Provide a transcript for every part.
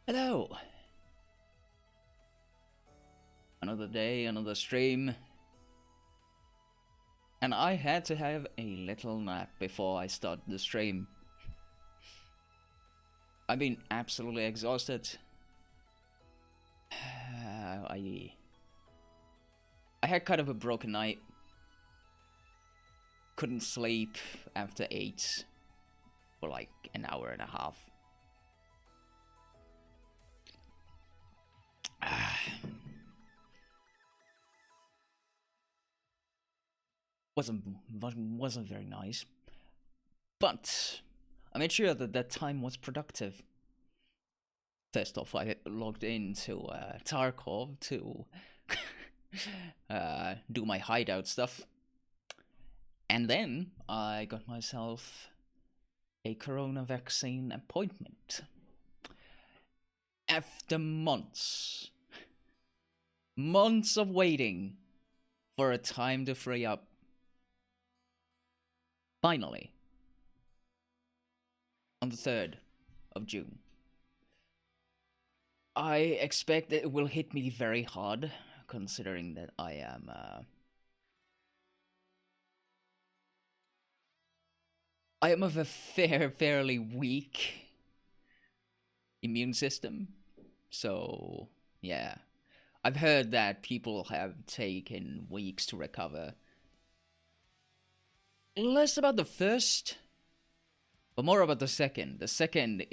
Hello! Another day, another stream. And I had to have a little nap before I start the stream. I've been absolutely exhausted. I had kind of a broken night. Couldn't sleep after 8 for like an hour and a half. Wasn't very nice, but I made sure that that time was productive. First off, I logged into Tarkov to do my hideout stuff, and then I got myself a corona vaccine appointment. After months of waiting for a time to free up, finally, on the 3rd of June. I expect it will hit me very hard, considering that I am of a fairly weak immune system. So, yeah. I've heard that people have taken weeks to recover. Less about the first, but more about the second. The second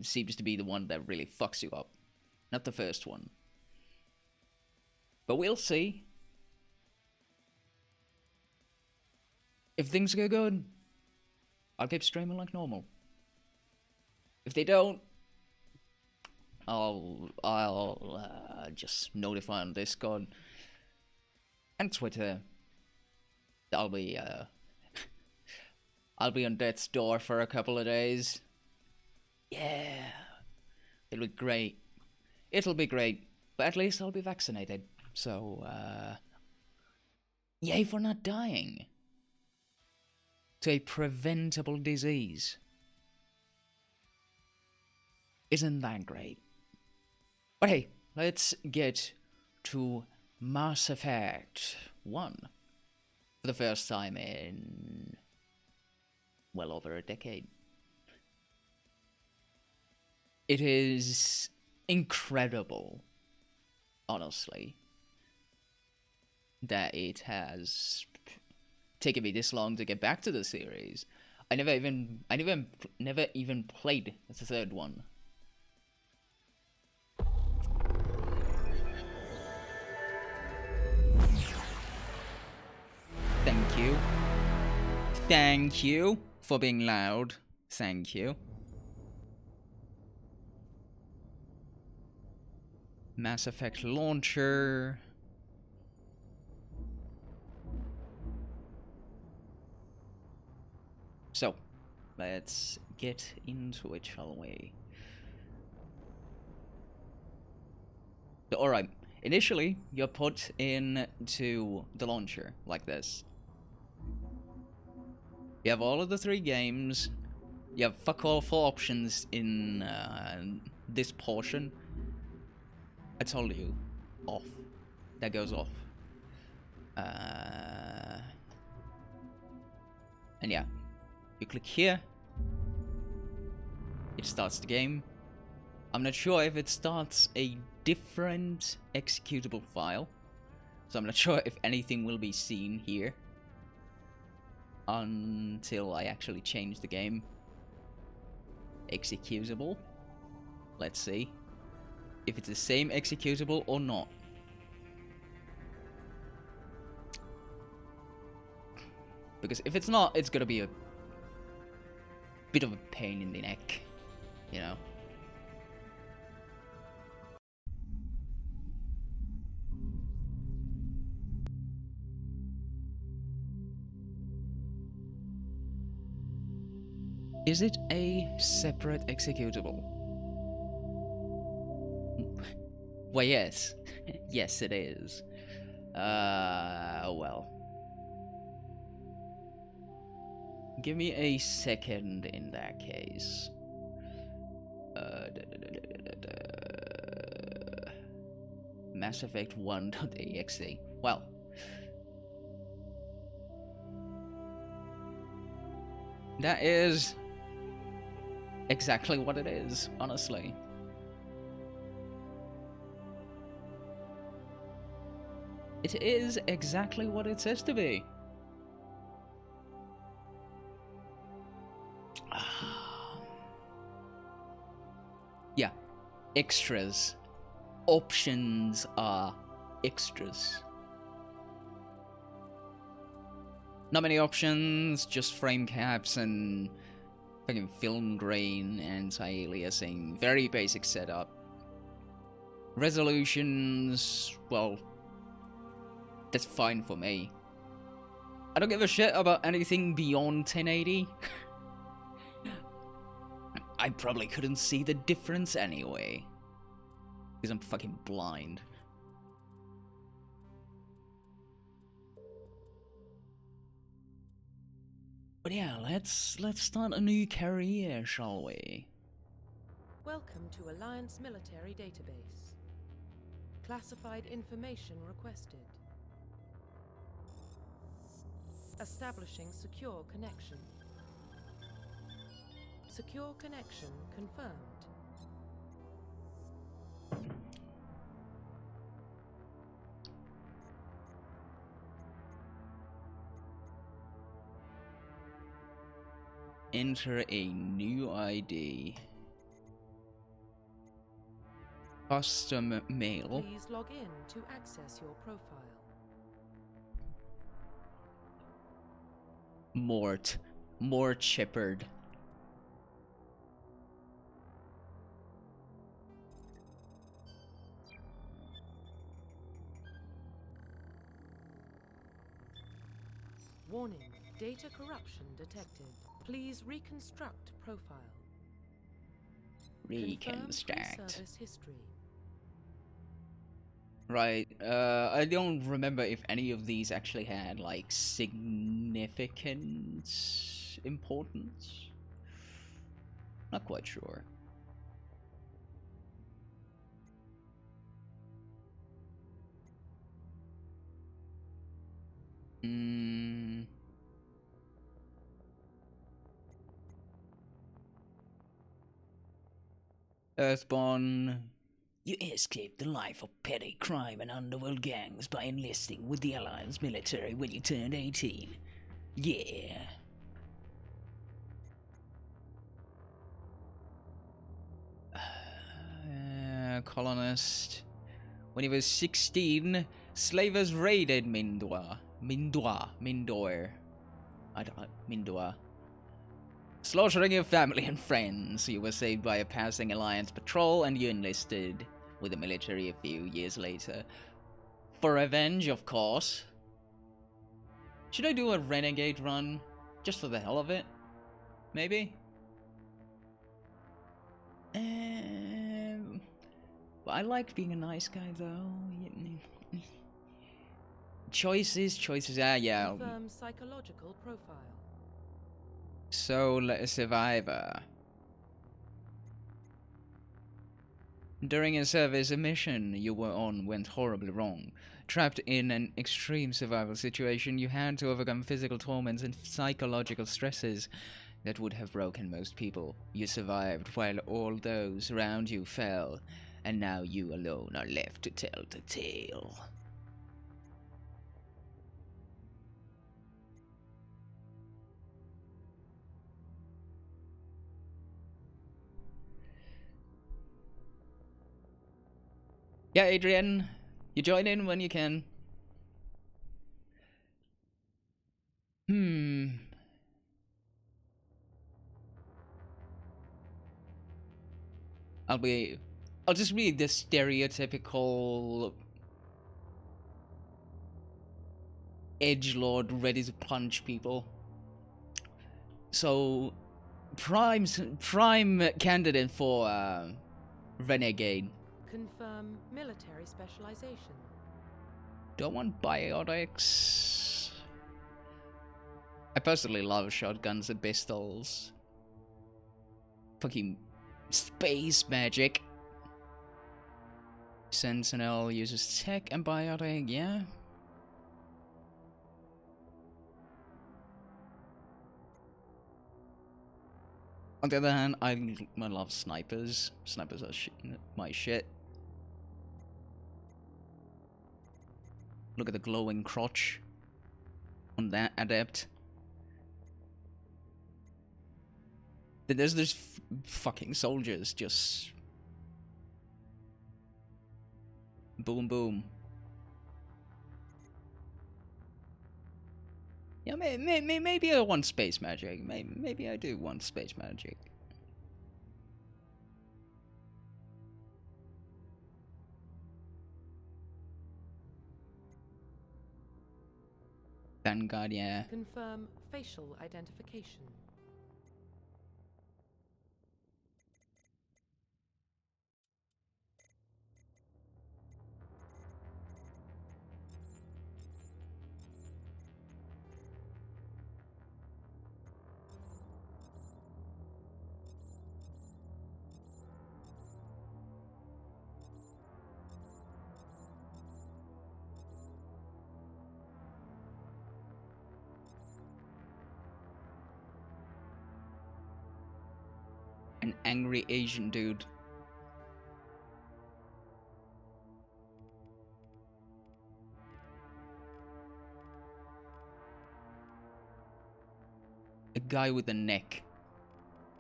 seems to be the one that really fucks you up, not the first one. But we'll see. If things go good, I'll keep streaming like normal. If they don't, I'll just notify on Discord and Twitter. I'll be on death's door for a couple of days. Yeah, it'll be great. It'll be great, but at least I'll be vaccinated. So, yay for not dying to a preventable disease. Isn't that great? But hey, let's get to Mass Effect 1 for the first time in well over a decade. It is incredible, honestly, that it has taken me this long to get back to the series. I never even played the third one. Thank you. Thank you for being loud. Thank you. Mass Effect launcher. So, let's get into it, shall we? So, alright, initially, you're put into the launcher, like this. You have all of the 3 games. You have fuck all 4 options in this portion. I told you, off. That goes off. And yeah, you click here. It starts the game. I'm not sure if it starts a different executable file, so I'm not sure if anything will be seen here until I actually change the game. Executable. Let's see if it's the same executable or not. Because if it's not, it's gonna be a bit of a pain in the neck, you know? Is it a separate executable? Well, yes. Yes, it is. Well. Give me a second in that case. Mass Effect 1.exe. Well, that is exactly what it is, honestly. It is exactly what it says to be. Yeah, extras. Options are extras. Not many options, just frame caps and fucking film grain, anti-aliasing. Very basic setup. Resolutions, well, that's fine for me. I don't give a shit about anything beyond 1080. I probably couldn't see the difference anyway. Because I'm fucking blind. But yeah, let's start a new career, shall we? Welcome to Alliance Military Database. Classified information requested. Establishing secure connection. Secure connection confirmed. Enter a new ID. Custom mail. Please log in to access your profile. Mort. Mort Shepherd. Warning, data corruption detected. Please reconstruct profile. Reconstruct. Service history. Right, I don't remember if any of these actually had, like, significant importance. Not quite sure. Earthborn. You escaped the life of petty crime and underworld gangs by enlisting with the Alliance military when you turned 18. Yeah. Colonist. When he was 16, slavers raided Mindor. I don't know. Mindor. Slaughtering your family and friends. You were saved by a passing Alliance patrol and you enlisted with the military a few years later. For revenge, of course. Should I do a renegade run? Just for the hell of it? Maybe? But I like being a nice guy though. Choices. Yeah. Confirm psychological profile. Soul survivor. During a service mission you were on went horribly wrong. Trapped in an extreme survival situation, you had to overcome physical torments and psychological stresses that would have broken most people. You survived while all those around you fell, and now you alone are left to tell the tale. Yeah, Adrian, you join in when you can. I'll just read the stereotypical edgelord ready to punch people. So, prime candidate for renegade. Confirm military specialization. Don't want biotics. I personally love shotguns and pistols. Fucking Space magic. Sentinel uses tech and biotic, yeah. On the other hand, I love snipers. Snipers are my shit. Look at the glowing crotch on that adept. There's this fucking soldiers just boom boom. Yeah, maybe I want space magic. Maybe I do want space magic. Vanguard, yeah. Confirm facial identification. An angry Asian dude. A guy with a neck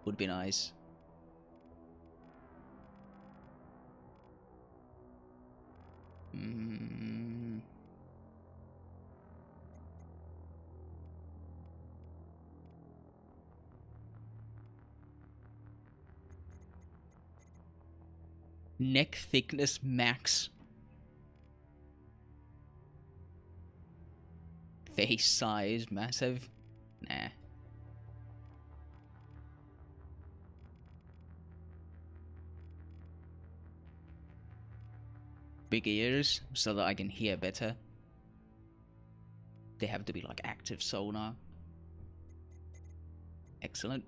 would be nice. Neck thickness max. Face size massive. Nah. Big ears so that I can hear better. They have to be like active sonar. Excellent.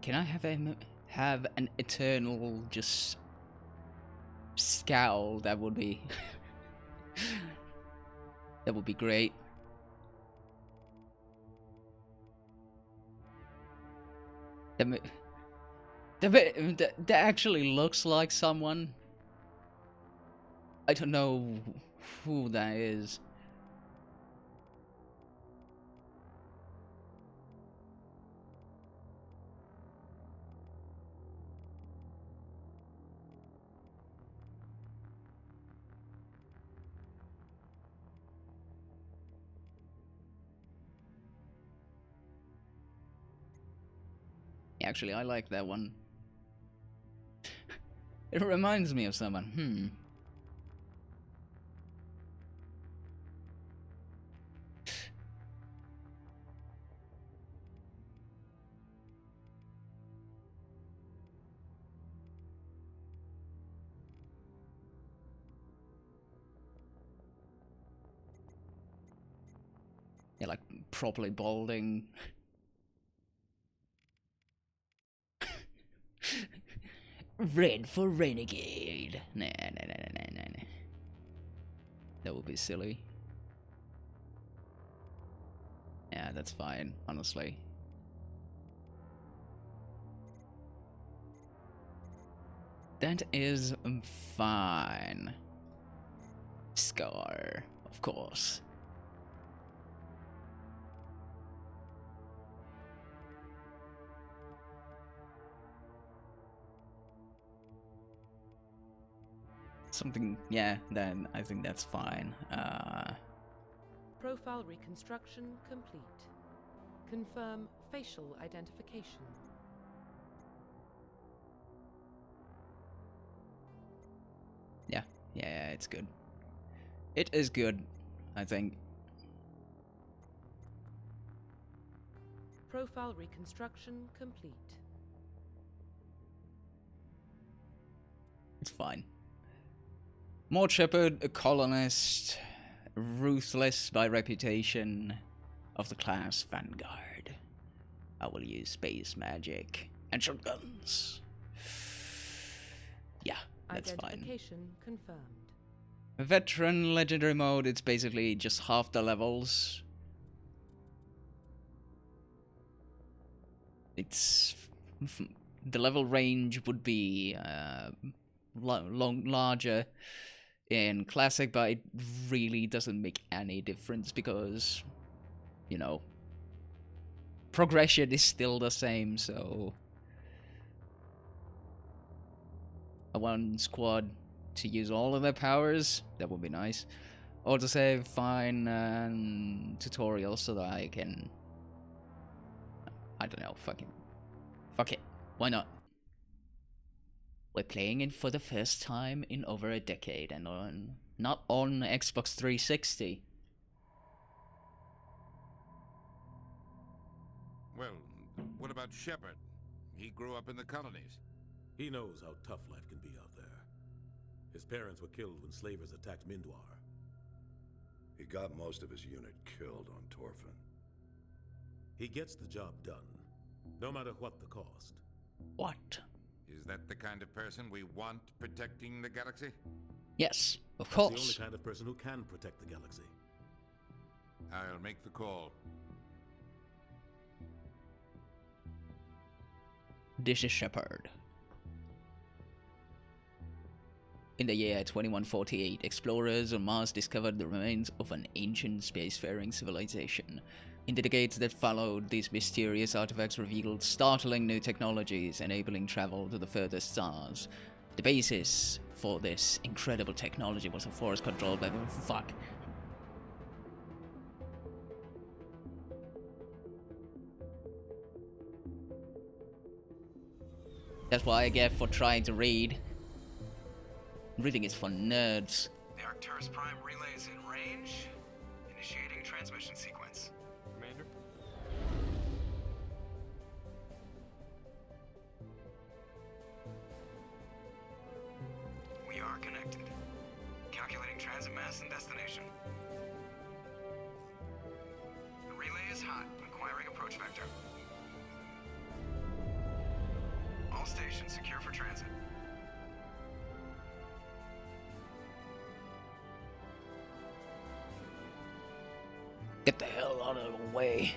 Can I have an eternal just scowl? That would be that would be great. That actually looks like someone. I don't know who that is. Actually, I like that one. It reminds me of someone. Yeah, like properly balding. Red for renegade. Nah. That would be silly. Yeah, that's fine, honestly. That is fine. Scar, of course. Something, yeah, then I think that's fine. Profile reconstruction complete. Confirm facial identification. Yeah, it's good. It is good, I think. Profile reconstruction complete. It's fine. Mort Shepard, a colonist, ruthless by reputation, of the class Vanguard. I will use space magic and shotguns. Yeah, that's fine. Identification confirmed. Veteran legendary mode, it's basically just half the levels. It's the level range would be larger in classic, but it really doesn't make any difference because, you know, progression is still the same. So I want squad to use all of their powers. That would be nice. Autosave, fine, and tutorial so that I can, I don't know, fuck it. Why not? We're playing it for the first time in over a decade, and not on Xbox 360. Well, what about Shepard? He grew up in the colonies. He knows how tough life can be out there. His parents were killed when slavers attacked Mindwar. He got most of his unit killed on Torfin. He gets the job done, no matter what the cost. What? Is that the kind of person we want protecting the galaxy? Yes, of That's course. the only kind of person who can protect the galaxy. I'll make the call. This is Shepard. In the year 2148, explorers on Mars discovered the remains of an ancient spacefaring civilization. In the decades that followed, these mysterious artifacts revealed startling new technologies, enabling travel to the furthest stars. The basis for this incredible technology was a force controlled by the fuck. That's what I get for trying to read. Reading is for nerds. The Arcturus Prime relay is in range. Initiating transmission sequence. Commander? We are connected. Calculating transit mass and destination. The relay is hot, acquiring approach vector. All stations secure for transit. Get the hell out of the way.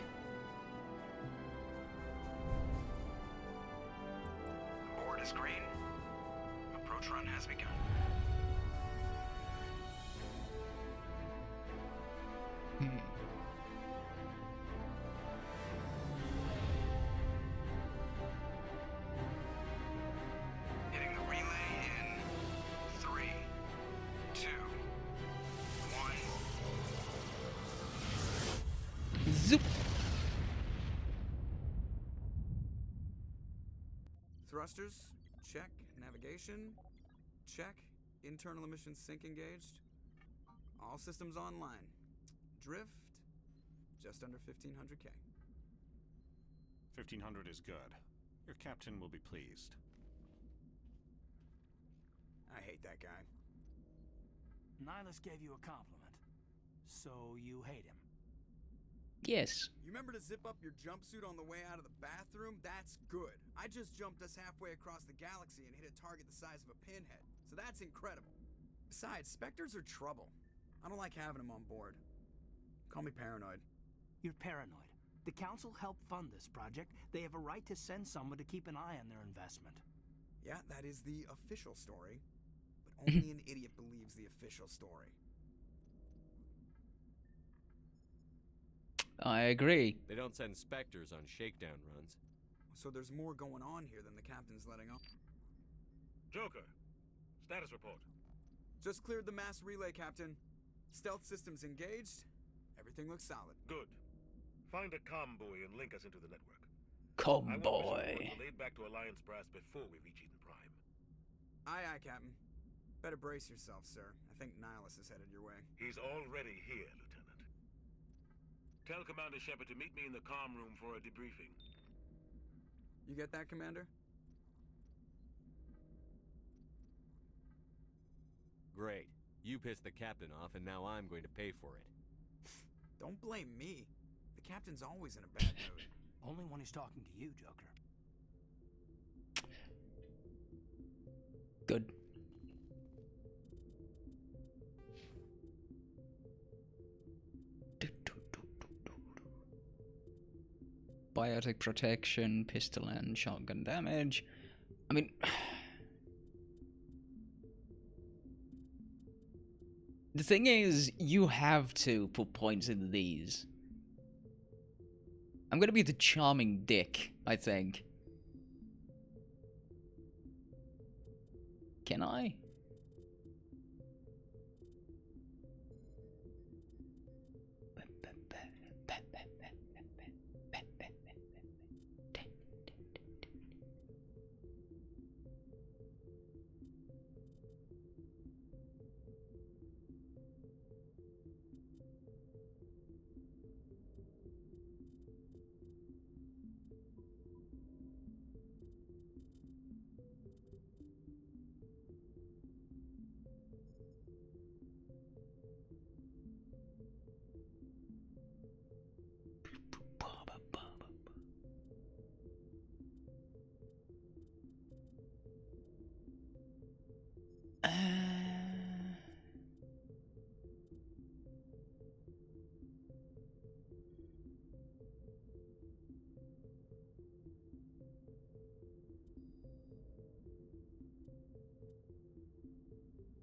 Board is green. Approach run has begun. Hitting the relay in 3, 2, 1. Zoop. Thrusters, check. Navigation, check. Internal emissions sync engaged. All systems online. Drift, just under 1500K. 1500 is good. Your captain will be pleased. I hate that guy. NIHLUS gave you a compliment, so you hate him. Yes. You remember to zip up your jumpsuit on the way out of the bathroom? That's good. I just jumped us halfway across the galaxy and hit a target the size of a pinhead, so that's incredible. Besides, Spectres are trouble. I don't like having them on board. Call me paranoid. You're paranoid. The Council helped fund this project. They have a right to send someone to keep an eye on their investment. Yeah, that is the official story. But only an idiot believes the official story. I agree. They don't send Spectres on shakedown runs. So there's more going on here than the captain's letting on. Joker, status report. Just cleared the mass relay, Captain. Stealth systems engaged. Everything looks solid. Good. Find a comm buoy and link us into the network. Come I want boy. mission relayed back to Alliance brass before we reach Eden Prime. Aye, aye, Captain. Better brace yourself, sir. I think NIHLUS is headed your way. He's already here, Lieutenant. Tell Commander Shepard to meet me in the comm room for a debriefing. You get that, Commander? Great. You pissed the captain off, and now I'm going to pay for it. Don't blame me. The captain's always in a bad mood. Only when he's talking to you, Joker. Good. Biotic protection, pistol and shotgun damage. I mean... The thing is, you have to put points into these. I'm gonna be the charming dick, I think. Can I?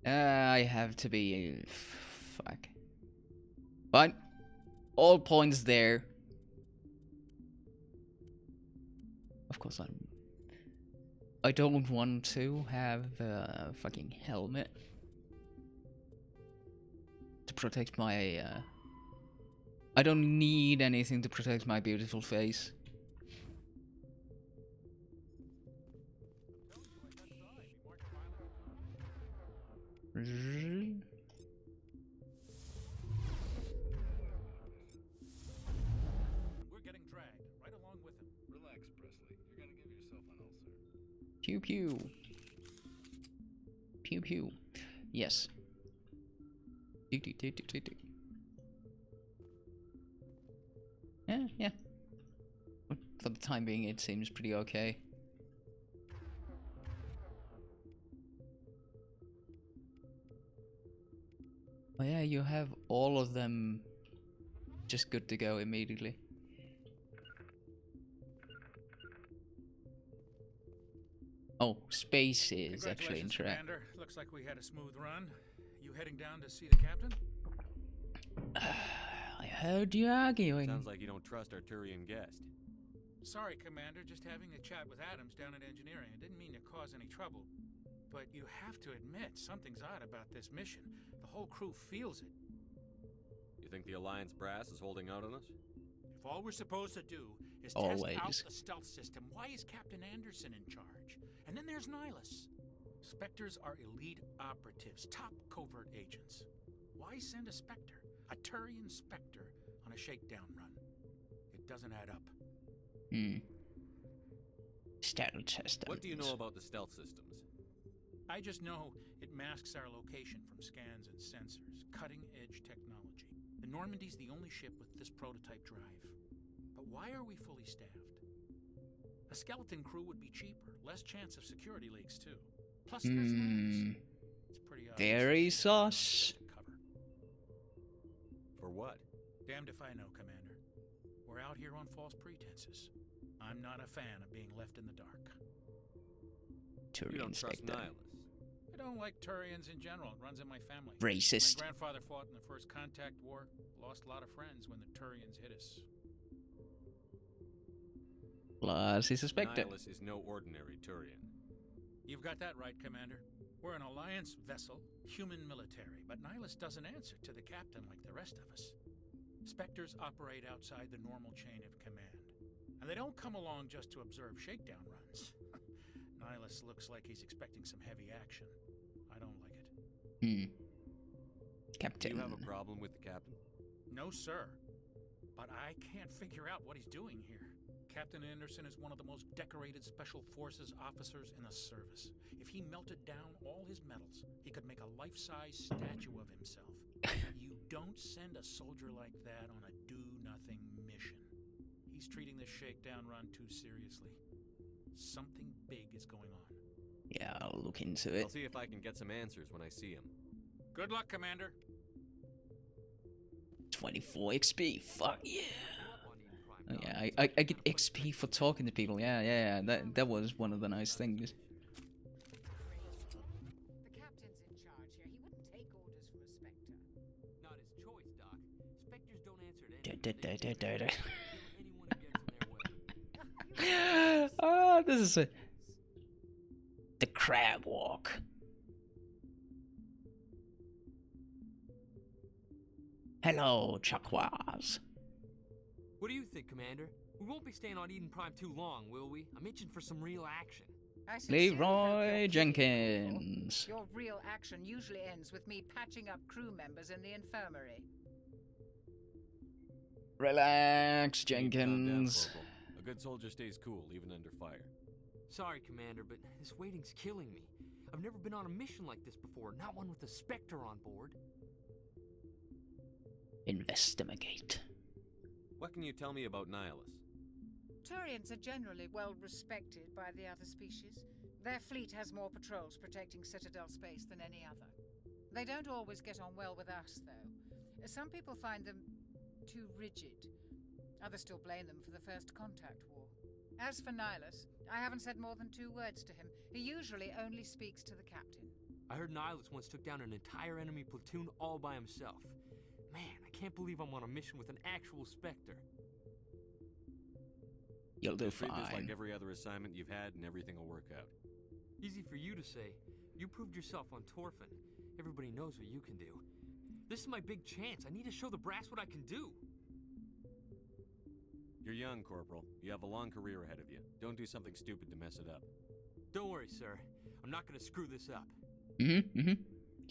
I have to be... Fuck. But, all points there. Of course, I don't want to have a fucking helmet to protect my... I don't need anything to protect my beautiful face. We're getting dragged right along with him. Relax, Presley. You're gonna give yourself an ulcer. Pew pew. Pew pew. Yes. Yeah. For the time being, it seems pretty okay. Oh yeah, you have all of them just good to go immediately. Oh, space is actually interact. Commander. Looks like we had a smooth run. You heading down to see the captain? I heard you arguing. Sounds like you don't trust our Turian guest. Sorry, Commander. Just having a chat with Adams down at engineering. I didn't mean to cause any trouble. But you have to admit, something's odd about this mission. The whole crew feels it. You think the Alliance brass is holding out on us? If all we're supposed to do is Always. test out the stealth system, why is Captain Anderson in charge? And then there's NIHLUS. Spectres are elite operatives, top covert agents. Why send a Spectre, a Turian Spectre, on a shakedown run? It doesn't add up. Stealth systems. What do you know about the stealth systems? I just know it masks our location from scans and sensors. Cutting-edge technology. The Normandy's the only ship with this prototype drive. But why are we fully staffed? A skeleton crew would be cheaper. Less chance of security leaks, too. Plus, there's NIHLUS. It's pretty obvious. Very sus. Cover. For what? Damned if I know, Commander. We're out here on false pretenses. I'm not a fan of being left in the dark. You don't trust Spectre. NIHLUS. I don't like Turians in general. It runs in my family. Racist. My grandfather fought in the First Contact War. Lost a lot of friends when the Turians hit us. Plus, he suspected. NIHLUS is no ordinary Turian. You've got that right, Commander. We're an Alliance vessel, human military, but NIHLUS doesn't answer to the captain like the rest of us. Spectres operate outside the normal chain of command. And they don't come along just to observe shakedown runs. NIHLUS looks like he's expecting some heavy action. I don't like it. Captain. Do you have a problem with the captain? No, sir. But I can't figure out what he's doing here. Captain Anderson is one of the most decorated Special Forces officers in the service. If he melted down all his medals, he could make a life-size statue of himself. You don't send a soldier like that on a do-nothing mission. He's treating this shakedown run too seriously. Something big is going on. Yeah, I'll look into it. I'll see if I can get some answers when I see him. Good luck, Commander. 24 XP. Fuck yeah. Oh, yeah, I get XP for talking to people. Yeah. That was one of the nice things. The captain's in charge here. He wouldn't take orders from a Spectre. Not his choice, Doc. Spectres don't answer to anyone. Oh, this is the crab walk. Hello, Chakwas. What do you think, Commander? We won't be staying on Eden Prime too long, will we? I'm itching for some real action. Leroy Jenkins. Your real action usually ends with me patching up crew members in the infirmary. Relax, Calm down, Jenkins. Corporal. A good soldier stays cool, even under fire. Sorry, Commander, but this waiting's killing me. I've never been on a mission like this before, not one with a Spectre on board. Investigate. What can you tell me about NIHLUS? Turians are generally well respected by the other species. Their fleet has more patrols protecting Citadel space than any other. They don't always get on well with us, though. Some people find them too rigid. Others still blame them for the First Contact War. As for NIHLUS, I haven't said more than 2 words to him. He usually only speaks to the captain. I heard NIHLUS once took down an entire enemy platoon all by himself. Man, I can't believe I'm on a mission with an actual Spectre. You'll do Treat this fine. like every other assignment you've had, and everything will work out. Easy for you to say. You proved yourself on Torfin. Everybody knows what you can do. This is my big chance. I need to show the brass what I can do. You're young, Corporal. You have a long career ahead of you. Don't do something stupid to mess it up. Don't worry, sir. I'm not gonna screw this up. You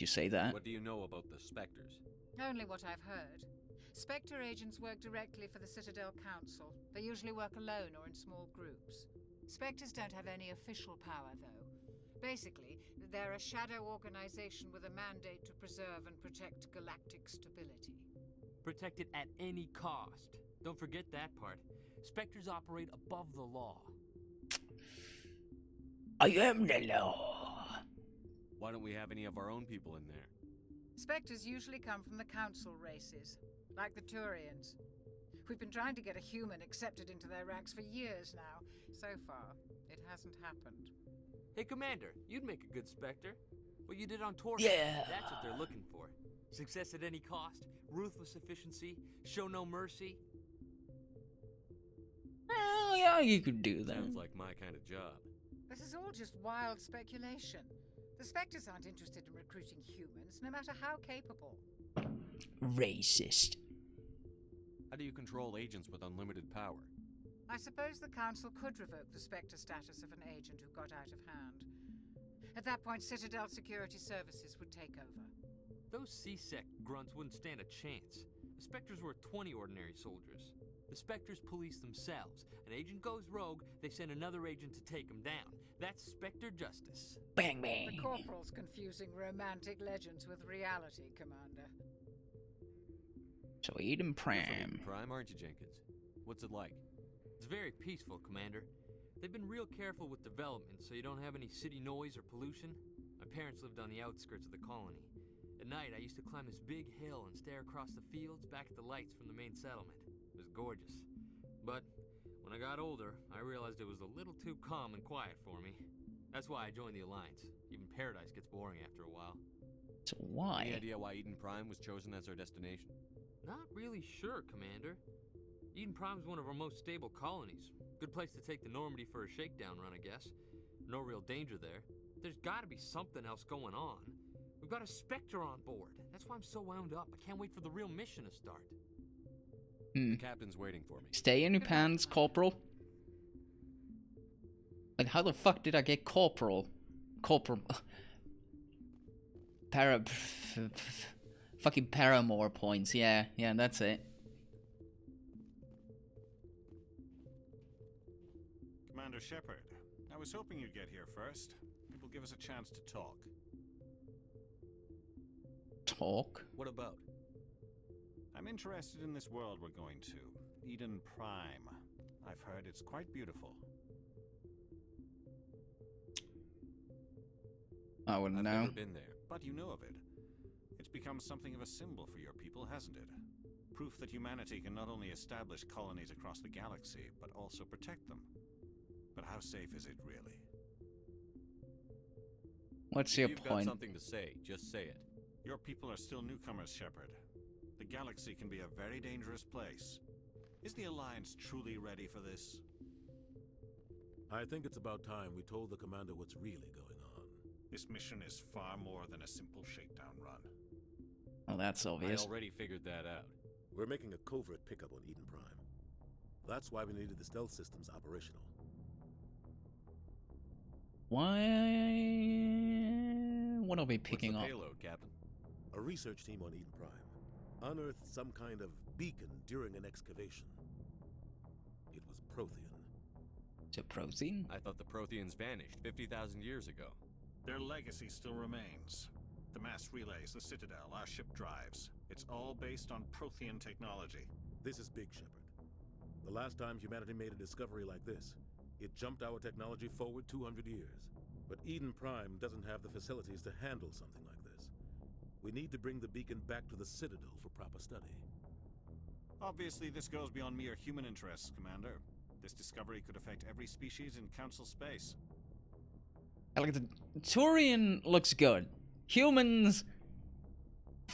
say that? What do you know about the Spectres? Only what I've heard. Spectre agents work directly for the Citadel Council. They usually work alone or in small groups. Spectres don't have any official power, though. Basically, they're a shadow organization with a mandate to preserve and protect galactic stability. Protect it at any cost. Don't forget that part. Spectres operate above the law. I am the law. Why don't we have any of our own people in there? Spectres usually come from the Council races, like the Turians. We've been trying to get a human accepted into their ranks for years now. So far, it hasn't happened. Hey, Commander, you'd make a good Spectre. What you did on Torfin, Yeah. that's what they're looking for. Success at any cost, ruthless efficiency, show no mercy. Oh, yeah, you could do that. Sounds like my kind of job. This is all just wild speculation. The Spectres aren't interested in recruiting humans, no matter how capable. Racist. How do you control agents with unlimited power? I suppose the Council could revoke the Spectre status of an agent who got out of hand. At that point, Citadel Security Services would take over. Those C-Sec grunts wouldn't stand a chance. The Spectres were 20 ordinary soldiers. The Spectres police themselves. An agent goes rogue, they send another agent to take him down. That's Spectre justice. Bang, bang. The Corporal's confusing romantic legends with reality, Commander. So Eden You're from Prime. Eden Prime, aren't you, Jenkins? What's it like? It's very peaceful, Commander. They've been real careful with development, so you don't have any city noise or pollution. My parents lived on the outskirts of the colony. At night, I used to climb this big hill and stare across the fields back at the lights from the main settlement. It was gorgeous. But when I got older, I realized it was a little too calm and quiet for me. That's why I joined the Alliance. Even Paradise gets boring after a while. So why? Any idea why Eden Prime was chosen as our destination? Not really sure, Commander. Eden Prime's one of our most stable colonies. Good place to take the Normandy for a shakedown run, I guess. No real danger there. There's gotta be something else going on. We've got a Spectre on board. That's why I'm so wound up. I can't wait for the real mission to start. The captain's waiting for me. Stay in your pants, Corporal. Like, how the fuck did I get Corporal? Corporal. Fucking Paramore points. Yeah, that's it. Commander Shepard, I was hoping you'd get here first. It will give us a chance to talk. Talk? What about? I'm interested in this world we're going to, Eden Prime. I've heard it's quite beautiful. I wouldn't know. I've never been there. But you know of it. It's become something of a symbol for your people, hasn't it? Proof that humanity can not only establish colonies across the galaxy, but also protect them. But how safe is it really? What's your point? If you've got something to say, just say it. Your people are still newcomers, Shepard. The galaxy can be a very dangerous place. Is the Alliance truly ready for this? I think it's about time we told the commander what's really going on. This mission is far more than a simple shakedown run. Well, that's obvious. I already figured that out. We're making a covert pickup on Eden Prime. That's why we needed the stealth systems operational. Why? What are we picking up? What's the payload, Captain? A research team on Eden Prime unearthed some kind of beacon during an excavation. It was Prothean. To Prothean? I thought the Protheans vanished 50,000 years ago. Their legacy still remains. The mass relays, the Citadel, our ship drives. It's all based on Prothean technology. This is big, Shepard. The last time humanity made a discovery like this, it jumped our technology forward 200 years. But Eden Prime doesn't have the facilities to handle something like this. We need to bring the beacon back to the Citadel for proper study. Obviously, this goes beyond mere human interests, Commander. This discovery could affect every species in Council space. Like the Turian looks good. Humans,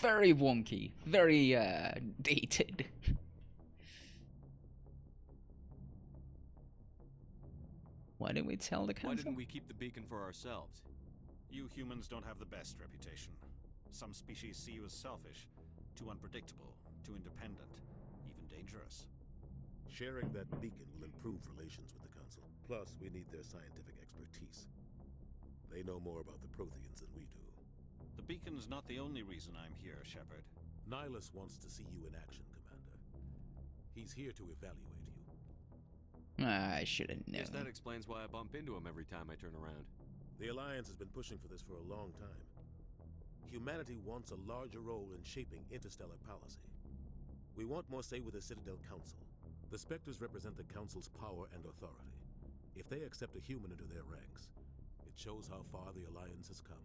very wonky, very dated. Why didn't we tell the council? Why didn't we keep the beacon for ourselves? You humans don't have the best reputation. Some species see you as selfish, too unpredictable, too independent, even dangerous. Sharing that beacon will improve relations with the Council. Plus, we need their scientific expertise. They know more about the Protheans than we do. The beacon's not the only reason I'm here, Shepard. NIHLUS wants to see you in action, Commander. He's here to evaluate you. I should have known. Guess that explains why I bump into him every time I turn around. The Alliance has been pushing for this for a long time. Humanity wants a larger role in shaping interstellar policy. We want more say with the Citadel Council. The Spectres represent the Council's power and authority. If they accept a human into their ranks, it shows how far the Alliance has come.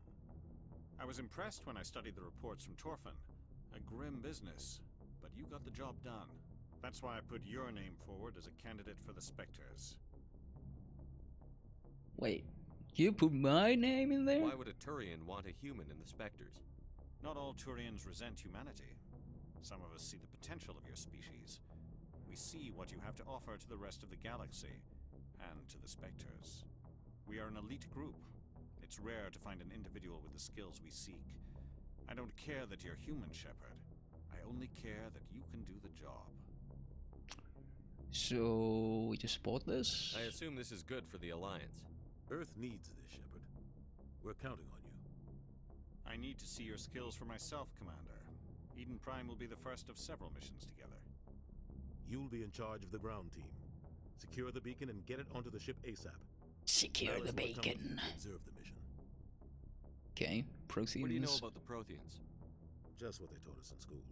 I was impressed when I studied the reports from Torfin. A grim business, but you got the job done. That's why I put your name forward as a candidate for the Spectres. Wait, you put my name in there? Why would a Turian want a human in the Spectres? Not all Turians resent humanity. Some of us see the potential of your species. We see what you have to offer to the rest of the galaxy, and to the Spectres. We are an elite group. It's rare to find an individual with the skills we seek. I don't care that you're human, Shepard. I only care that you can do the job. So, we just support this? I assume this is good for the Alliance. Earth needs this, Shepard. We're counting on you. I need to see your skills for myself, Commander. Eden Prime will be the first of several missions together. You'll be in charge of the ground team. Secure the beacon and get it onto the ship ASAP. Secure the beacon. Observe the mission. Okay, Protheans. What do you know about the Protheans? Just what they taught us in school.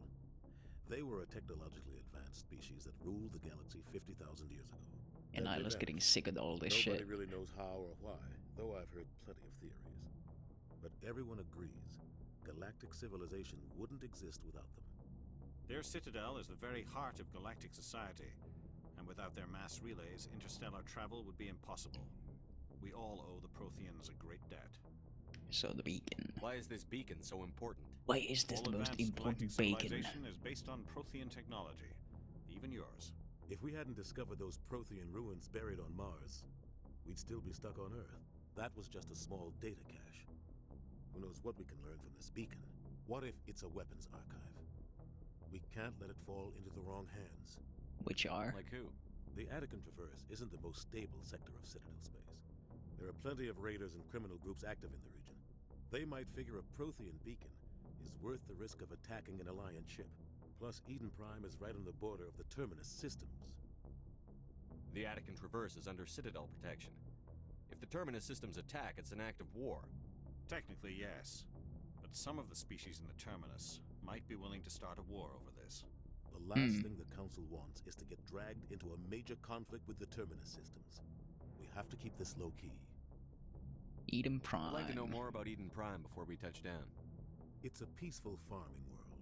They were a technologically advanced species that ruled the galaxy 50,000 years ago. And I was getting sick of all this shit. Nobody really knows how or why, though I've heard plenty of theories. But everyone agrees, galactic civilization wouldn't exist without them. Their citadel is the very heart of galactic society, and without their mass relays, interstellar travel would be impossible. We all owe the Protheans a great debt. So the beacon. Why is this beacon so important? Why is this the most important beacon? Civilization is based on Prothean technology, even yours. If we hadn't discovered those Prothean ruins buried on Mars, we'd still be stuck on Earth. That was just a small data cache. Who knows what we can learn from this beacon? What if it's a weapons archive? We can't let it fall into the wrong hands. Which are? Like who? The Attican Traverse isn't the most stable sector of Citadel space. There are plenty of raiders and criminal groups active in the region. They might figure a Prothean beacon is worth the risk of attacking an Alliance ship. Plus, Eden Prime is right on the border of the Terminus systems. The Attican Traverse is under Citadel protection. If the Terminus systems attack, it's an act of war. Technically, yes. But some of the species in the Terminus might be willing to start a war over this. The last thing the Council wants is to get dragged into a major conflict with the Terminus systems. We have to keep this low-key. Eden Prime. I'd like to know more about Eden Prime before we touch down. It's a peaceful farming world,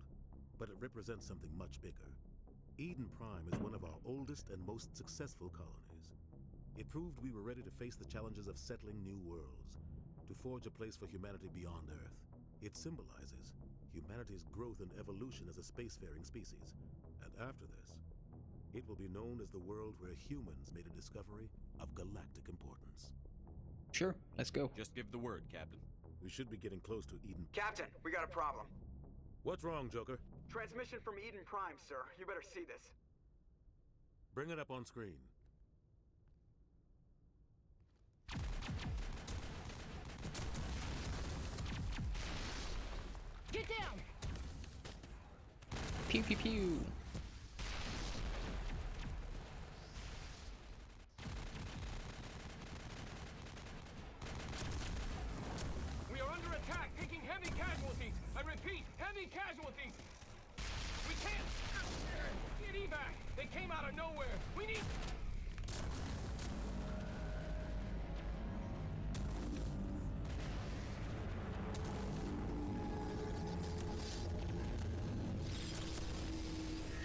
but it represents something much bigger. Eden Prime is one of our oldest and most successful colonies. It proved we were ready to face the challenges of settling new worlds, to forge a place for humanity beyond Earth. It symbolizes humanity's growth and evolution as a spacefaring species. And after this, it will be known as the world where humans made a discovery of galactic importance. Sure, let's go. Just give the word, Captain. We should be getting close to Eden. Captain, we got a problem. What's wrong, Joker? Transmission from Eden Prime, sir. You better see this. Bring it up on screen. Get down! Pew pew pew. We are under attack, taking heavy casualties. I repeat, heavy casualties. We can't get evac. They came out of nowhere. We need.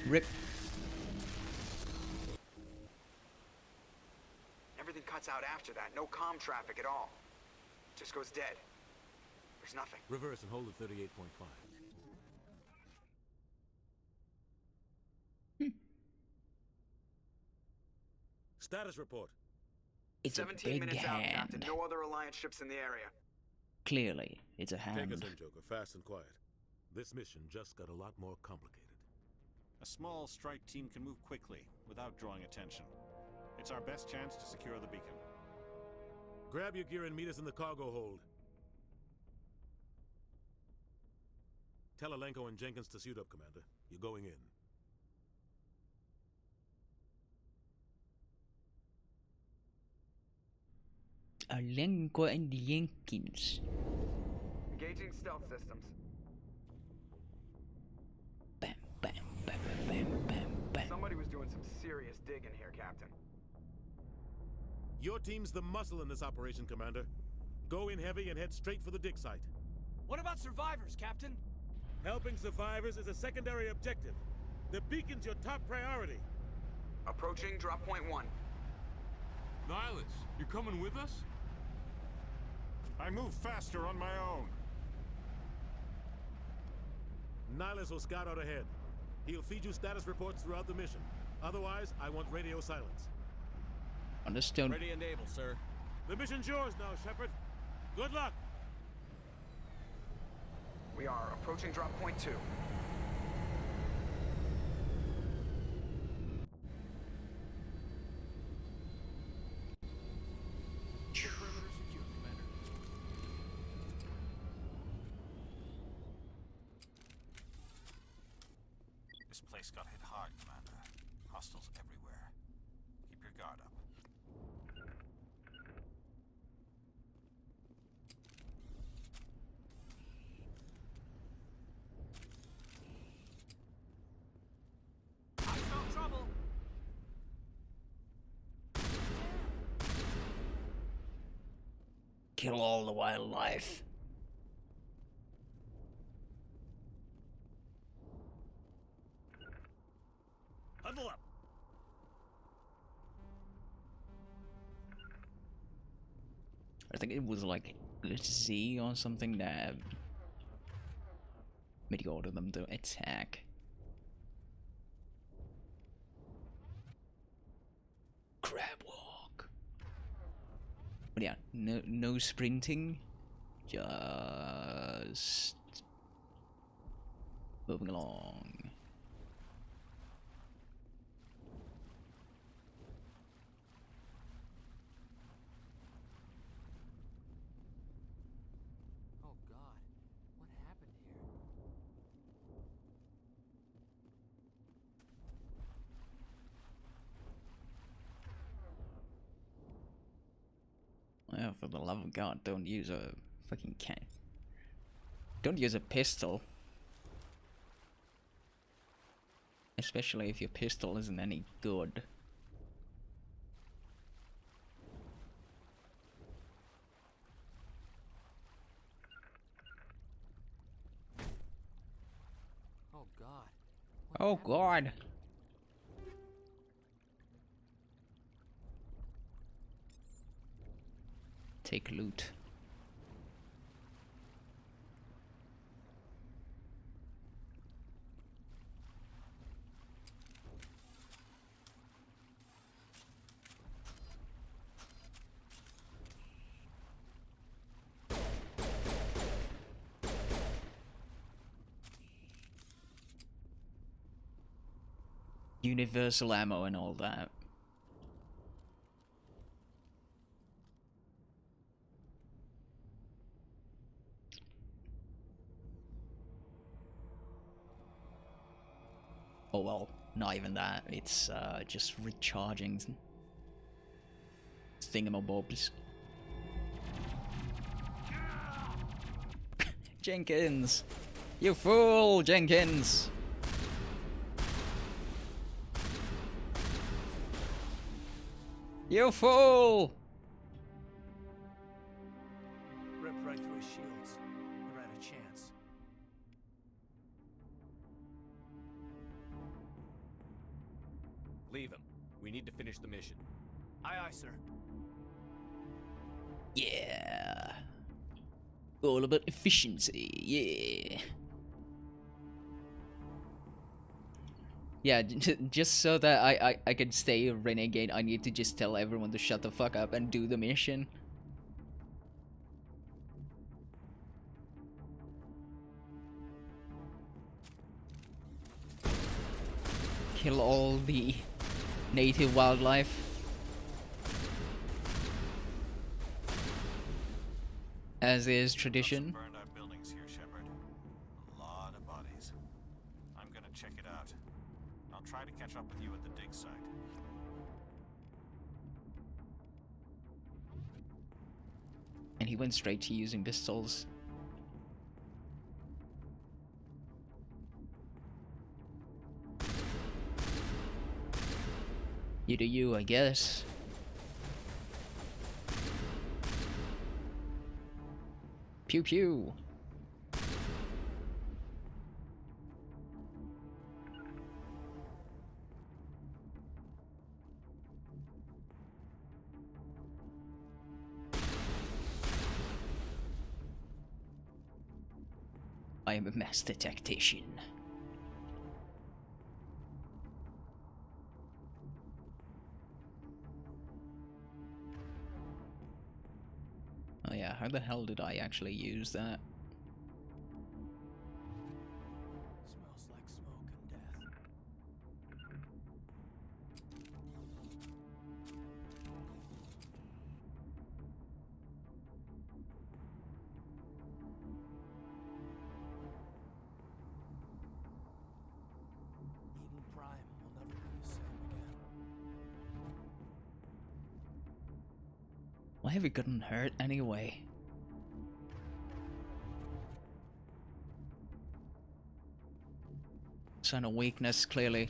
Rip. Everything cuts out after that. No comm traffic at all. Just goes dead. There's nothing. Reverse and hold at 38.5. Status report. It's a 17 big minutes out, Captain. hand. No other Alliance ships in the area. Clearly, it's a hand. Take us in, Joker. Fast and quiet. This mission just got a lot more complicated. A small strike team can move quickly, without drawing attention. It's our best chance to secure the beacon. Grab your gear and meet us in the cargo hold. Tell Alenko and Jenkins to suit up, Commander. You're going in. Alenko and Jenkins. Engaging stealth systems. Bam, bam, bam, bam, bam, bam. Somebody was doing some serious digging here, Captain. Your team's the muscle in this operation, Commander. Go in heavy and head straight for the dig site. What about survivors, Captain? Helping survivors is a secondary objective. The beacon's your top priority. Approaching drop point 1. NIHLUS, you coming with us? I move faster on my own. NIHLUS will scout out ahead. He'll feed you status reports throughout the mission. Otherwise, I want radio silence. Understood. Ready and able, sir. The mission's yours now, Shepard. Good luck! We are approaching drop point 2. Perimeter secure, Commander. This place got hit hard, Commander. Hostiles everywhere. Keep your guard up. I smell trouble. Kill all the wildlife. Huddle up! I think it was like Z or something that made you order them to attack. Crab walk. But yeah, no sprinting, just moving along. Oh God, Oh, for the love of God, don't use a fucking can. Don't use a pistol. Especially if your pistol isn't any good. Oh God. Oh God. Take loot. Universal ammo and all that. Oh well, not even that. It's just recharging thingamabobs. Jenkins! You fool, Jenkins! You fool! Ripped right through his shields. Never had a chance. Leave him. We need to finish the mission. Aye, aye, sir. Yeah. All about efficiency, yeah. Yeah, just so that I can stay a renegade, I need to just tell everyone to shut the fuck up and do the mission. Kill all the native wildlife. As is tradition. Burned out buildings here, Shepard. A lot of bodies. I'm gonna check it out. I'll try to catch up with you at the dig site. And he went straight to using pistols. You do you, I guess. Pew pew. I am a master tactician. Oh yeah, how the hell did I actually use that? Smells like smoke and death. Eden Prime will never be the same again. Why have you gotten hurt anyway? Sign of weakness, clearly.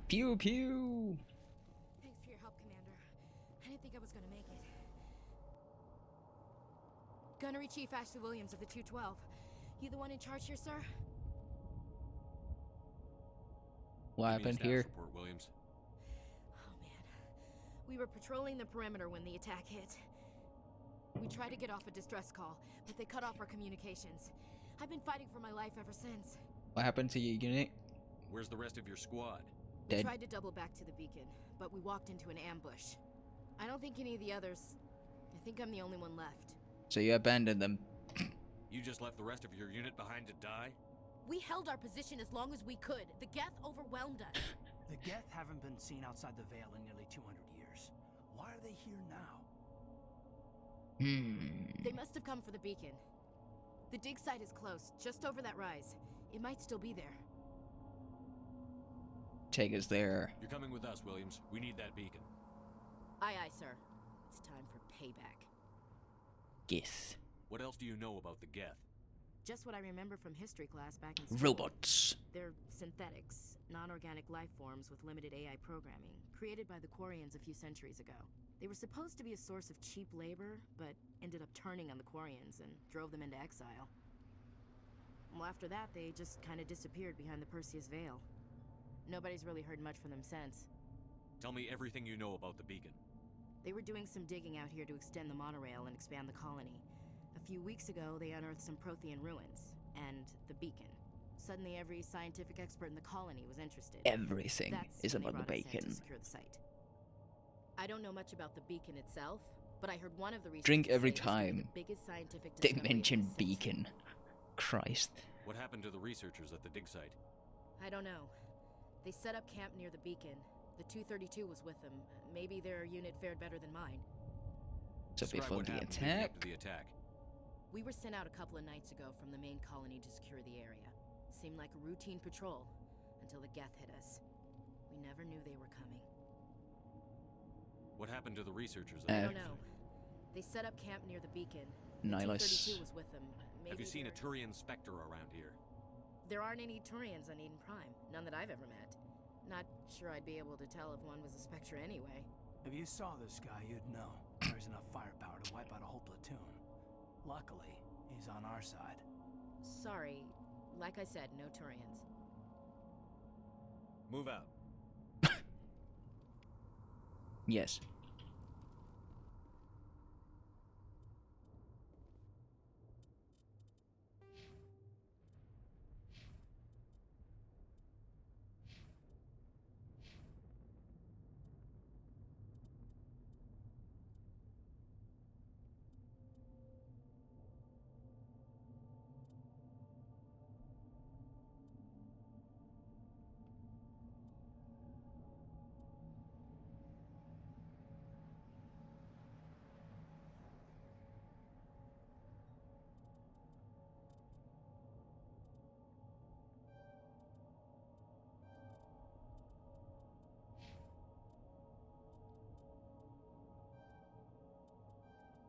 Pew pew! Thanks for your help, Commander. I didn't think I was gonna make it. Gunnery Chief Ashley Williams of the 212. You the one in charge here, sir? What happened here? Report, Williams. Oh man. We were patrolling the perimeter when the attack hit. We tried to get off a distress call, but they cut off our communications. I've been fighting for my life ever since. What happened to your unit? Where's the rest of your squad? We Dead. tried to double back to the beacon, but we walked into an ambush. I don't think any of the others... I think I'm the only one left. So you abandoned them. You just left the rest of your unit behind to die? We held our position as long as we could. The Geth overwhelmed us. The Geth haven't been seen outside the Veil in nearly 200 years. Why are they here now? They must have come for the beacon. The dig site is close, just over that rise. It might still be there. Take us there. You're coming with us, Williams. We need that beacon. Aye, aye, sir. It's time for payback. Yes. What else do you know about the Geth? Just what I remember from history class back in school. Robots. They're synthetics, non-organic life forms with limited AI programming, created by the Quarians a few centuries ago. They were supposed to be a source of cheap labor, but ended up turning on the Quarians and drove them into exile. Well, after that, they just kind of disappeared behind the Perseus Veil. Nobody's really heard much from them since. Tell me everything you know about the beacon. They were doing some digging out here to extend the monorail and expand the colony. A few weeks ago, they unearthed some Prothean ruins, and the beacon. Suddenly, every scientific expert in the colony was interested. Everything is when they about the brought us in beacon. to secure the site. I don't know much about the beacon itself, but I heard one of the researchers Drink every say this would be time the biggest scientific they discovery mention of this century. beacon. Christ. What happened to the researchers at the dig site? I don't know. They set up camp near the beacon. The 232 was with them. Maybe their unit fared better than mine. So Describe before what the happened leading attack. up to the attack. We were sent out a couple of nights ago from the main colony to secure the area. Seemed like a routine patrol until the Geth hit us. We never knew they were coming. What happened to the researchers? I don't know. They set up camp near the beacon. The NIHLUS. 232 was with them. Have you seen a they're- Turian Spectre around here? There aren't any Turians on Eden Prime. None that I've ever met. Not sure I'd be able to tell if one was a Spectre anyway. If you saw this guy, you'd know. There's enough firepower to wipe out a whole platoon. Luckily, he's on our side. Sorry. Like I said, no Turians. Move out. Yes.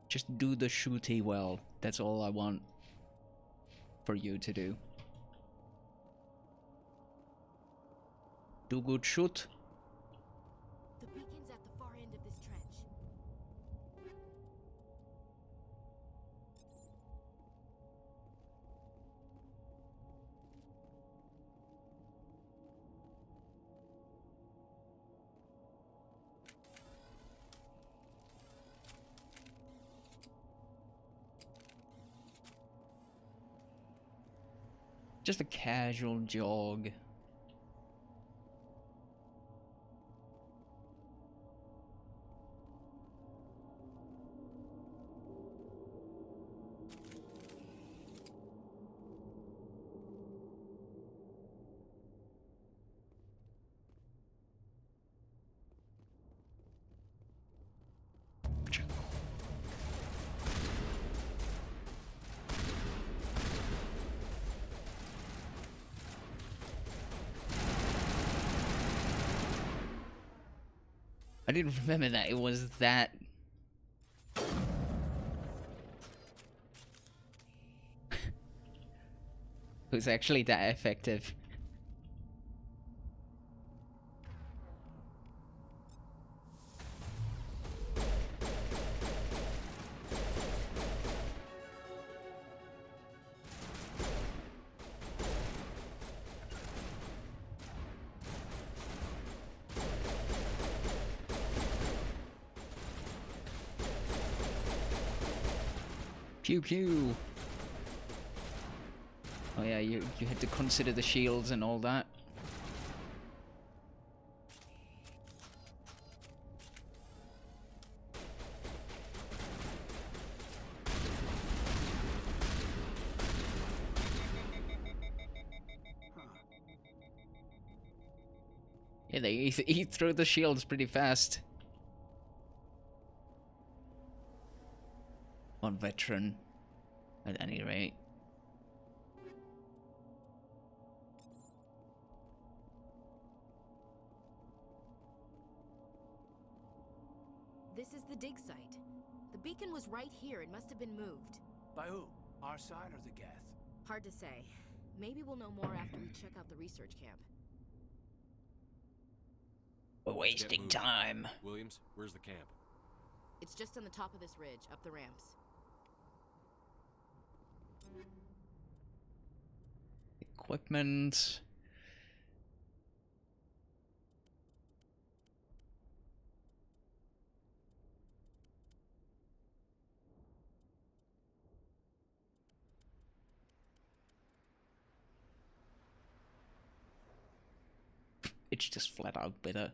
Just do the shooty well. That's all I want for you to do. Do good shoot. The beacon's at the far end of this trench. Just a casual jog. I didn't remember that it was that. It was actually that effective. Pew pew. Oh yeah, you had to consider the shields and all that. Yeah, they eat through the shields pretty fast. One veteran, at any rate. This is the dig site. The beacon was right here. It must have been moved. By who? Our side or the Geth? Hard to say. Maybe we'll know more after we check out the research camp. We're wasting time. Williams, where's the camp? It's just on the top of this ridge, up the ramps. Equipment. It's just flat out bitter.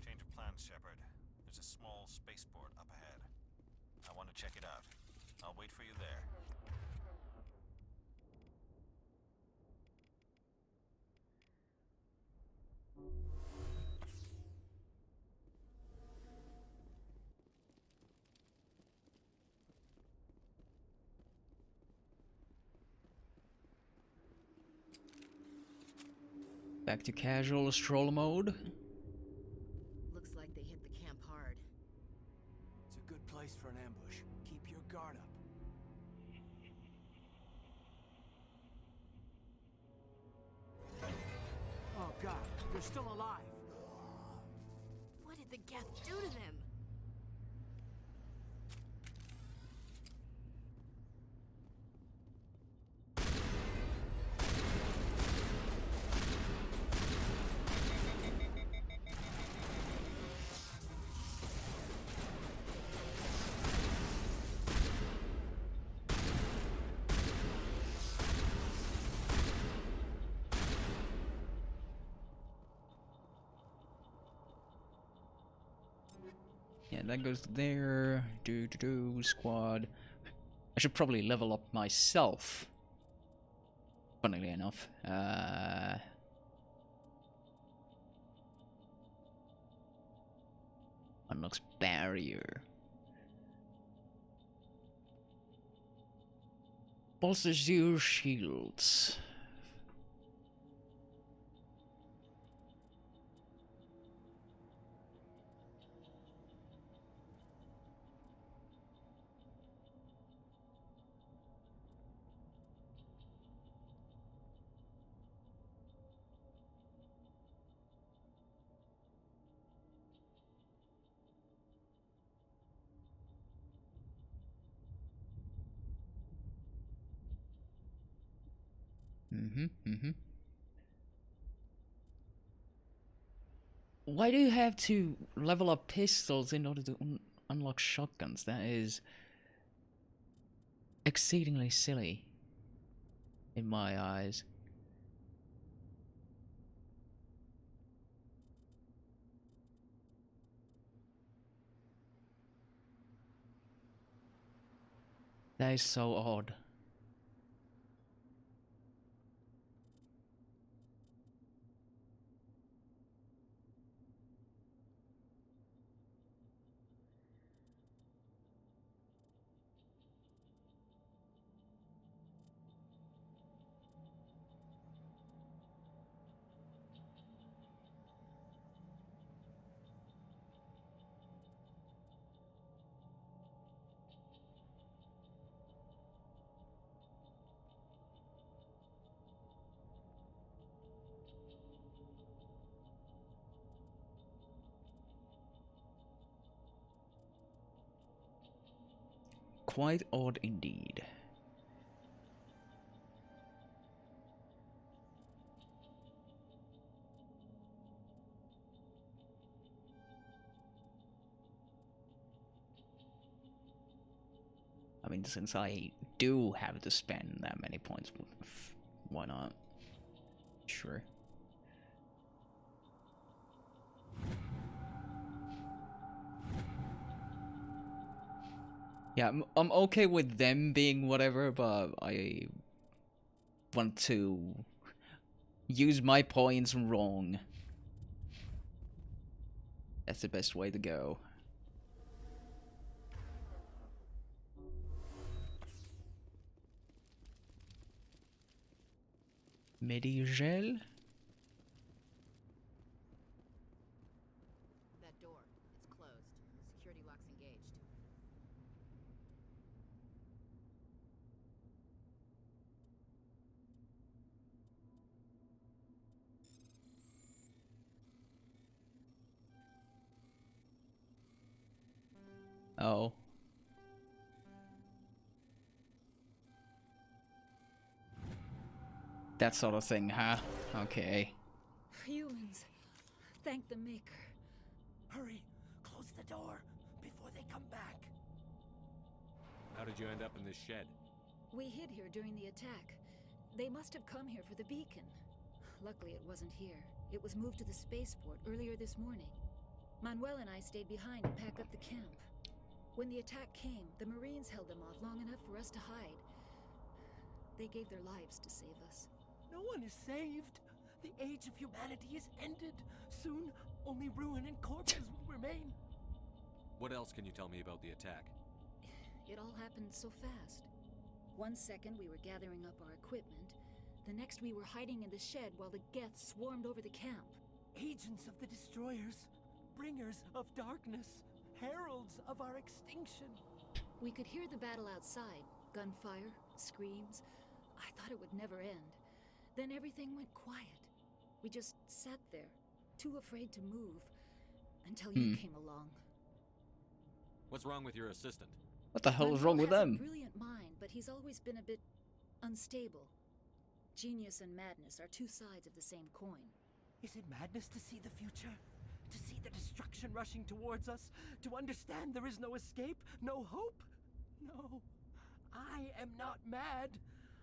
Change of plans, Shepard. There's a small spaceport up ahead. I want to check it out. I'll wait for you there. Back to casual stroll mode. Looks like they hit the camp hard. It's a good place for an ambush. Keep your guard up. Oh god, they're still alive. What did the Geth do to them? Yeah, that goes there. Squad. I should probably level up myself. Funnily enough. Unlocks barrier. Bolsters your shields. Why do you have to level up pistols in order to unlock shotguns? That is exceedingly silly in my eyes. That is so odd. Quite odd indeed. I mean, since I do have to spend that many points, why not? Sure. Yeah, I'm okay with them being whatever, but I want to use my points wrong. That's the best way to go. Medieval? That door, it's closed. Security lock's engaged. Oh. That sort of thing, huh? Okay. Humans. Thank the Maker. Hurry! Close the door before they come back. How did you end up in this shed? We hid here during the attack. They must have come here for the beacon. Luckily, it wasn't here. It was moved to the spaceport earlier this morning. Manuel and I stayed behind to pack up the camp. When the attack came, the Marines held them off long enough for us to hide. They gave their lives to save us. No one is saved. The age of humanity is ended. Soon, only ruin and corpses will remain. What else can you tell me about the attack? It all happened so fast. 1 second we were gathering up our equipment. The next we were hiding in the shed while the Geths swarmed over the camp. Agents of the destroyers, bringers of darkness, heralds of our extinction. We could hear the battle outside. Gunfire, screams. I thought it would never end. Then everything went quiet. We just sat there, too afraid to move, until you came along. What's wrong with your assistant? What the hell is wrong with them? He has a brilliant mind, but he's always been a bit unstable. Genius and madness are two sides of the same coin. Is it madness to see the future? To see the destruction rushing towards us? To understand there is no escape? No hope? No. I am not mad.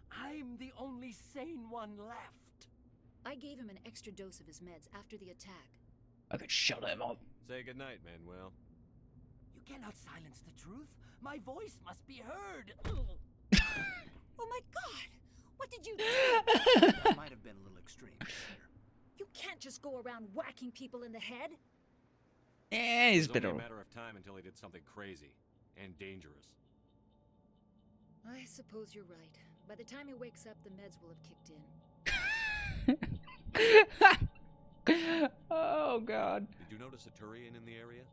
I'm the only sane one left. I gave him an extra dose of his meds after the attack. I could shut him up. Say goodnight, Manuel. You cannot silence the truth. My voice must be heard. Oh my god! What did you do? That might have been a little extreme. You can't just go around whacking people in the head. Eh, he's It was been only a matter of time until he did something crazy and dangerous. I suppose you're right. By the time he wakes up, the meds will have kicked in. Oh god. Did you notice a Turian in the area?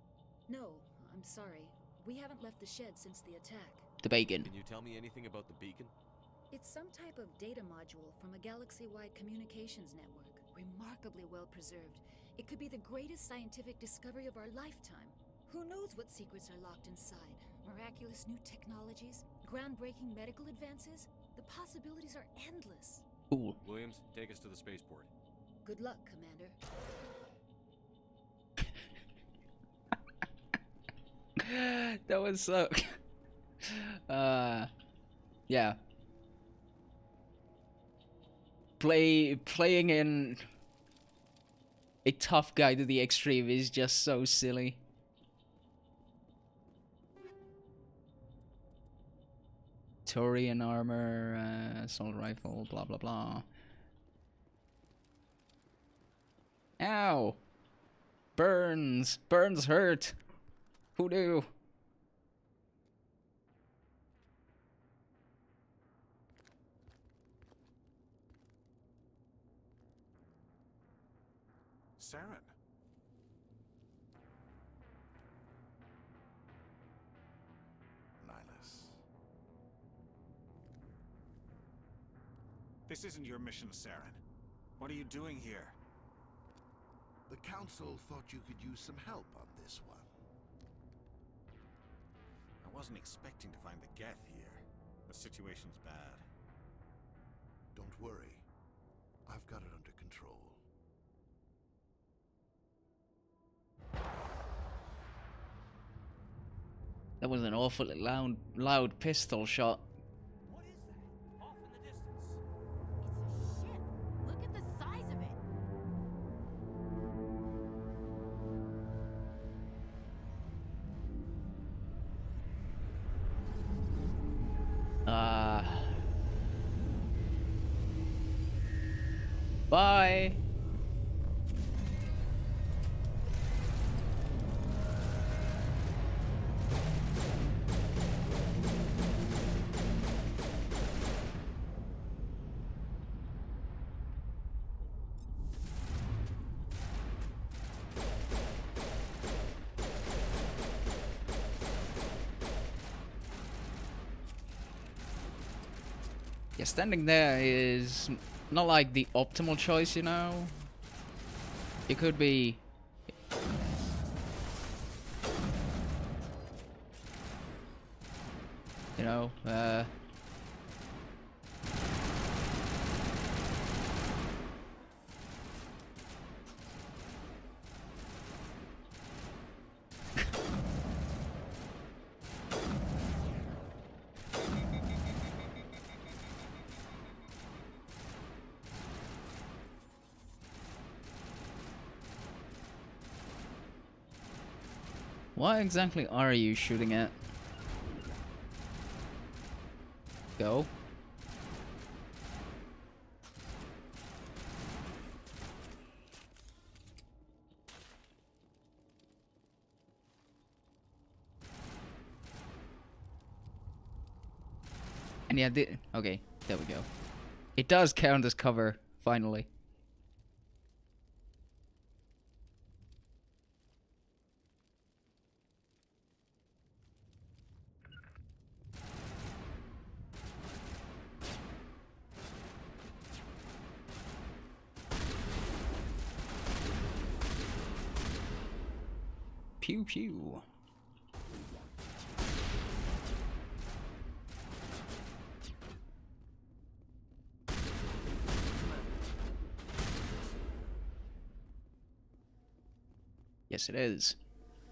No, I'm sorry. We haven't left the shed since the attack. The bacon. Can you tell me anything about the beacon? It's some type of data module from a galaxy-wide communications network. Remarkably well preserved. It could be the greatest scientific discovery of our lifetime. Who knows what secrets are locked inside? Miraculous new technologies? Groundbreaking medical advances? The possibilities are endless. Cool. Williams, take us to the spaceport. Good luck, Commander. That was so... yeah. Playing in a tough guy to the extreme is just so silly. Turian armor, assault rifle, blah blah blah. Ow! Burns! Burns hurt! Who knew? Saren. NIHLUS. This isn't your mission, Saren. What are you doing here? The Council thought you could use some help on this one. I wasn't expecting to find the Geth here. The situation's bad. Don't worry. I've got it under control. That was an awfully loud pistol shot. What is that? Off in the distance. It's a ship. Look at the size of it. Bye. Yeah, standing there is not like the optimal choice, you know? It could be... You know, what exactly are you shooting at? Go. And yeah, okay, there we go. It does count as cover, finally. Pew pew. Yes, it is.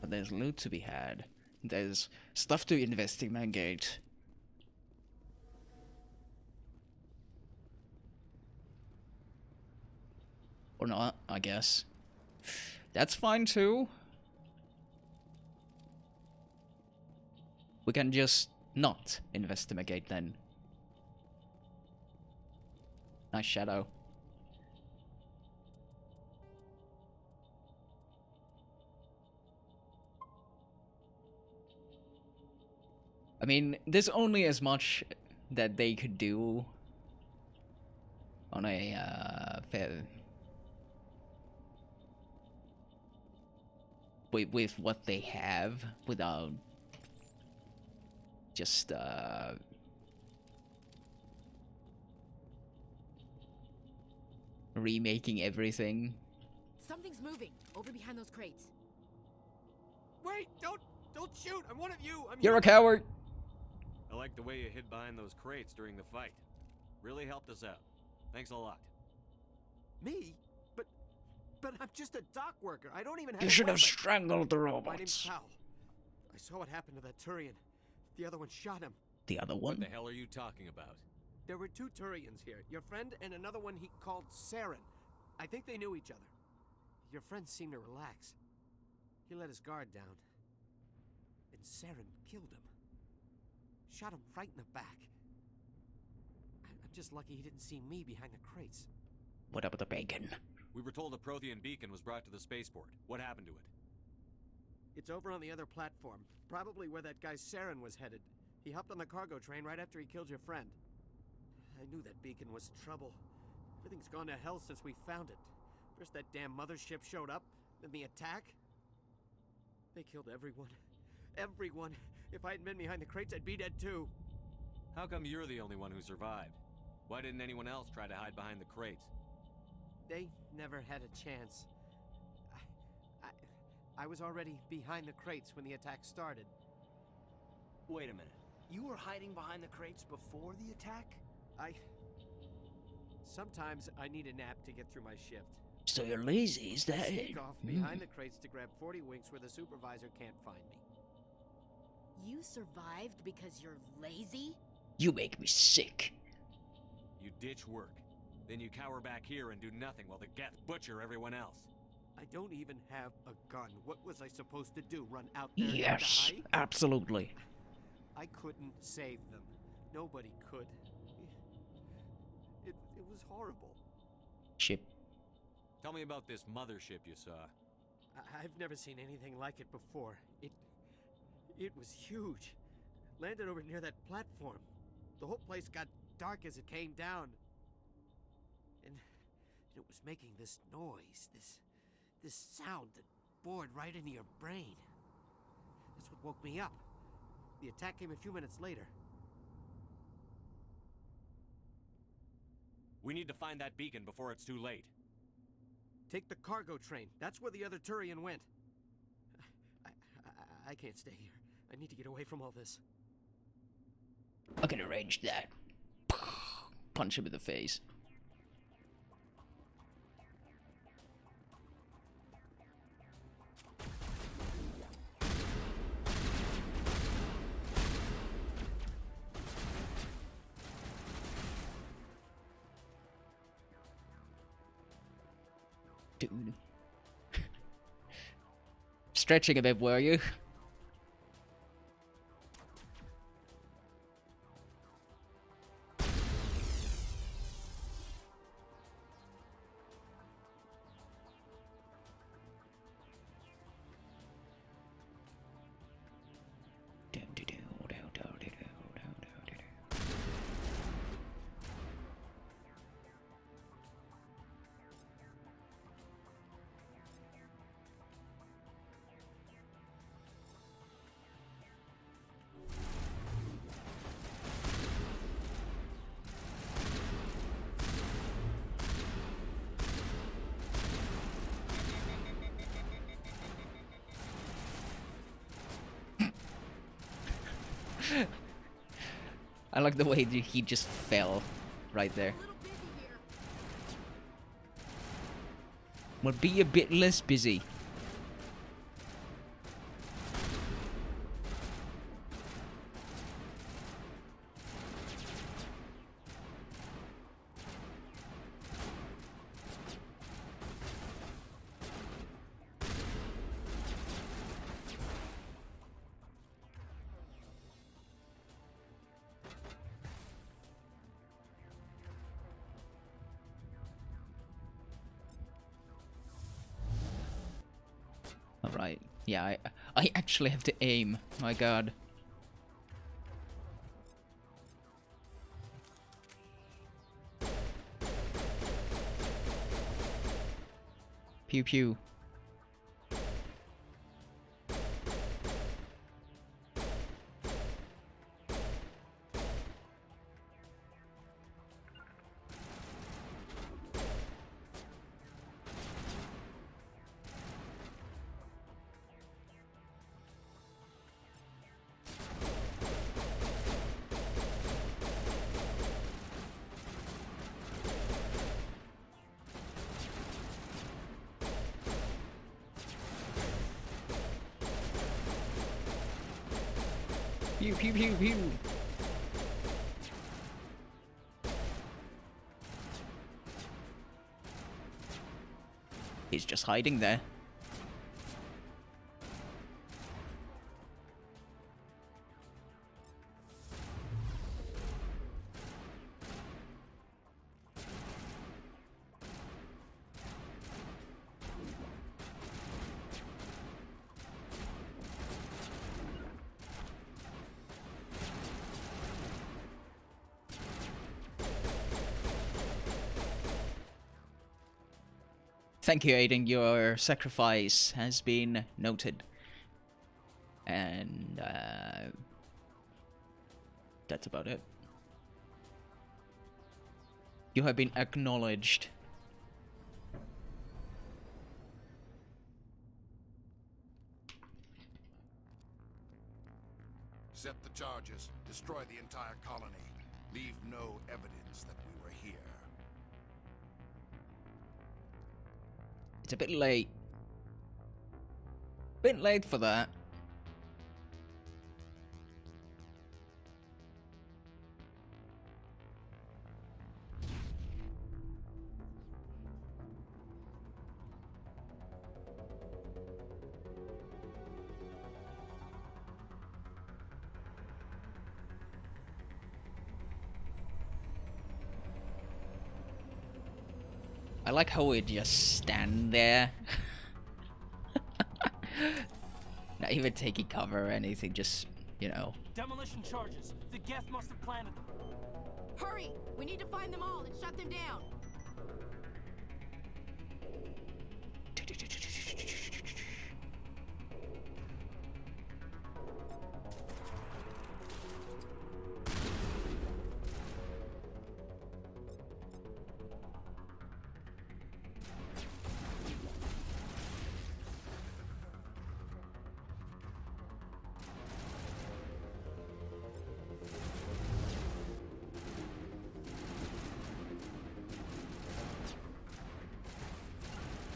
But there's loot to be had. There's stuff to investigate. Or not, I guess. That's fine too. We can just not investigate then. Nice shadow. I mean, there's only as much that they could do on a with what they have without just remaking everything. Something's moving over behind those crates. Wait! Don't shoot! I'm one of you! You're a coward! I like the way you hid behind those crates during the fight. Really helped us out. Thanks a lot. Me? But I'm just a dock worker. I don't even have You a should have weapon. strangled the My name's robots. Powell. I saw what happened to that Turian. The other one shot him. The other What one? the hell are you talking about? There were two Turians here. Your friend and another one he called Saren. I think they knew each other. Your friend seemed to relax. He let his guard down. And Saren killed him. Shot him right in the back. I'm just lucky he didn't see me behind the crates. What about the bacon? We were told a Prothean beacon was brought to the spaceport. What happened to it? It's over on the other platform. Probably where that guy Saren was headed. He hopped on the cargo train right after he killed your friend. I knew that beacon was trouble. Everything's gone to hell since we found it. First that damn mothership showed up, then the attack. They killed everyone. Everyone. If I hadn't been behind the crates, I'd be dead too. How come you're the only one who survived? Why didn't anyone else try to hide behind the crates? They never had a chance. I was already behind the crates when the attack started. Wait a minute. You were hiding behind the crates before the attack? Sometimes I need a nap to get through my shift. So you're lazy, is that I it? sneak off behind the crates to grab 40 winks where the supervisor can't find me. You survived because you're lazy? You make me sick. You ditch work. Then you cower back here and do nothing while the Geth butcher everyone else. I don't even have a gun. What was I supposed to do? Run out there Yes, and die? absolutely. I couldn't save them. Nobody could. It was horrible. Ship. Tell me about this mothership you saw. I've never seen anything like it before. It was huge. Landed over near that platform. The whole place got dark as it came down. And it was making this noise, this sound that bored right into your brain. That's what woke me up. The attack came a few minutes later. We need to find that beacon before it's too late. Take the cargo train. That's where the other Turian went. I can't stay here. I need to get away from all this. I can arrange that. Punch him in the face. Dude. Stretching a bit, were you? I like the way he just fell right there. Well, be a bit less busy. Alright, yeah, I actually have to aim, my god. Pew pew. Pew pew pew pew. He's just hiding there. Thank you, Aiden. Your sacrifice has been noted. And that's about it. You have been acknowledged. Set the the charges, destroy the entire colony. Leave no evidence that we were here. It's a bit late. Bit late for that. I like how we just stand there. Not even taking cover or anything, just, you know. Demolition charges. The Geth must have planted them. Hurry! We need to find them all and shut them down.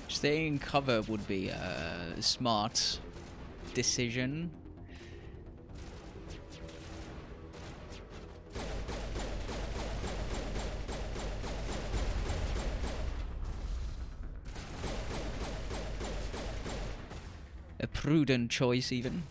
Staying in cover would be a smart decision. A prudent choice, even.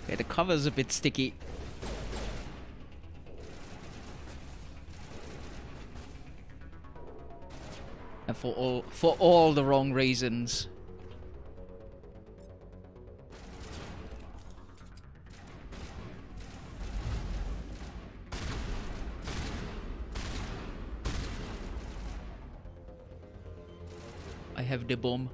Okay, the cover's a bit sticky. And for all the wrong reasons. I have the bomb.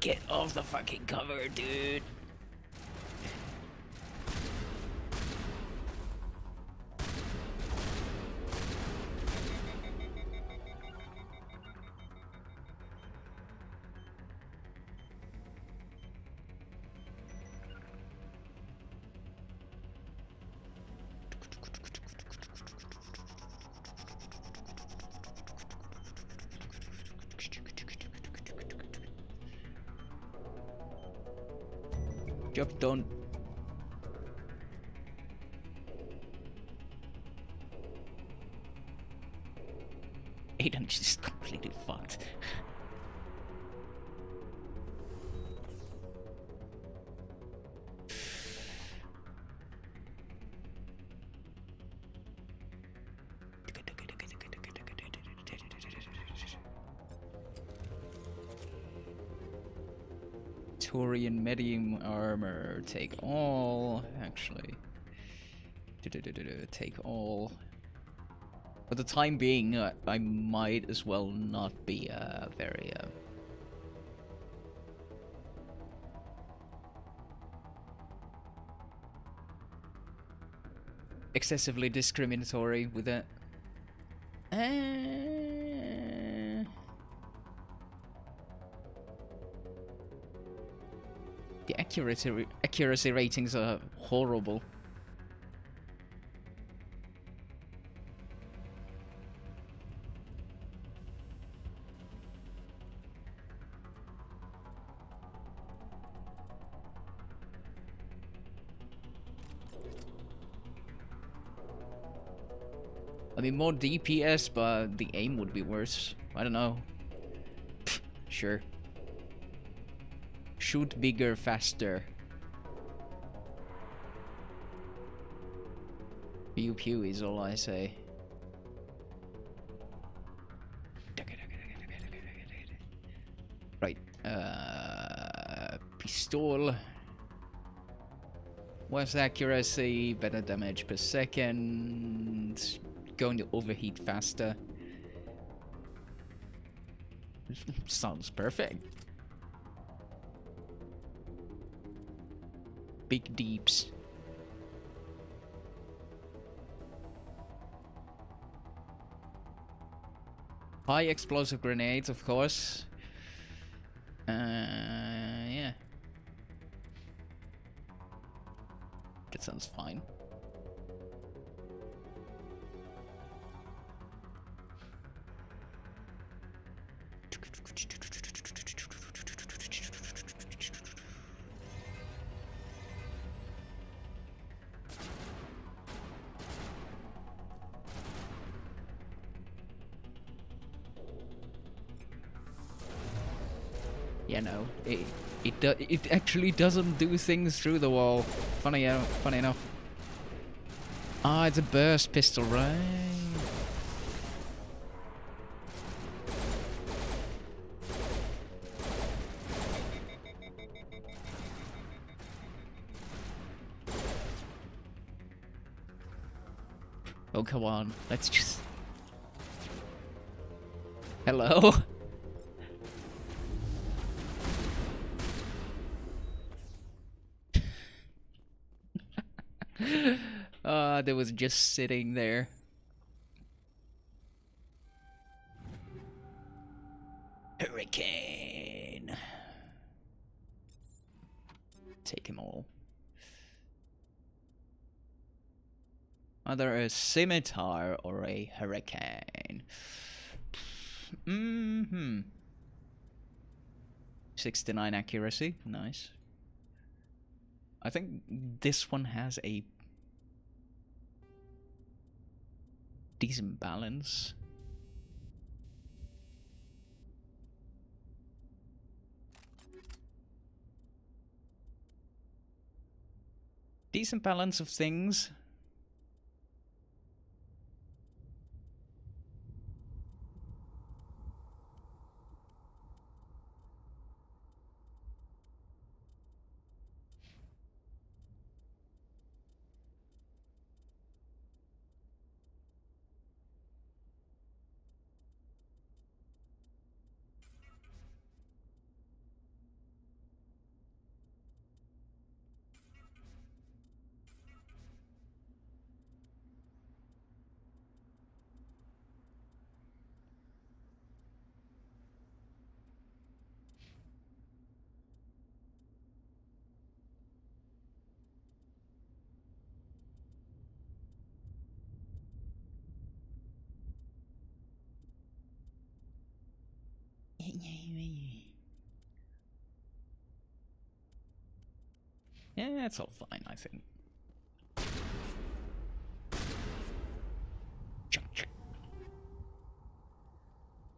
Get off the fucking cover, dude. Job done. Aiden just completely fucked. Turian medium armor, take all, actually. Take all. For the time being, I might as well not be very... excessively discriminatory with it. The accuracy ratings are horrible. I mean, more DPS, but the aim would be worse. I don't know. Sure. Shoot bigger, faster. Pew pew is all I say. Right. Pistol. Worse accuracy, better damage per second. Going to overheat faster. Sounds perfect. Big deeps. High explosive grenades, of course. Yeah. That sounds fine. You know, it actually doesn't do things through the wall. Funny enough. Ah, it's a burst pistol, right? Oh, come on. Let's just... Hello? That was just sitting there. Hurricane. Take them all. Either a scimitar or a hurricane. 69 accuracy, nice. I think this one has a decent balance. Decent balance of things. Yeah, it's all fine, I think.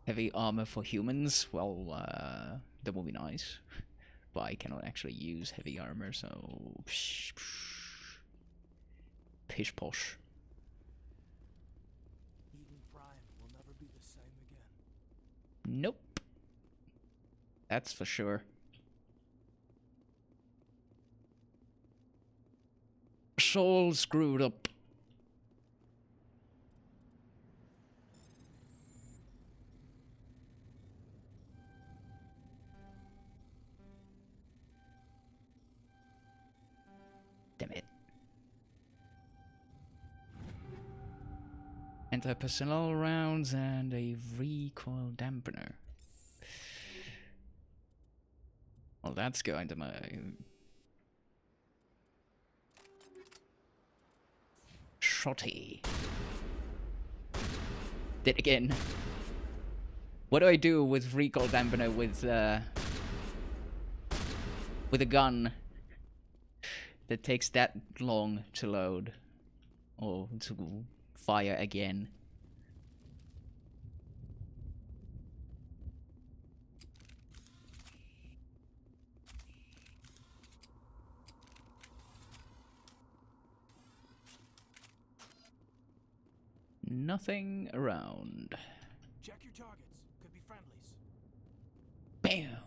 Heavy armor for humans? Well, that would be nice. But I cannot actually use heavy armor, so... Pish posh. Eden Prime will never be the same again. Nope. That's for sure. Soul screwed up. Damn it. Anti-personnel rounds and a recoil dampener. Well, that's going to my... Shotty. Did again. What do I do with recoil dampener with a gun that takes that long to load or to fire again? nothing around. Check your targets. Could be friendlies. Bam!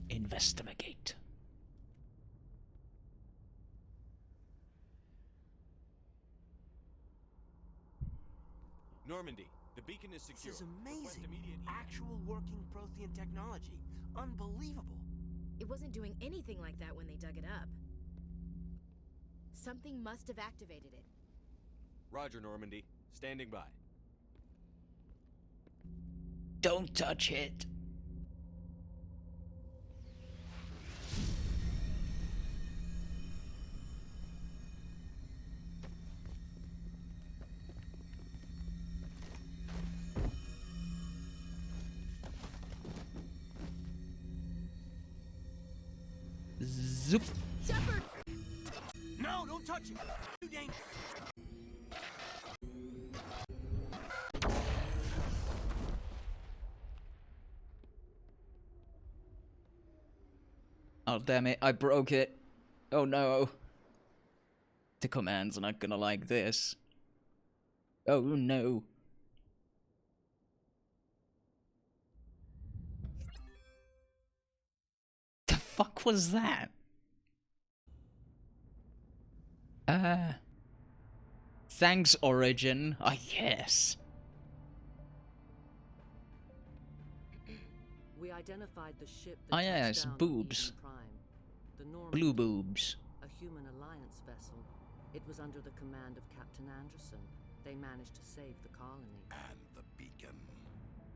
Investigate. Normandy, the beacon is secure. This is amazing. Actual working Prothean technology. Unbelievable. It wasn't doing anything like that when they dug it up. Something must have activated it. Roger, Normandy. Standing by. Don't touch it. Zoop. Shepard! No, don't touch it. Too dangerous. Oh damn it, I broke it. Oh no. The commands are not gonna like this. Oh no. The fuck was that? Thanks, Origin, I guess. We identified the ship that Ah touched yes, down on boobs. Eden Prime. The Blue Normandy, boobs. a human alliance vessel. It was under the command of Captain Anderson. They managed to save the colony. And the beacon.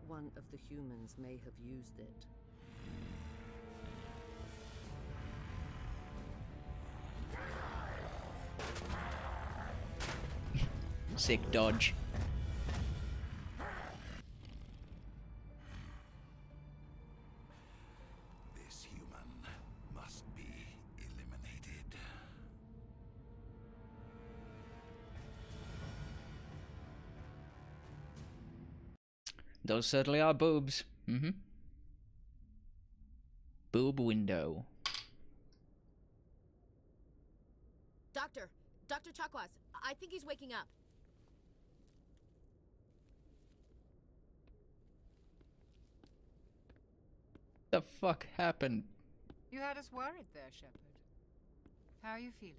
One of the humans may have used it. Sick dodge. This human must be eliminated. Those certainly are boobs. Mm-hmm. Boob window. Dr. Chakwas, I think he's waking up. The fuck happened? You had us worried there, Shepard. How are you feeling?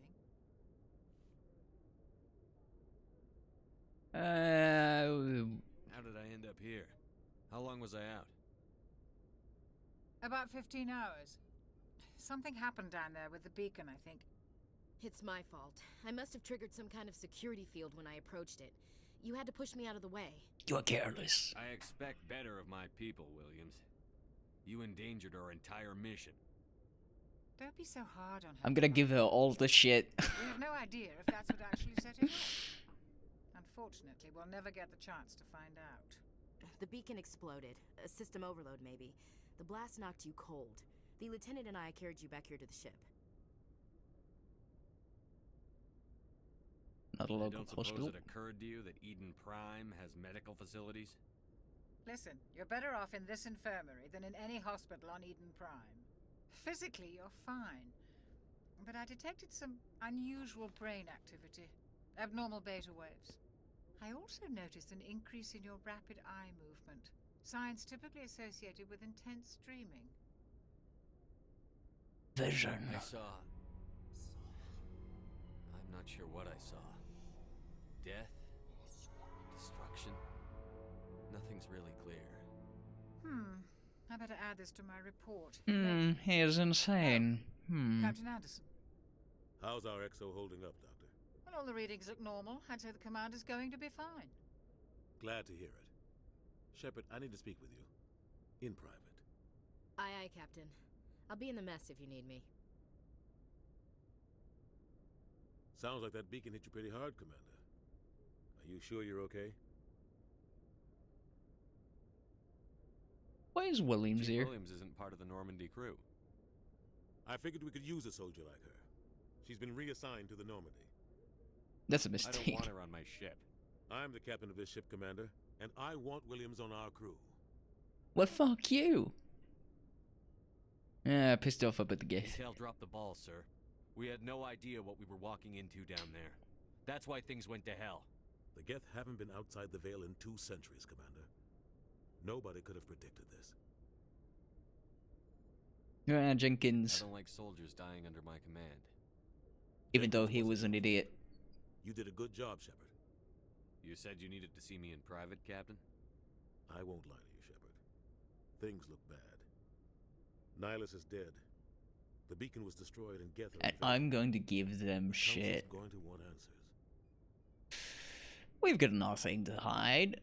How did I end up here? How long was I out? About 15 hours. Something happened down there with the beacon, I think. It's my fault. I must have triggered some kind of security field when I approached it. You had to push me out of the way. You're careless. I expect better of my people, Williams. You endangered our entire mission. Don't be so hard on her. I'm gonna give her all the shit. We have no idea if that's what actually set it off. Unfortunately, we'll never get the chance to find out. The beacon exploded. A system overload, maybe. The blast knocked you cold. The lieutenant and I carried you back here to the ship. Not a I local don't suppose hospital. it occurred to you that Eden Prime has medical facilities? Listen, you're better off in this infirmary than in any hospital on Eden Prime. Physically, you're fine. But I detected some unusual brain activity. Abnormal beta waves. I also noticed an increase in your rapid eye movement. Signs typically associated with intense dreaming. Vision. I saw... I'm not sure what I saw. Death? Destruction? Nothing's really clear. I better add this to my report. He is insane. Captain Anderson. How's our XO holding up, Doctor? Well, all the readings look normal. I'd say the commander's going to be fine. Glad to hear it. Shepard, I need to speak with you. In private. Aye, aye, Captain. I'll be in the mess if you need me. Sounds like that beacon hit you pretty hard, Commander. Are you sure you're okay? Why is Williams Chief here? Williams isn't part of the Normandy crew. I figured we could use a soldier like her. She's been reassigned to the Normandy. That's a I mistake. don't want her on my ship. I'm the captain of this ship, Commander, and I want Williams on our crew. Well, fuck you. Pissed off about the gate. Intel dropped the ball, sir. We had no idea what we were walking into down there. That's why things went to hell. The Geth haven't been outside the Veil in 2 centuries, Commander. Nobody could have predicted this. Yeah, Jenkins. I don't like soldiers dying under my command. Even though he was an idiot. You did a good job, Shepard. You said you needed to see me in private, Captain? I won't lie to you, Shepard. Things look bad. NIHLUS is dead. The beacon was destroyed and Geth... And I'm going to give them shit. Going to want answers. We've got nothing to hide.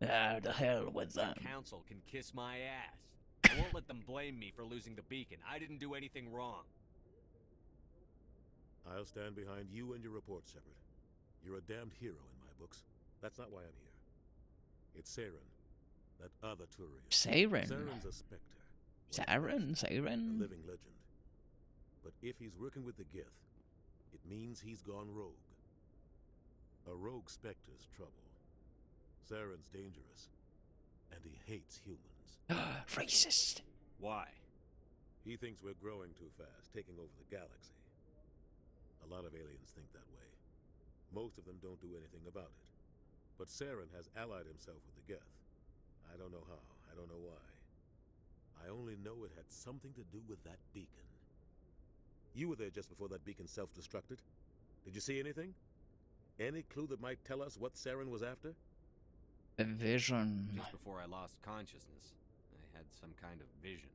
Ah, the hell with them. The Council can kiss my ass. I won't let them blame me for losing the beacon. I didn't do anything wrong. I'll stand behind you and your report, Shepard. You're a damned hero in my books. That's not why I'm here. It's Saren, that other Turian. Saren? Saren's a Spectre. Saren? A living legend. But if he's working with the Geth, it means he's gone rogue. A rogue Spectre's trouble. Saren's dangerous, and he hates humans. Racist. Why? He thinks we're growing too fast, taking over the galaxy. A lot of aliens think that way. Most of them don't do anything about it. But Saren has allied himself with the Geth. I don't know how, I don't know why. I only know it had something to do with that beacon. You were there just before that beacon self-destructed. Did you see anything? Any clue that might tell us what Saren was after? A vision. Just before I lost consciousness, I had some kind of vision.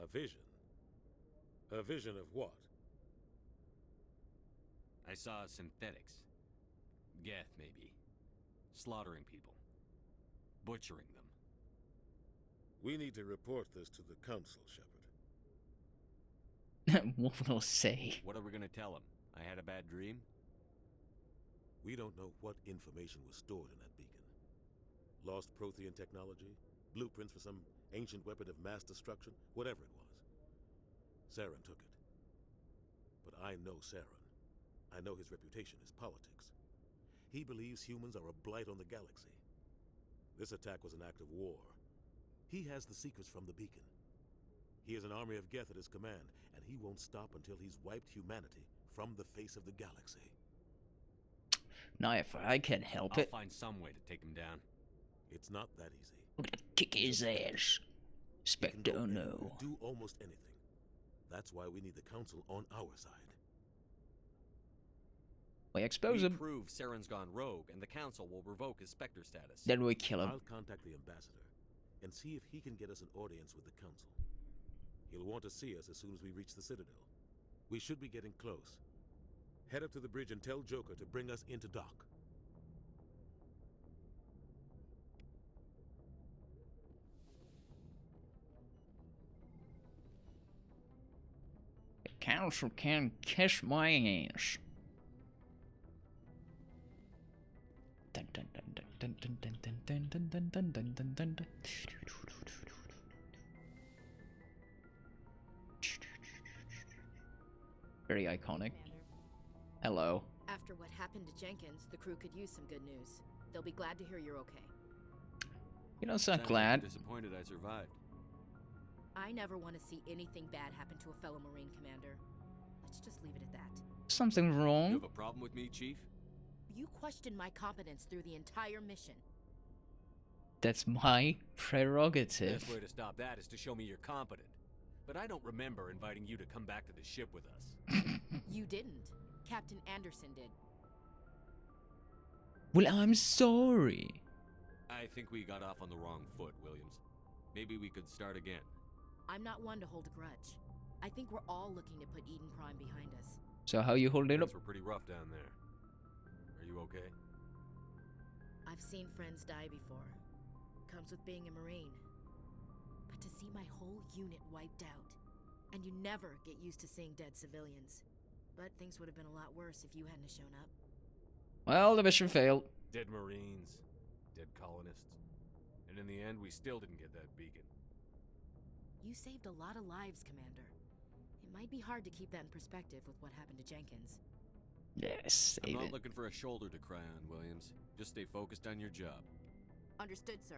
A vision? A vision of what? I saw synthetics. Geth, maybe. Slaughtering people. Butchering them. We need to report this to the Council, Shepard. What will say? What are we gonna tell them? I had a bad dream? We don't know what information was stored in that beacon. Lost Prothean technology, blueprints for some ancient weapon of mass destruction, whatever it was. Saren took it. But I know Saren. I know his reputation is politics. He believes humans are a blight on the galaxy. This attack was an act of war. He has the secrets from the beacon. He has an army of Geth at his command, and he won't stop until he's wiped humanity from the face of the galaxy. Now, if I can help I'll it, find some way to take him down. It's not that easy. I'm gonna kick his ass. Spectre, no. Do almost anything. That's why we need the Council on our side. We expose we him. prove Saren's gone rogue, and the Council will revoke his Spectre status. Then we kill him. I'll contact the Ambassador and see if he can get us an audience with the Council. He'll want to see us as soon as we reach the Citadel. We should be getting close. Head up to the bridge and tell Joker to bring us into dock. The Council can kiss my ass. Dun, dun, dun, dun, dun, dun, dun, dun, dun, dun, dun, dun, dun, dun, dun. Very iconic. Hello. After what happened to Jenkins, the crew could use some good news. They'll be glad to hear you're okay. You know, so I'm Sounds glad. like disappointed I survived. I never want to see anything bad happen to a fellow Marine commander. Let's just leave it at that. Something You wrong? have a problem with me, Chief? You questioned my competence through the entire mission. That's my prerogative. The best way to stop that is to show me you're competent. But I don't remember inviting you to come back to the ship with us. You didn't. Captain Anderson did. Well, I'm sorry. I think we got off on the wrong foot, Williams. Maybe we could start again. I'm not one to hold a grudge. I think we're all looking to put Eden Prime behind us. So how you holding up? Things were pretty rough down there. Are you okay? I've seen friends die before. Comes with being a Marine. But to see my whole unit wiped out, and you never get used to seeing dead civilians. But things would have been a lot worse if you hadn't shown up. Well, the mission failed. Dead Marines, dead colonists. And in the end, we still didn't get that beacon. You saved a lot of lives, Commander. It might be hard to keep that in perspective with what happened to Jenkins. Yes, I'm save not it. looking for a shoulder to cry on, Williams. Just stay focused on your job. Understood, sir.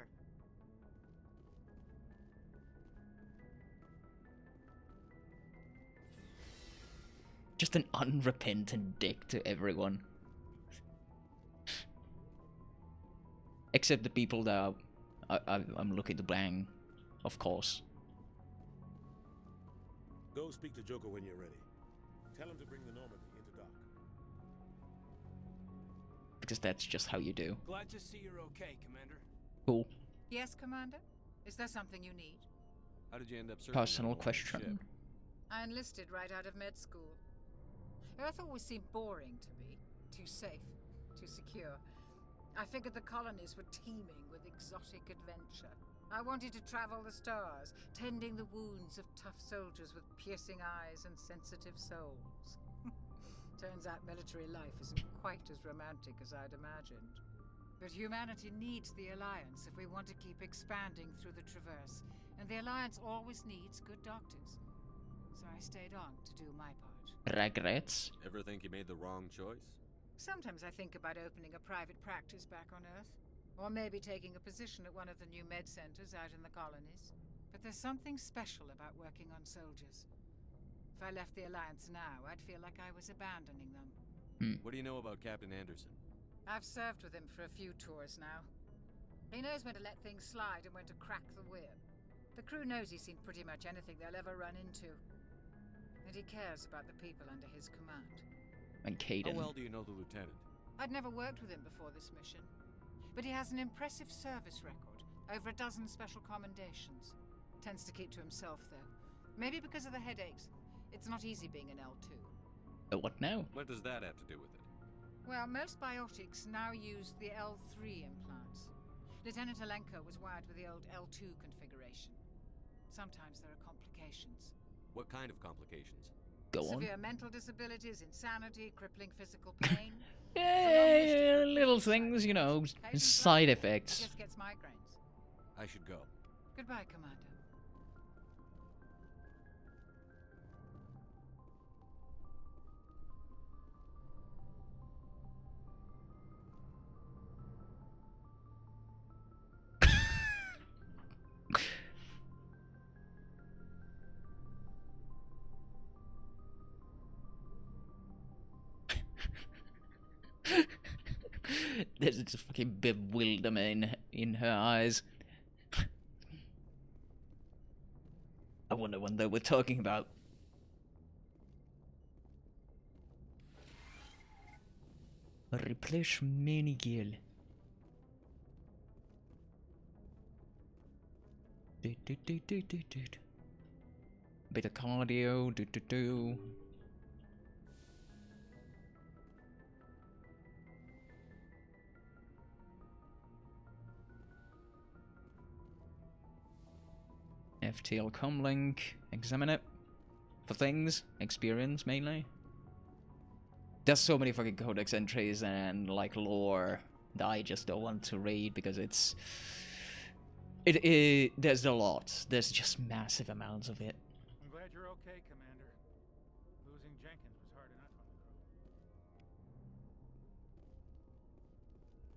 Just an unrepentant dick to everyone. Except the people that I'm looking to bang, of course. Go speak to Joker when you're ready. Tell him to bring the Normandy into dock. Because that's just how you do. Glad to see you're okay, Commander. Cool. Yes, Commander? Is there something you need? How did you end up searching Personal that question. ship? I enlisted right out of med school. Earth always seemed boring to me. Too safe, too secure. I figured the colonies were teeming with exotic adventure. I wanted to travel the stars, tending the wounds of tough soldiers with piercing eyes and sensitive souls. Turns out military life isn't quite as romantic as I'd imagined. But humanity needs the Alliance if we want to keep expanding through the Traverse, and the Alliance always needs good doctors. So I stayed on to do my part. Regrets? Ever think you made the wrong choice? Sometimes I think about opening a private practice back on Earth, or maybe taking a position at one of the new med centers out in the colonies. But there's something special about working on soldiers. If I left the Alliance now, I'd feel like I was abandoning them. What do you know about Captain Anderson? I've served with him for a few tours now. He knows when to let things slide and when to crack the whip. The crew knows he's seen pretty much anything they'll ever run into. And he cares about the people under his command. And Caden. How well do you know the lieutenant? I'd never worked with him before this mission. But he has an impressive service record. Over a dozen special commendations. Tends to keep to himself, though. Maybe because of the headaches. It's not easy being an L2. What now? What does that have to do with it? Well, most biotics now use the L3 implants. Lieutenant Alenko was wired with the old L2 configuration. Sometimes there are complications. What kind of complications? Go on. Severe mental disabilities, insanity, crippling physical pain. Yeah, little things, you know, side effects. Just gets migraines. I should go. Goodbye, Commander. There's just fucking bewilderment in her eyes. I wonder what they were talking about. Replace Minigil. Bit of cardio. FTL comlink, examine it for things, experience mainly. There's so many fucking codex entries and like lore that I just don't want to read because there's a lot. There's just massive amounts of it. I'm glad you're okay, Commander. Losing Jenkins was hard enough on the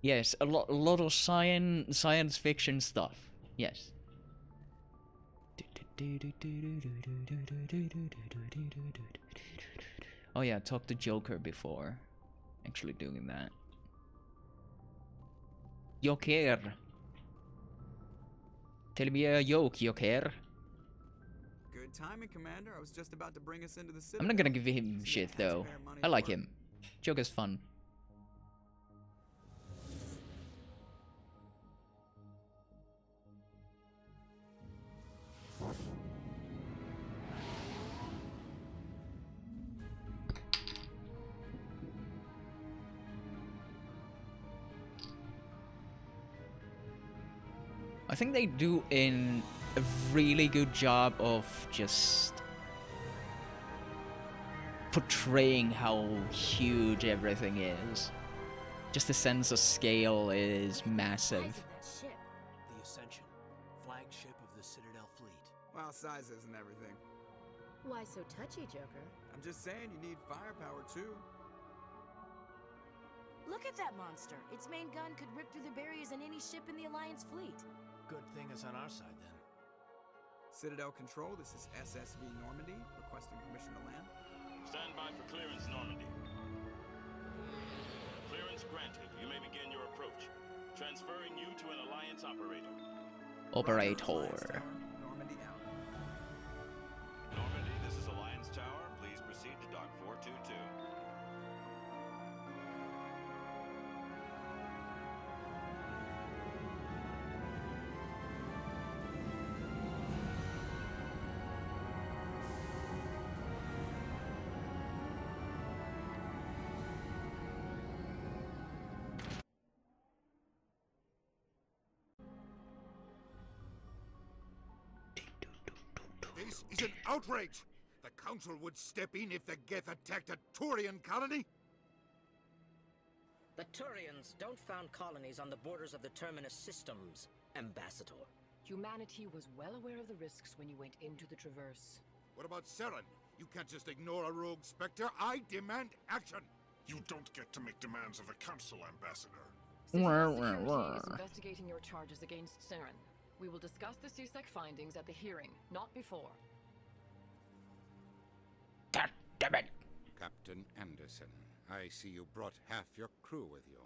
crew. Yes, a lot of science fiction stuff. Yes. Oh yeah, talked to Joker before actually doing that. Joker. Tell me a joke, Joker. Good timing, Commander. I was just about to bring us into the city. I'm not gonna give him shit though. I like him. Joker's fun. I think they do a really good job of just portraying how huge everything is. Just the sense of scale is massive. The Ascension, flagship of the Citadel fleet. Well, size isn't everything. Why so touchy, Joker? I'm just saying you need firepower, too. Look at that monster. Its main gun could rip through the barriers in any ship in the Alliance fleet. Good thing it's on our side, then. Citadel Control, this is SSV Normandy, requesting permission to land. Stand by for clearance, Normandy. Clearance granted. You may begin your approach. Transferring you to an Alliance operator. Operator. Normandy out. Normandy, this is Alliance Tower. Please proceed to Dock 422. This is an outrage! The Council would step in if the Geth attacked a Turian colony? The Turians don't found colonies on the borders of the Terminus systems, Ambassador. Humanity was well aware of the risks when you went into the Traverse. What about Saren? You can't just ignore a rogue Spectre. I demand action! You don't get to make demands of the Council, Ambassador. Security is investigating your charges against Saren. We will discuss the CSEC findings at the hearing, not before. God damn it! Captain Anderson, I see you brought half your crew with you.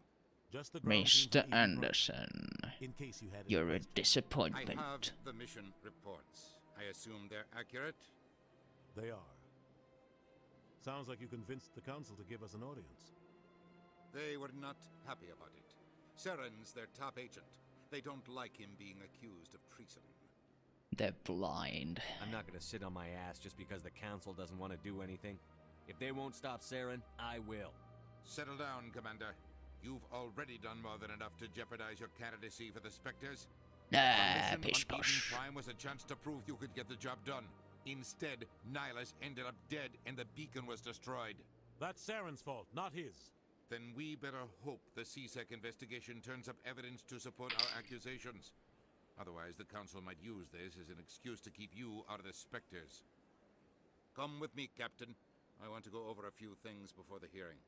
Just the Mr. Anderson, in case you had you're a disappointment. I have the mission reports. I assume they're accurate? They are. Sounds like you convinced the Council to give us an audience. They were not happy about it. Saren's their top agent. They don't like him being accused of treason. They're blind. I'm not gonna sit on my ass just because the Council doesn't want to do anything. If they won't stop Saren, I will. Settle down, Commander. You've already done more than enough to jeopardize your candidacy for the Spectres. Ah, pish posh. Prime was a chance to prove you could get the job done. Instead, NIHLUS ended up dead and the beacon was destroyed. That's Saren's fault, not his. Then we better hope the CSEC investigation turns up evidence to support our accusations. Otherwise, the Council might use this as an excuse to keep you out of the Spectres. Come with me, Captain. I want to go over a few things before the hearing.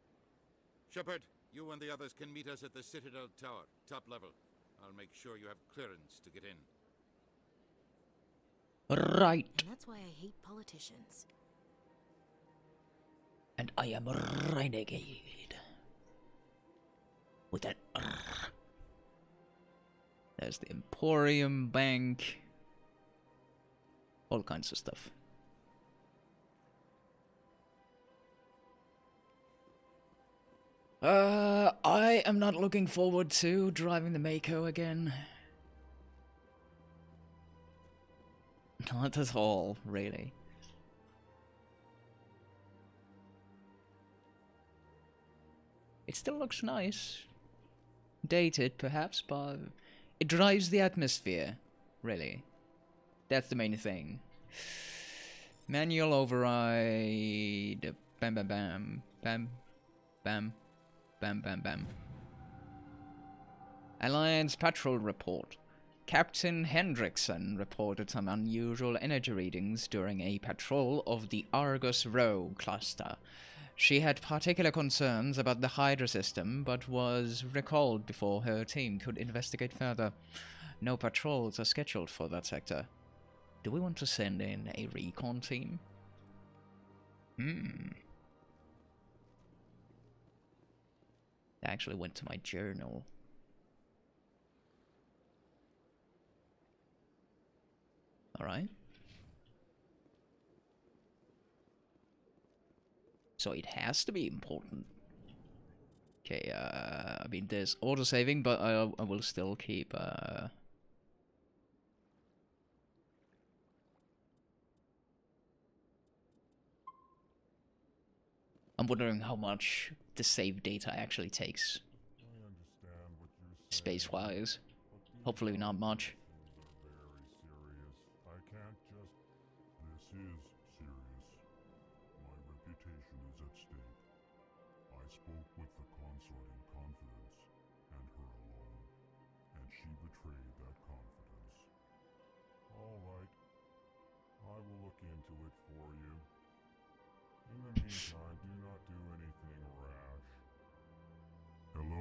Shepard, you and the others can meet us at the Citadel Tower, top level. I'll make sure you have clearance to get in. Right. And that's why I hate politicians. And I am a renegade. With that There's the Emporium Bank. All kinds of stuff. I am not looking forward to driving the Mako again. Not at all, really. It still looks nice. Dated, perhaps, but it drives the atmosphere, really. That's the main thing. Manual override. Bam, bam, bam. Bam, bam. Bam, bam, bam. Alliance Patrol Report. Captain Hendrickson reported some unusual energy readings during a patrol of the Argus Rho cluster. She had particular concerns about the Hydra system, but was recalled before her team could investigate further. No patrols are scheduled for that sector. Do we want to send in a recon team? I actually went to my journal. Alright. So it has to be important. Okay, I mean, there's auto-saving, but I will still keep, I'm wondering how much the save data actually takes. Space-wise. Hopefully not much.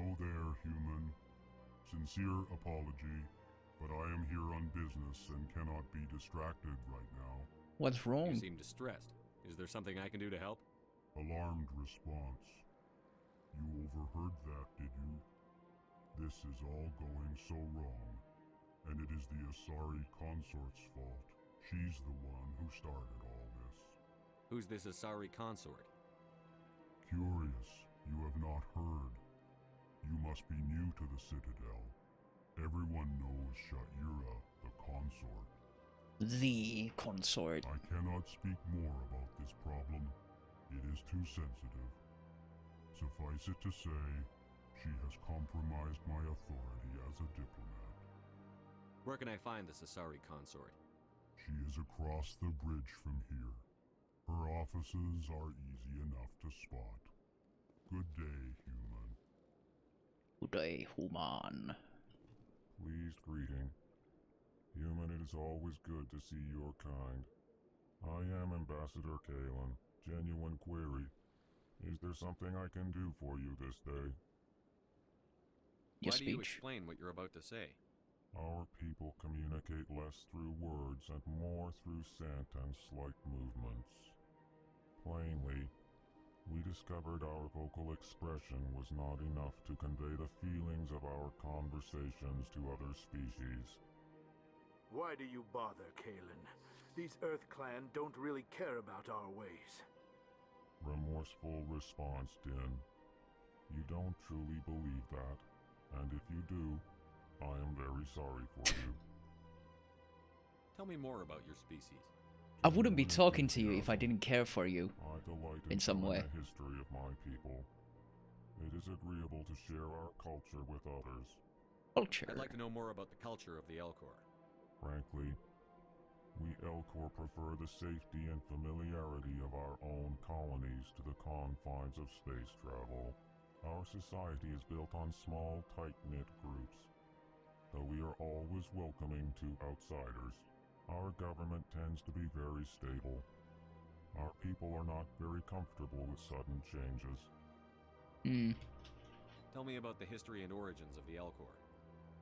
Hello there, human. Sincere apology, but I am here on business and cannot be distracted right now. What's wrong? You seem distressed. Is there something I can do to help? Alarmed response. You overheard that, did you? This is all going so wrong, and it is the Asari consort's fault. She's the one who started all this. Who's this Asari consort? Curious, you have not heard. You must be new to the Citadel. Everyone knows Sha'ira, the consort. The consort. I cannot speak more about this problem. It is too sensitive. Suffice it to say, she has compromised my authority as a diplomat. Where can I find this Asari consort? She is across the bridge from here. Her offices are easy enough to spot. Good day, human. Good day, human. Pleased greeting. Human, it is always good to see your kind. I am Ambassador Kalen. Genuine query. Is there something I can do for you this day? Why do you explain what you're about to say? Our people communicate less through words and more through scent and slight movements. Plainly, we discovered our vocal expression was not enough to convey the feelings of our conversations to other species. Why do you bother, Kalen? These Earth Clan don't really care about our ways. Remorseful response, Din. You don't truly believe that, and if you do, I am very sorry for you. Tell me more about your species. I wouldn't be talking to you if I didn't care for you in some way. The history of my people. It is agreeable to share our culture with others. Culture? I'd like to know more about the culture of the Elcor. Frankly, we Elcor prefer the safety and familiarity of our own colonies to the confines of space travel. Our society is built on small, tight-knit groups. Though we are always welcoming to outsiders, our government tends to be very stable. Our people are not very comfortable with sudden changes. Tell me about the history and origins of the Elcor.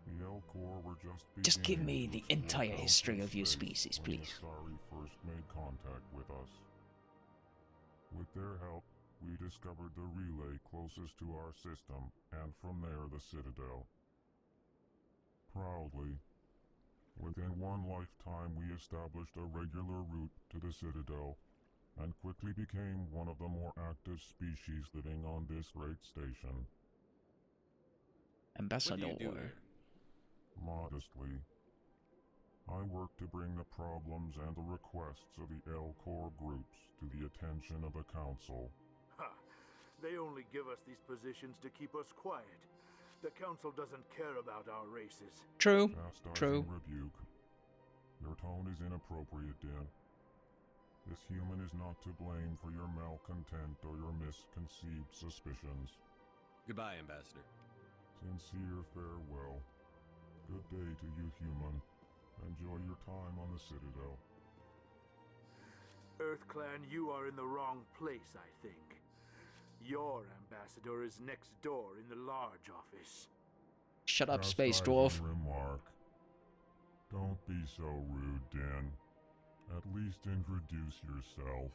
The Elcor were just give me the entire history of your species, please. Asari first made contact with us. With their help, we discovered the relay closest to our system, and from there the Citadel. Proudly, within one lifetime we established a regular route to the Citadel, and quickly became one of the more active species living on this great station. Ambassador. Modestly, I work to bring the problems and the requests of the Elcor groups to the attention of the Council. Ha! They only give us these positions to keep us quiet. The Council doesn't care about our races. True. Chastising rebuke. Your tone is inappropriate, Din. This human is not to blame for your malcontent or your misconceived suspicions. Goodbye, Ambassador. Sincere farewell. Good day to you, human. Enjoy your time on the Citadel. Earth Clan, you are in the wrong place, I think. Your ambassador is next door in the large office. Shut up, space dwarf. Remark. Don't be so rude, Dan. At least introduce yourself.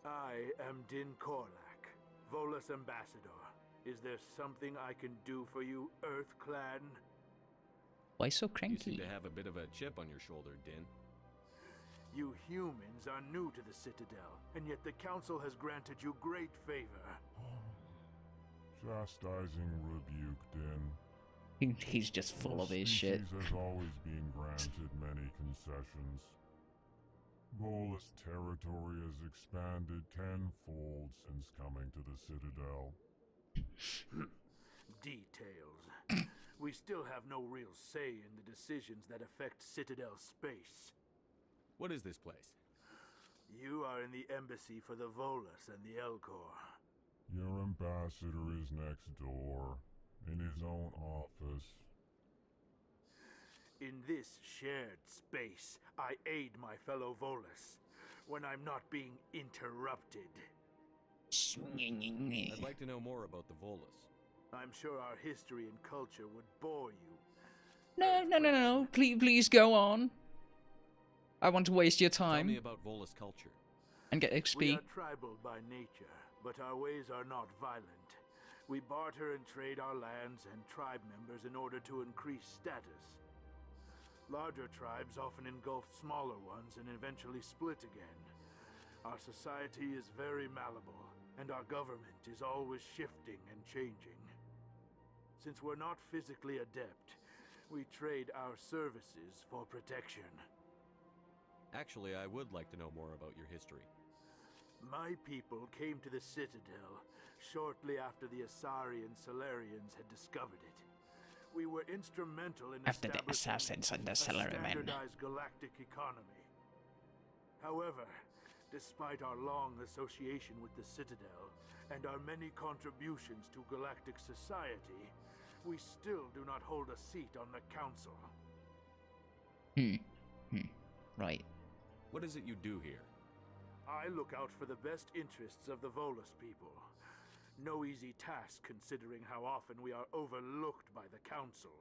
I am Din Korlak, Volus ambassador. Is there something I can do for you, Earth Clan? Why so cranky? You seem to have a bit of a chip on your shoulder, Din. You humans are new to the Citadel, and yet the Council has granted you great favor. Chastising rebuke, Din. He's just full of his shit. Species has always been granted many concessions. Volus territory has expanded tenfold since coming to the Citadel. Details. We still have no real say in the decisions that affect Citadel space. What is this place? You are in the embassy for the Volus and the Elcor. Your ambassador is next door, in his own office. In this shared space, I aid my fellow Volus when I'm not being interrupted. I'd like to know more about the Volus. I'm sure our history and culture would bore you. No. Please go on. I want to waste your time. Tell me about Volus culture. And get XP. We are tribal by nature, but our ways are not violent. We barter and trade our lands and tribe members in order to increase status. Larger tribes often engulf smaller ones and eventually split again. Our society is very malleable, and our government is always shifting and changing. Since we're not physically adept, we trade our services for protection. Actually, I would like to know more about your history. My people came to the Citadel shortly after the Asari and Salarians had discovered it. We were instrumental in after the assassins and the Salarian men. Standardized galactic economy. However, despite our long association with the Citadel and our many contributions to galactic society, we still do not hold a seat on the Council. Right. What is it you do here? I look out for the best interests of the Volus people. No easy task considering how often we are overlooked by the Council.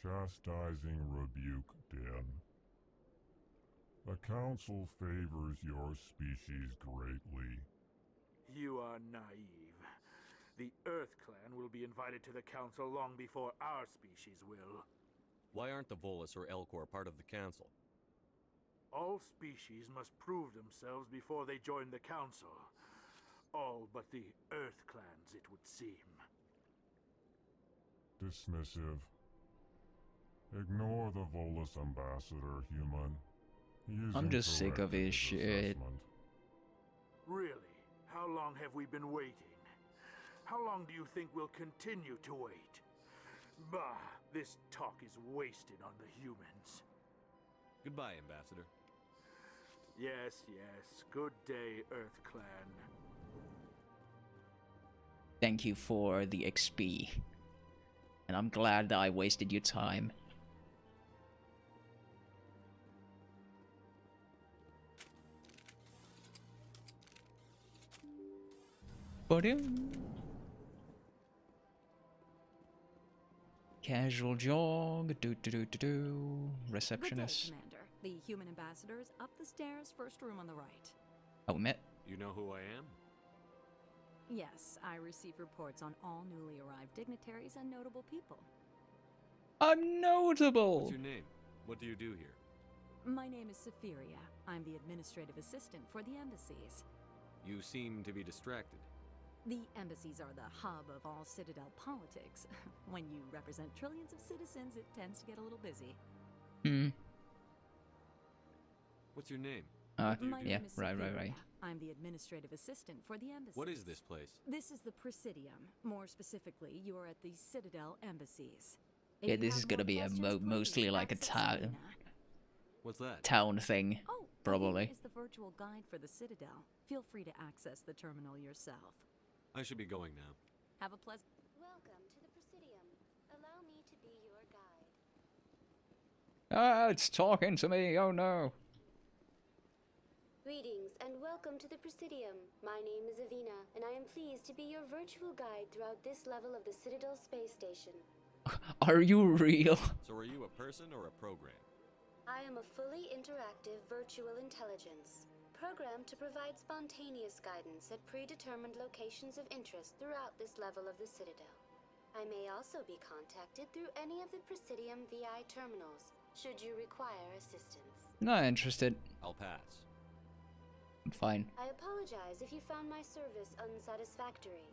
Chastising rebuke, Den. The Council favors your species greatly. You are naive. The Earth Clan will be invited to the Council long before our species will. Why aren't the Volus or Elcor part of the Council? All species must prove themselves before they join the Council. All but the Earth Clans, it would seem. Dismissive. Ignore the Volus ambassador, human. He is I'm just sick of his shit. Really? How long have we been waiting? How long do you think we'll continue to wait? Bah, this talk is wasted on the humans. Goodbye, Ambassador. Yes. Good day, Earth Clan. Thank you for the XP. And I'm glad that I wasted your time. Casual jog, receptionist. Good day, Commander. The human ambassador is up the stairs, first room on the right. Oh, met. You know who I am? Yes, I receive reports on all newly arrived dignitaries and notable people. I'm notable! What's your name? What do you do here? My name is Saphiria. I'm the administrative assistant for the embassies. You seem to be distracted. The embassies are the hub of all Citadel politics. When you represent trillions of citizens, it tends to get a little busy. What's your name? My yeah, name is right. Saphiria. I'm the administrative assistant for the embassies. What is this place? This is the Presidium. More specifically, you are at the Citadel embassies. Yeah, this is gonna be a mostly like a town. What's that? Town thing, Oh, probably. is the virtual guide for the Citadel. Feel free to access the terminal yourself. I should be going now. Have a pleasant... Welcome to the Presidium. Allow me to be your guide. Ah, it's talking to me, oh no. Greetings and welcome to the Presidium. My name is Avina, and I am pleased to be your virtual guide throughout this level of the Citadel space station. Are you real? So are you a person or a program? I am a fully interactive virtual intelligence, programmed to provide spontaneous guidance at predetermined locations of interest throughout this level of the Citadel. I may also be contacted through any of the Presidium VI terminals, should you require assistance. Not interested. I'll pass. I'm fine. I apologize if you found my service unsatisfactory.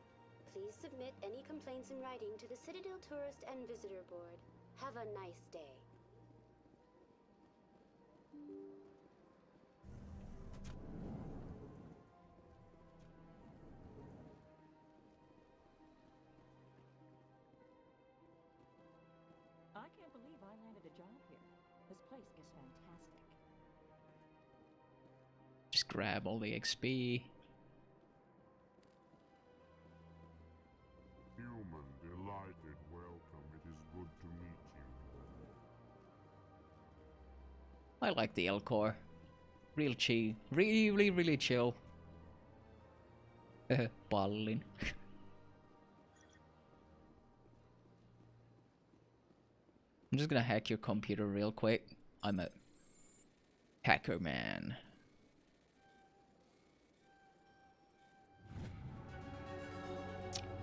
Please submit any complaints in writing to the Citadel Tourist and Visitor Board. Have a nice day. I can't believe I landed a job here. This place is fantastic. Just grab all the XP. Human, delighted, welcome. It is good to meet you. I like the Elcor. Real chill. Really chill. Pallin. I'm just gonna hack your computer real quick. I'm a hacker man.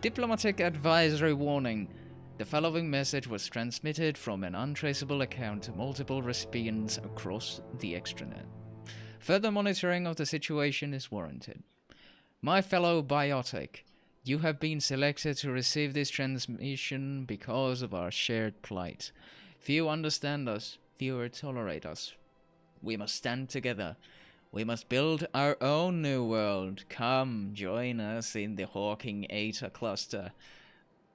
Diplomatic advisory warning. The following message was transmitted from an untraceable account to multiple recipients across the extranet. Further monitoring of the situation is warranted. My fellow biotic, you have been selected to receive this transmission because of our shared plight. Few understand us, fewer tolerate us. We must stand together. We must build our own new world. Come, join us in the Hawking Eta cluster.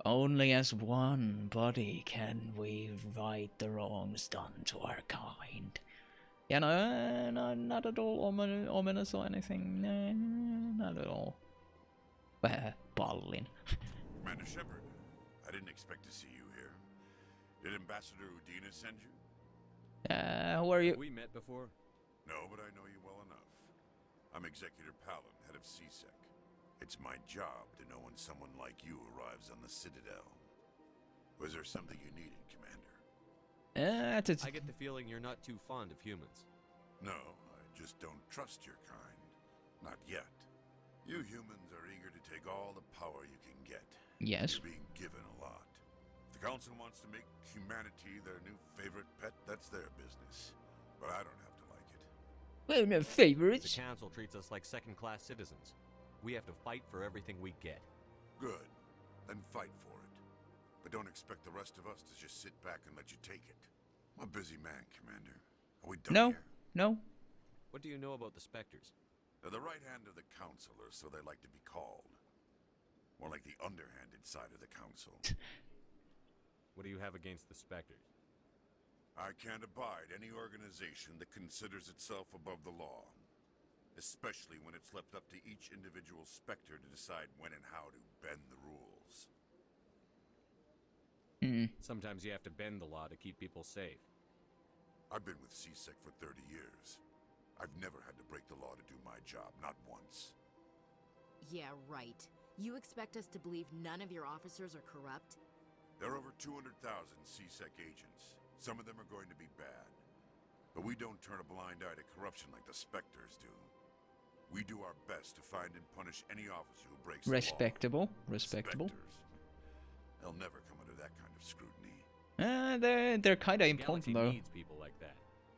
Only as one body can we right the wrongs done to our kind. Yeah, no, not at all ominous or anything. No, not at all. Pallin. Commander Shepard, I didn't expect to see you here. Did Ambassador Udina send you? Who are you? Have we met before? No, but I know you well enough. I'm Executor Palin, head of CSEC. It's my job to know when someone like you arrives on the Citadel. Was there something you needed, Commander? I get the feeling you're not too fond of humans. No, I just don't trust your kind. Not yet. You humans are eager to take all the power you can get. Yes. You're being given a lot. If the Council wants to make humanity their new favorite pet, that's their business. But I don't have to like it. We're no favorites. The Council treats us like second-class citizens. We have to fight for everything we get. Good. Then fight for it. But don't expect the rest of us to just sit back and let you take it. I'm a busy man, Commander. Are we done here? No. What do you know about the Spectres? They're the right hand of the Council, or so they like to be called. More like the underhanded side of the Council. What do you have against the Spectres? I can't abide any organization that considers itself above the law. Especially when it's left up to each individual Spectre to decide when and how to bend the rules. Sometimes you have to bend the law to keep people safe. I've been with CSEC for 30 years. I've never had to break the law to do my job, not once. Yeah, right. You expect us to believe none of your officers are corrupt? There are over 200,000 CSEC agents. Some of them are going to be bad. But we don't turn a blind eye to corruption like the Spectres do. We do our best to find and punish any officer who breaks the law. Respectable. Spectres. They'll never come under that kind of scrutiny. They're kind of important though. Needs people like that.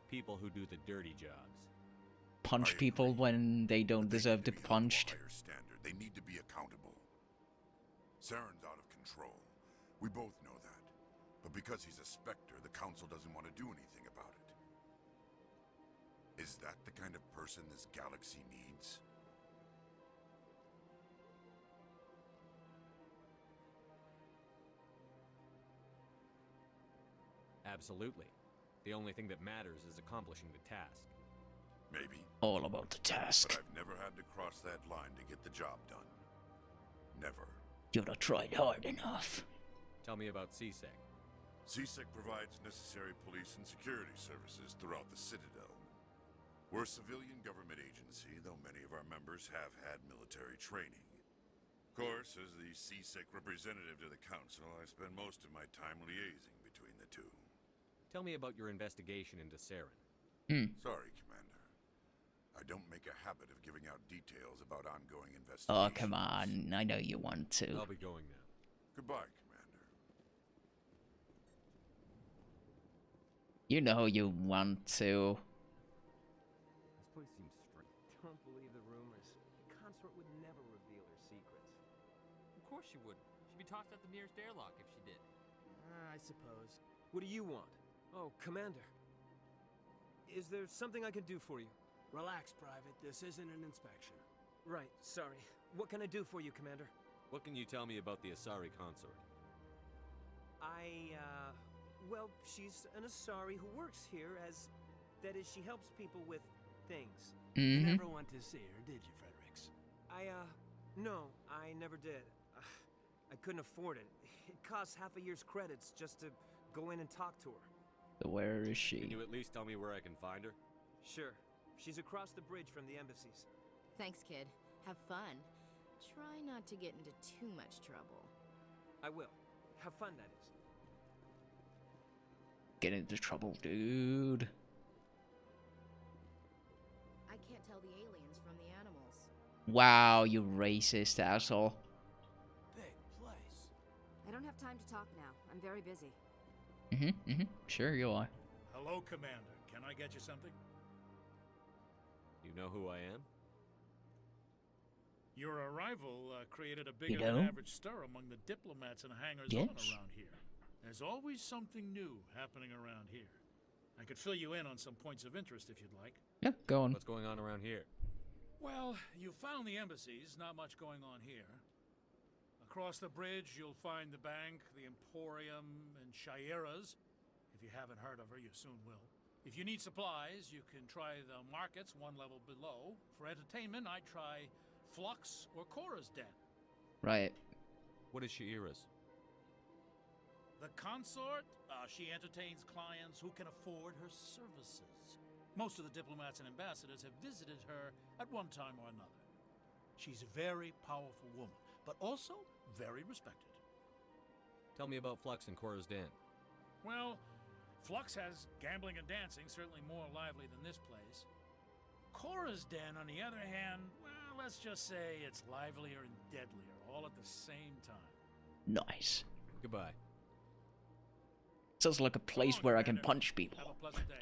People who do the dirty jobs. Punch people when they don't deserve to be punched. Higher standard. They need to be accountable. Saren's out of control. We both know that. But because he's a Spectre, the Council doesn't want to do anything about it. Is that the kind of person this galaxy needs? Absolutely. The only thing that matters is accomplishing the task. Maybe. All about the task. But I've never had to cross that line to get the job done. Never. You'd have tried hard enough. Tell me about CSEC. CSEC provides necessary police and security services throughout the Citadel. We're a civilian government agency, though many of our members have had military training. Of course, as the CSEC representative to the Council, I spend most of my time liaising between the two. Tell me about your investigation into Saren. Sorry, Commander. I don't make a habit of giving out details about ongoing investigations. Oh, come on. I know you want to. I'll be going now. Goodbye, Commander. You know you want to. This place seems strange. Don't believe the rumors. The consort would never reveal her secrets. Of course she would. She'd be tossed out the nearest airlock if she did. I suppose. What do you want? Oh, Commander. Is there something I can do for you? Relax, Private. This isn't an inspection. Right, sorry. What can I do for you, Commander? What can you tell me about the Asari consort? Well, she's an Asari who works here as... That is, she helps people with things. You never went to see her, did you, Fredericks? No, I never did. I couldn't afford it. It costs half a year's credits just to go in and talk to her. So where is she? Can you at least tell me where I can find her? Sure. She's across the bridge from the embassies. Thanks, kid. Have fun. Try not to get into too much trouble. I will. Have fun, that is. Get into trouble, dude. I can't tell the aliens from the animals. Wow, you racist asshole. Big place. I don't have time to talk now. I'm very busy. Sure you are. Hello, Commander. Can I get you something? You know who I am? Your arrival created a bigger You know? than average stir among the diplomats and hangers-on Yes. around here. There's always something new happening around here. I could fill you in on some points of interest if you'd like. Yeah, go on. What's going on around here? Well, you found the embassies, not much going on here. Across the bridge, you'll find the bank, the Emporium, and Shaira's. If you haven't heard of her, you soon will. If you need supplies, you can try the markets one level below. For entertainment, I'd try Flux or Cora's Den. Right. What is Shaira's? The consort, she entertains clients who can afford her services. Most of the diplomats and ambassadors have visited her at one time or another. She's a very powerful woman, but also very respected. Tell me about Flux and Cora's Den. Well, Flux has gambling and dancing, certainly more lively than this place. Cora's Den, on the other hand, well, let's just say it's livelier and deadlier, all at the same time. Nice. Goodbye. Sounds like a place where I can punch people. Have a pleasant day.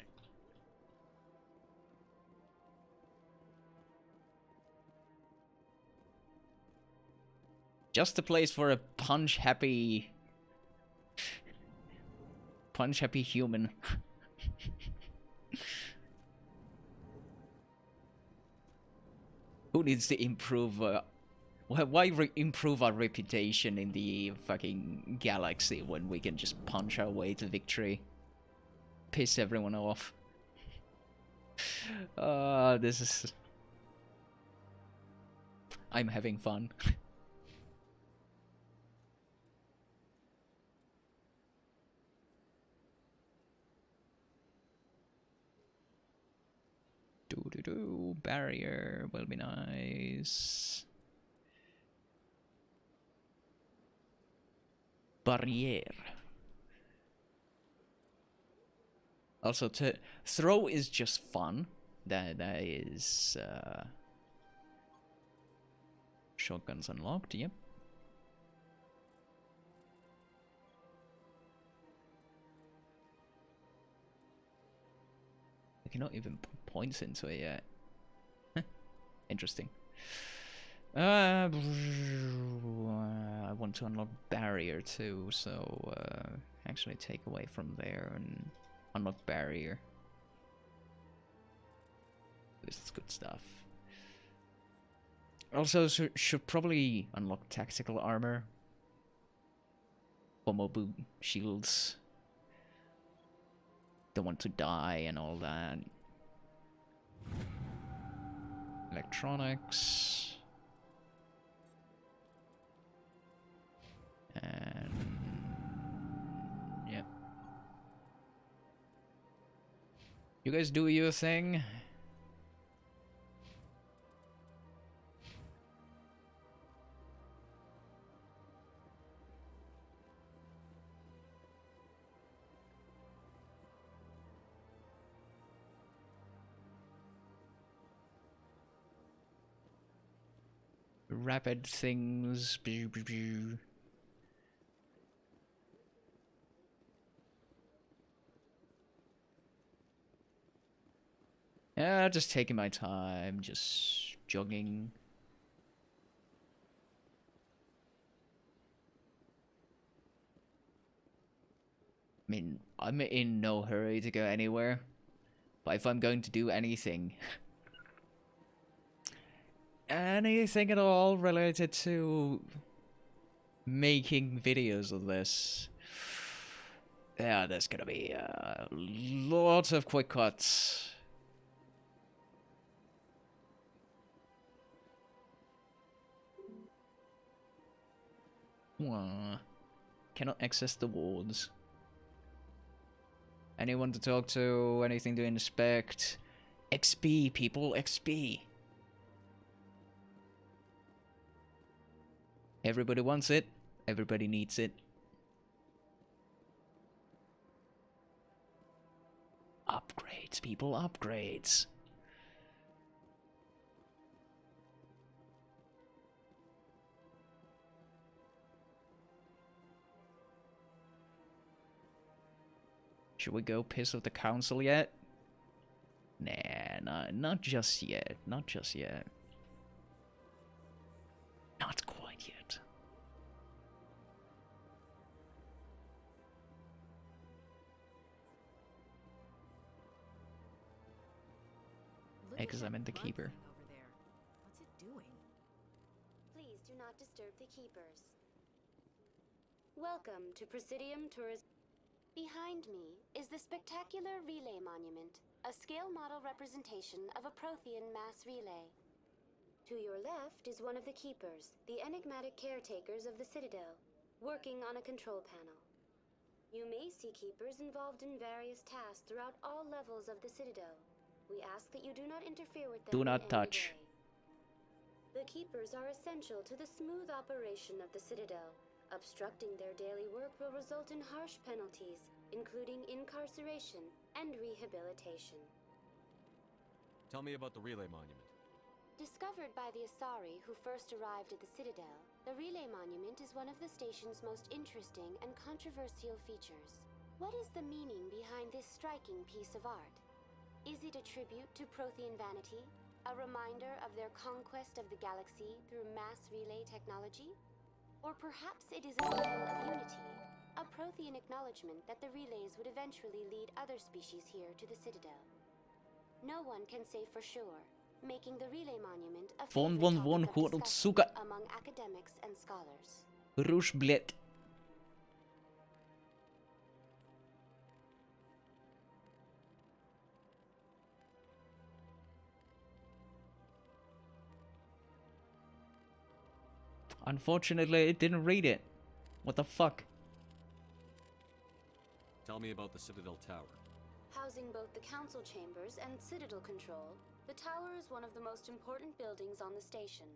Just a place for a punch-happy human. Who needs to improve? Why improve our reputation in the fucking galaxy when we can just punch our way to victory? Piss everyone off. This is... I'm having fun. Barrier will be nice. Barrier. Also, to throw is just fun. That is shotguns unlocked. Yep. I cannot even put points into it yet. Interesting. I want to unlock barrier too, so actually take away from there and unlock barrier. This is good stuff. Also, should probably unlock tactical armor. Bomber boot shields. Don't want to die and all that. Electronics. And... yeah. You guys do your thing. Rapid things. Yeah, just taking my time, just jogging. I mean, I'm in no hurry to go anywhere, but if I'm going to do anything, anything at all related to making videos of this, yeah, there's gonna be lots of quick cuts. Cannot access the wards. Anyone to talk to, anything to inspect. XP, people, XP. Everybody wants it. Everybody needs it. Upgrades, people, upgrades. Should we go piss off the council yet? Nah, not just yet. Not just yet. Not quite yet. Because I'm in the keeper. What's it doing? Please do not disturb the keepers. Welcome to Presidium Tourism. Behind me is the spectacular relay monument, a scale model representation of a Prothean mass relay. To your left is one of the keepers, the enigmatic caretakers of the Citadel, working on a control panel. You may see keepers involved in various tasks throughout all levels of the Citadel. We ask that you do not interfere with them. Do not in any touch. way. The keepers are essential to the smooth operation of the Citadel. Obstructing their daily work will result in harsh penalties, including incarceration and rehabilitation. Tell me about the relay monument. Discovered by the Asari who first arrived at the Citadel, the relay monument is one of the station's most interesting and controversial features. What is the meaning behind this striking piece of art? Is it a tribute to Prothean vanity? A reminder of their conquest of the galaxy through mass relay technology? Or perhaps it is a symbol of unity, a Prothean acknowledgement that the relays would eventually lead other species here to the Citadel. No one can say for sure, making the relay monument a favorite topic of discussion among academics and scholars. Roosblit. Unfortunately, it didn't read it. What the fuck? Tell me about the Citadel Tower. Housing both the council chambers and Citadel control, the tower is one of the most important buildings on the station.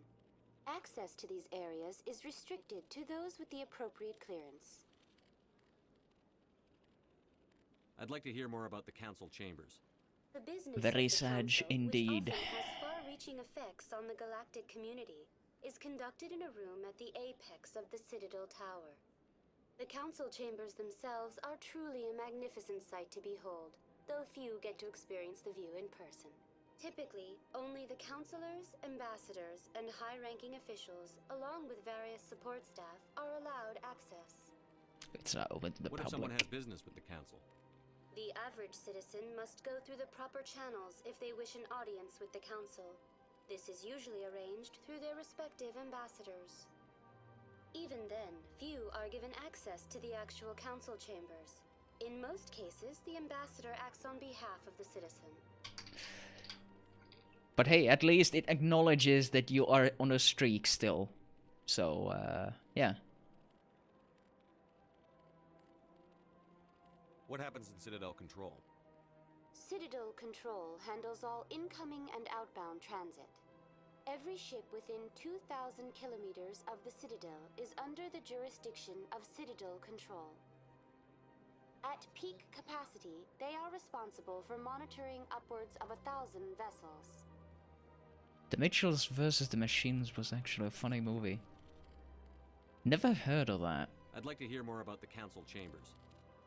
Access to these areas is restricted to those with the appropriate clearance. I'd like to hear more about the council chambers. The business Very of the sage council, indeed. which often has far-reaching effects on the galactic community, is conducted in a room at the apex of the Citadel Tower. The council chambers themselves are truly a magnificent sight to behold, though few get to experience the view in person. Typically, only the councilors, ambassadors, and high-ranking officials, along with various support staff, are allowed access. It's not open to the What if public. someone has business with the council? The average citizen must go through the proper channels if they wish an audience with the council. This is usually arranged through their respective ambassadors. Even then, few are given access to the actual council chambers. In most cases, the ambassador acts on behalf of the citizen. But hey, at least it acknowledges that you are on a streak still. So, yeah. What happens in Citadel Control? Citadel Control handles all incoming and outbound transit. Every ship within 2,000 kilometers of the Citadel is under the jurisdiction of Citadel Control. At peak capacity, they are responsible for monitoring upwards of 1,000 vessels. The Mitchells versus the Machines was actually a funny movie. Never heard of that. I'd like to hear more about the council chambers.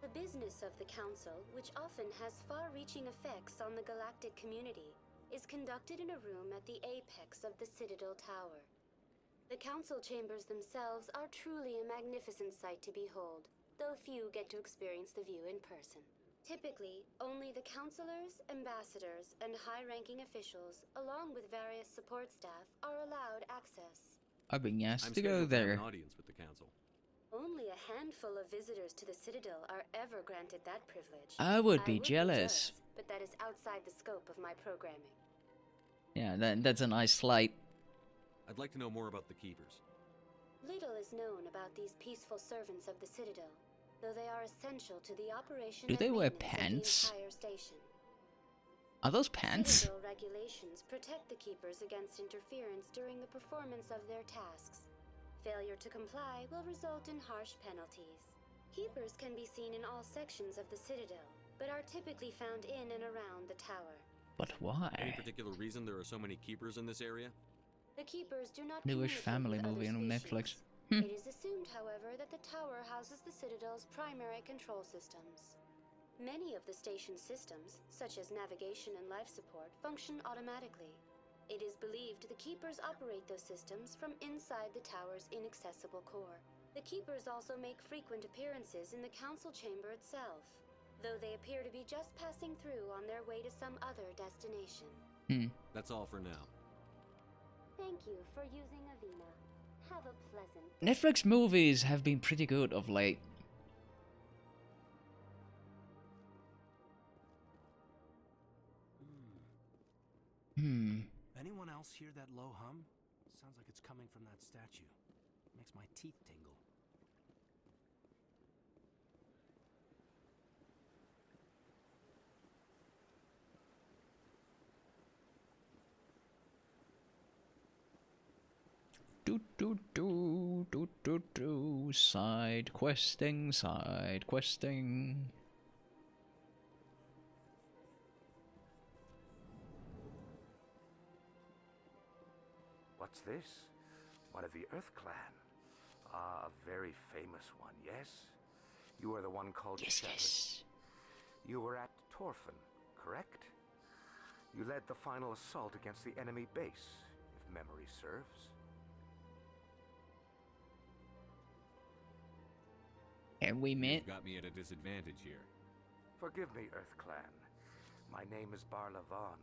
The business of the Council, which often has far-reaching effects on the galactic community, is conducted in a room at the apex of the Citadel Tower. The council chambers themselves are truly a magnificent sight to behold, though few get to experience the view in person. Typically, only the councilors, ambassadors, and high-ranking officials, along with various support staff, are allowed access. I've been asked I'm to go scheduled to have there. an audience with the council. Only a handful of visitors to the Citadel are ever granted that privilege. I would be jealous. But that is outside the scope of my programming. Yeah, that's a nice slight. I'd like to know more about the keepers. Little is known about these peaceful servants of the Citadel, though they are essential to the operation Do and they wear maintenance pants? of the entire station. Are those pants? Citadel regulations protect the keepers against interference during the performance of their tasks. Failure to comply will result in harsh penalties. Keepers can be seen in all sections of the Citadel, but are typically found in and around the tower. But why? Any particular reason there are so many keepers in this area? The Keepers do not Newish communicate family with movie other on species. Netflix. It is assumed, however, that the tower houses the Citadel's primary control systems. Many of the station's systems, such as navigation and life support, function automatically. It is believed the Keepers operate those systems from inside the tower's inaccessible core. The Keepers also make frequent appearances in the council chamber itself, though they appear to be just passing through on their way to some other destination. That's all for now. Thank you for using Avina. Have a pleasant day. Netflix movies have been pretty good of late. Anyone else hear that low hum? Sounds like it's coming from that statue. Makes my teeth tingle. Side questing, side questing. What's this? One of the Earth Clan. Ah, a very famous one, yes? You are the one called Shepherd. Yes. You were at Torfin, correct? You led the final assault against the enemy base, if memory serves. And we met. You've got me at a disadvantage here. Forgive me, Earth Clan. My name is Barla Vaughn.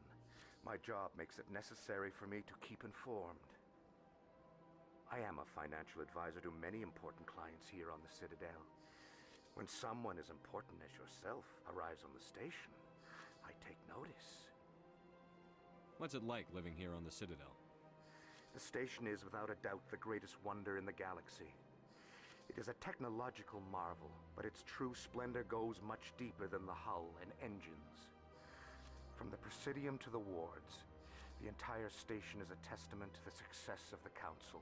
My job makes it necessary for me to keep informed. I am a financial advisor to many important clients here on the Citadel. When someone as important as yourself arrives on the station, I take notice. What's it like living here on the Citadel? The station is without a doubt the greatest wonder in the galaxy. It is a technological marvel, but its true splendor goes much deeper than the hull and engines. From the Presidium to the wards, the entire station is a testament to the success of the Council.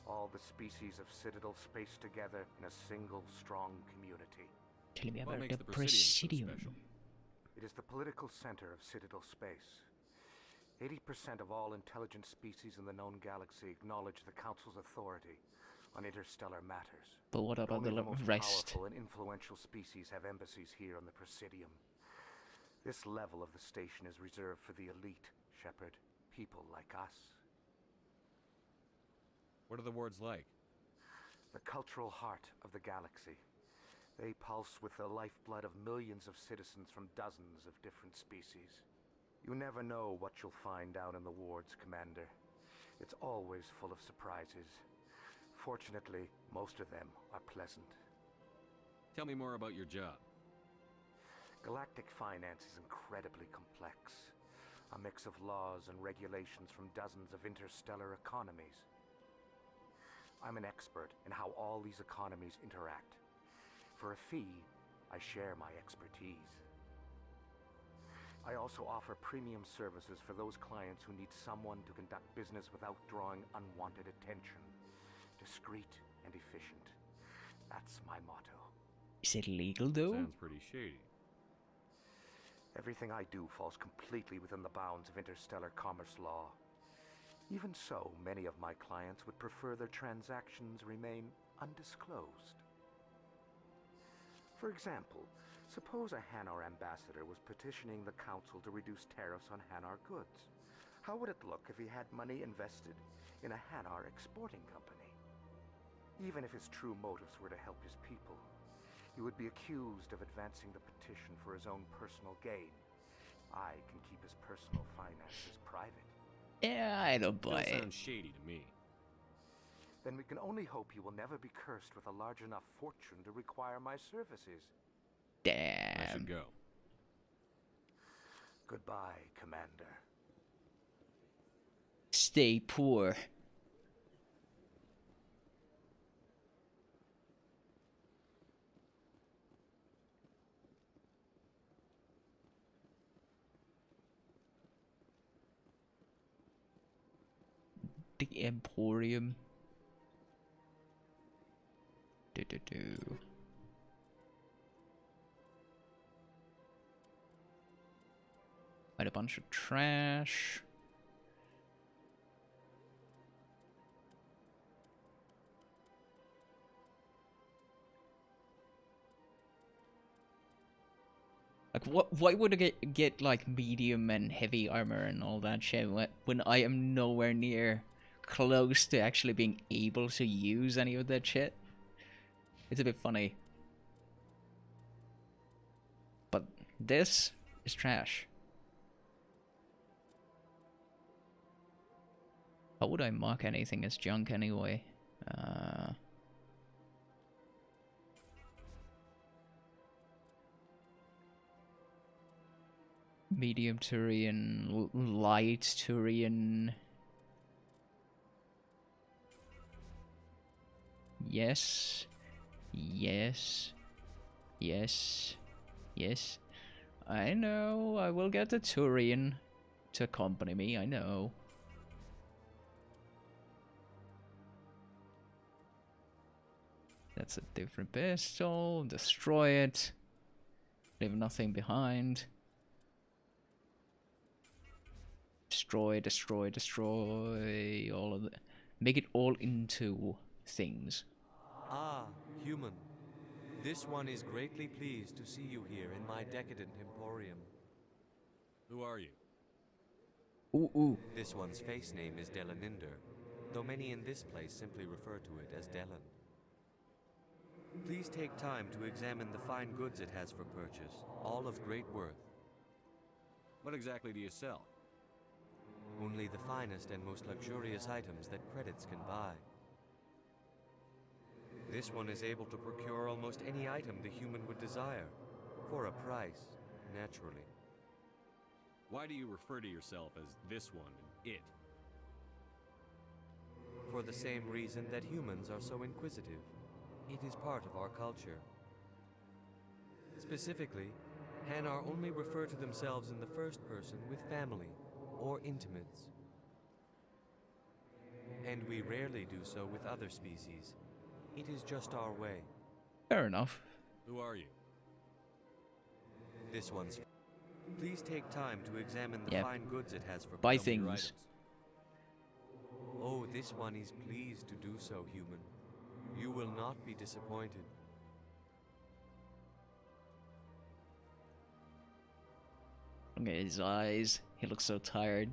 All the species of Citadel spaced together in a single, strong community. Tell me What about makes the the Presidium so Presidium. special? It is the political center of Citadel space. 80% of all intelligent species in the known galaxy acknowledge the Council's authority on interstellar matters. But what about Only the most rest? powerful and influential species have embassies here on the Presidium. This level of the station is reserved for the elite, Shepard. People like us. What are the wards like? The cultural heart of the galaxy. They pulse with the lifeblood of millions of citizens from dozens of different species. You never know what you'll find down in the wards, Commander. It's always full of surprises. Fortunately, most of them are pleasant. Tell me more about your job. Galactic finance is incredibly complex. A mix of laws and regulations from dozens of interstellar economies. I'm an expert in how all these economies interact. For a fee, I share my expertise. I also offer premium services for those clients who need someone to conduct business without drawing unwanted attention. Discreet and efficient. That's my motto. Is it legal though? Sounds pretty shady. Everything I do falls completely within the bounds of interstellar commerce law. Even so, many of my clients would prefer their transactions remain undisclosed. For example, suppose a Hanar ambassador was petitioning the Council to reduce tariffs on Hanar goods. How would it look if he had money invested in a Hanar exporting company? Even if his true motives were to help his people, he would be accused of advancing the petition for his own personal gain. I can keep his personal finances private. Yeah, I don't buy Still it. sounds shady to me. Then we can only hope you will never be cursed with a large enough fortune to require my services. Damn. I should go. Goodbye, Commander. Stay poor. The Emporium. Quite a bunch of trash. Like, why would I get like medium and heavy armor and all that shit when I am nowhere near close to actually being able to use any of that shit? It's a bit funny. But this is trash. How would I mark anything as junk anyway? Medium Turian, light Turian. Yes. Yes. Yes. Yes. I know, I will get the Turian to accompany me, I know. That's a different pistol. Destroy it. Leave nothing behind. Destroy, destroy, destroy. All of it. Make it all into things. Ah, human. This one is greatly pleased to see you here in my decadent emporium. Who are you? Ooh. This one's face name is Delaninder, though many in this place simply refer to it as Delan. Please take time to examine the fine goods it has for purchase, all of great worth. What exactly do you sell? Only the finest and most luxurious items that credits can buy. This one is able to procure almost any item the human would desire, for a price, naturally. Why do you refer to yourself as this one and it? For the same reason that humans are so inquisitive. It is part of our culture. Specifically, Hanar only refer to themselves in the first person with family or intimates. And we rarely do so with other species. It is just our way. Fair enough. Who are you? This one's... Please take time to examine the fine goods it has for buy purchase. things. Oh, this one is pleased to do so, human. You will not be disappointed. Look at his eyes. He looks so tired.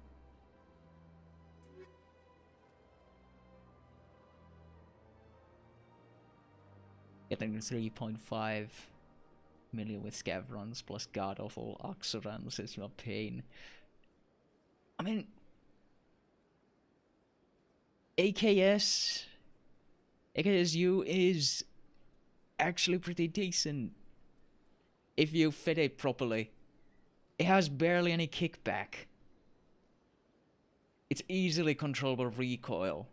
Getting 3.5 million with Scavrons plus god-awful Oxorans is no pain. I mean... AKSU is actually pretty decent if you fit it properly. It has barely any kickback. It's easily controllable recoil.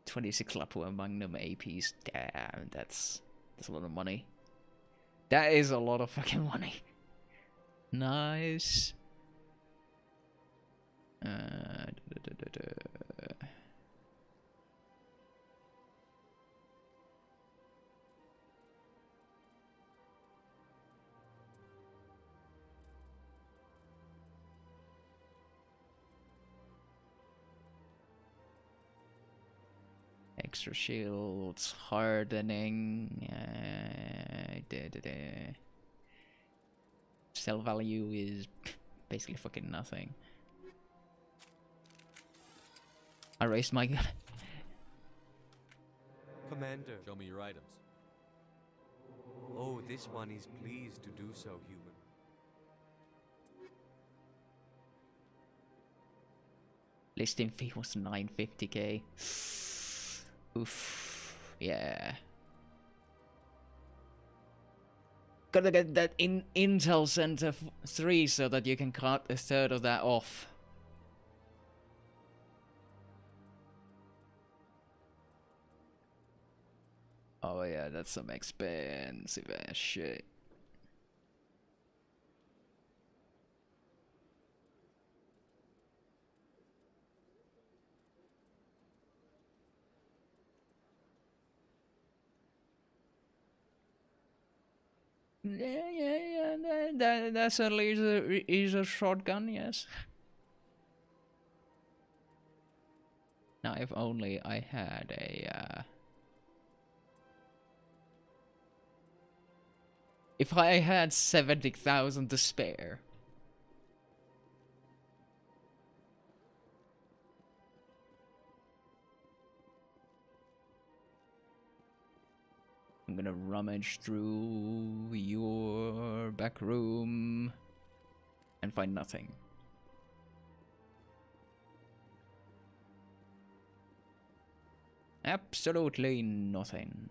$26 Lapua Magnum APs. Damn, that's a lot of money. That is a lot of fucking money. Nice. Extra shields, hardening. Sell value is basically fucking nothing. I raised my gun. Commander. Show me your items. Oh, this one is pleased to do so, human. Listing fee was 950k. Oof. Yeah. Gotta get that in Intel Center 3 so that you can cut a third of that off. Oh yeah, that's some expensive ass shit. Yeah. That certainly is a shotgun, yes. Now, if only I had a. If I had 70,000 to spare. I'm gonna rummage through your back room and find nothing. Absolutely nothing.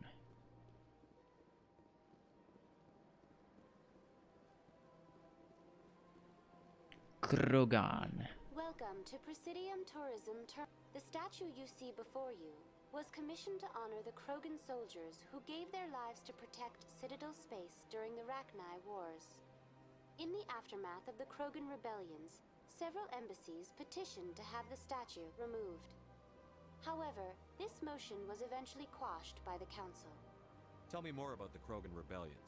Krogan. Welcome to Presidium Tourism. The statue you see before you was commissioned to honor the Krogan soldiers who gave their lives to protect Citadel space during the Rachni Wars. In the aftermath of the Krogan rebellions, several embassies petitioned to have the statue removed. However, this motion was eventually quashed by the Council. Tell me more about the Krogan rebellions.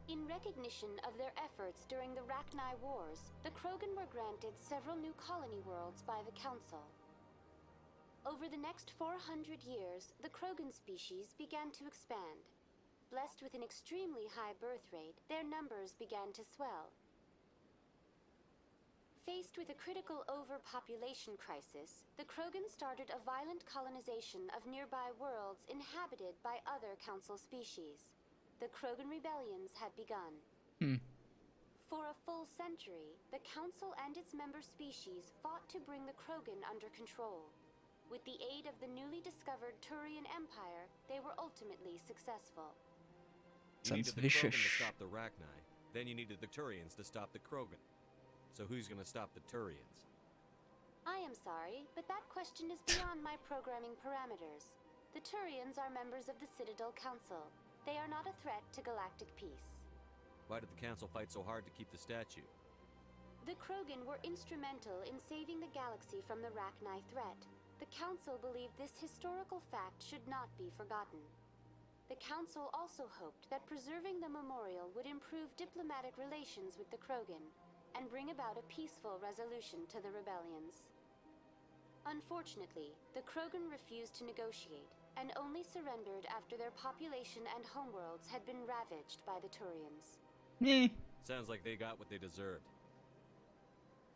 In recognition of their efforts during the Rachni Wars, the Krogan were granted several new colony worlds by the Council. Over the next 400 years, the Krogan species began to expand. Blessed with an extremely high birth rate, their numbers began to swell. Faced with a critical overpopulation crisis, the Krogan started a violent colonization of nearby worlds inhabited by other Council species. The Krogan rebellions had begun. For a full century, the Council and its member species fought to bring the Krogan under control. With the aid of the newly discovered Turian Empire, they were ultimately successful. You needed the Krogan to stop the Rachni, then you needed the Turians to stop the Krogan. So who's gonna stop the Turians? I am sorry, but that question is beyond my programming parameters. The Turians are members of the Citadel Council. They are not a threat to galactic peace. Why did the Council fight so hard to keep the statue? The Krogan were instrumental in saving the galaxy from the Rachni threat. The Council believed this historical fact should not be forgotten. The Council also hoped that preserving the memorial would improve diplomatic relations with the Krogan and bring about a peaceful resolution to the rebellions. Unfortunately, the Krogan refused to negotiate and only surrendered after their population and homeworlds had been ravaged by the Turians. Sounds like they got what they deserved.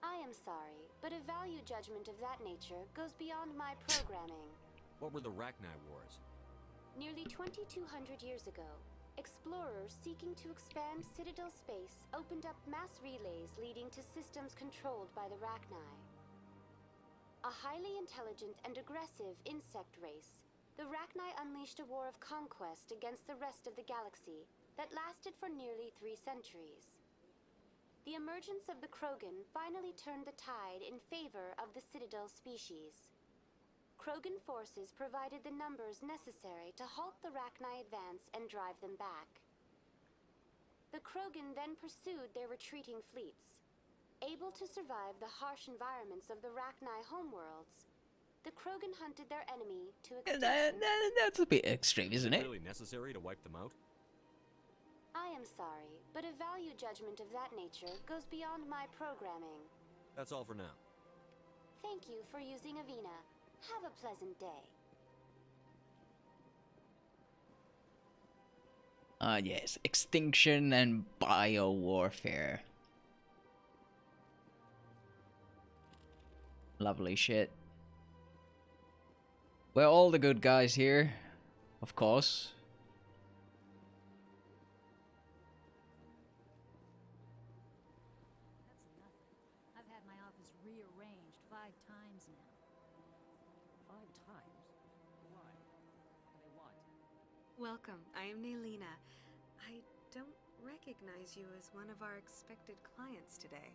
I am sorry, but a value judgment of that nature goes beyond my programming. What were the Rachni Wars? Nearly 2,200 years ago, explorers seeking to expand Citadel space opened up mass relays leading to systems controlled by the Rachni. A highly intelligent and aggressive insect race, the Rachni unleashed a war of conquest against the rest of the galaxy that lasted for nearly 3 centuries. The emergence of the Krogan finally turned the tide in favor of the Citadel species. Krogan forces provided the numbers necessary to halt the Rachni advance and drive them back. The Krogan then pursued their retreating fleets. Able to survive the harsh environments of the Rachni homeworlds, the Krogan hunted their enemy to extinction. That's a bit extreme, isn't it? Really necessary to wipe them out? I am sorry, but a value judgment of that nature goes beyond my programming. That's all for now. Thank you for using Avina. Have a pleasant day. Yes, extinction and bio-warfare. Lovely shit. We're all the good guys here, of course. I've had my office rearranged 5 times now. 5 times? Why? What do they want? Welcome, I am Naylina. I don't recognize you as one of our expected clients today.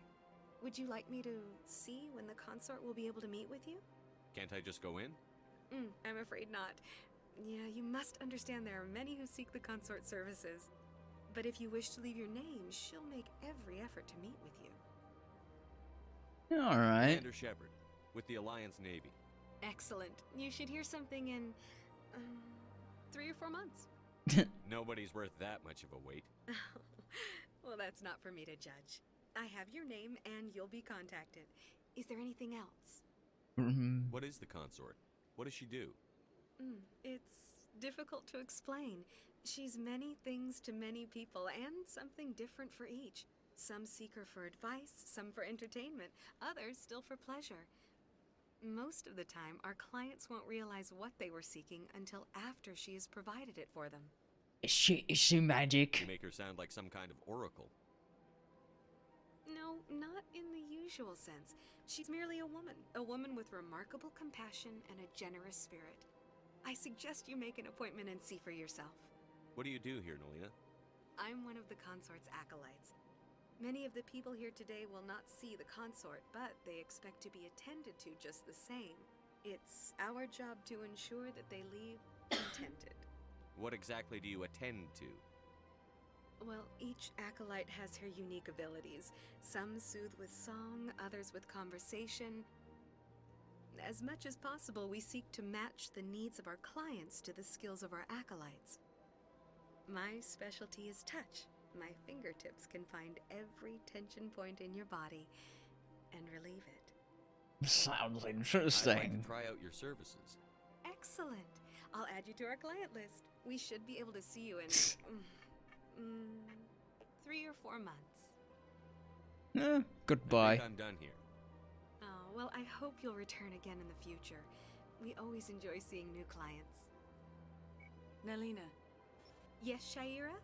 Would you like me to see when the consort will be able to meet with you? Can't I just go in? I'm afraid not. Yeah, you must understand there are many who seek the consort services. But if you wish to leave your name, she'll make every effort to meet with you. Alright. Commander Shepard, with the Alliance Navy. Excellent. You should hear something in 3 or 4 months. Nobody's worth that much of a wait. Well, that's not for me to judge. I have your name and you'll be contacted. Is there anything else? What is the consort? What does she do? It's difficult to explain. She's many things to many people and something different for each. Some seek her for advice, some for entertainment, others still for pleasure. Most of the time, our clients won't realize what they were seeking until after she has provided it for them. Is she magic? You make her sound like some kind of oracle. No, not in the usual sense. She's merely a woman with remarkable compassion and a generous spirit. I suggest you make an appointment and see for yourself. What do you do here, Nolina? I'm one of the consort's acolytes. Many of the people here today will not see the consort, but they expect to be attended to just the same. It's our job to ensure that they leave contented. What exactly do you attend to? Well, each acolyte has her unique abilities. Some soothe with song, others with conversation. As much as possible, we seek to match the needs of our clients to the skills of our acolytes. My specialty is touch. My fingertips can find every tension point in your body and relieve it. Sounds interesting. I'd like to try out your services. Excellent. I'll add you to our client list. We should be able to see you in 3 or 4 months. Goodbye. I think I'm done here. Oh, well, I hope you'll return again in the future. We always enjoy seeing new clients. Nalina. Yes, Shaira?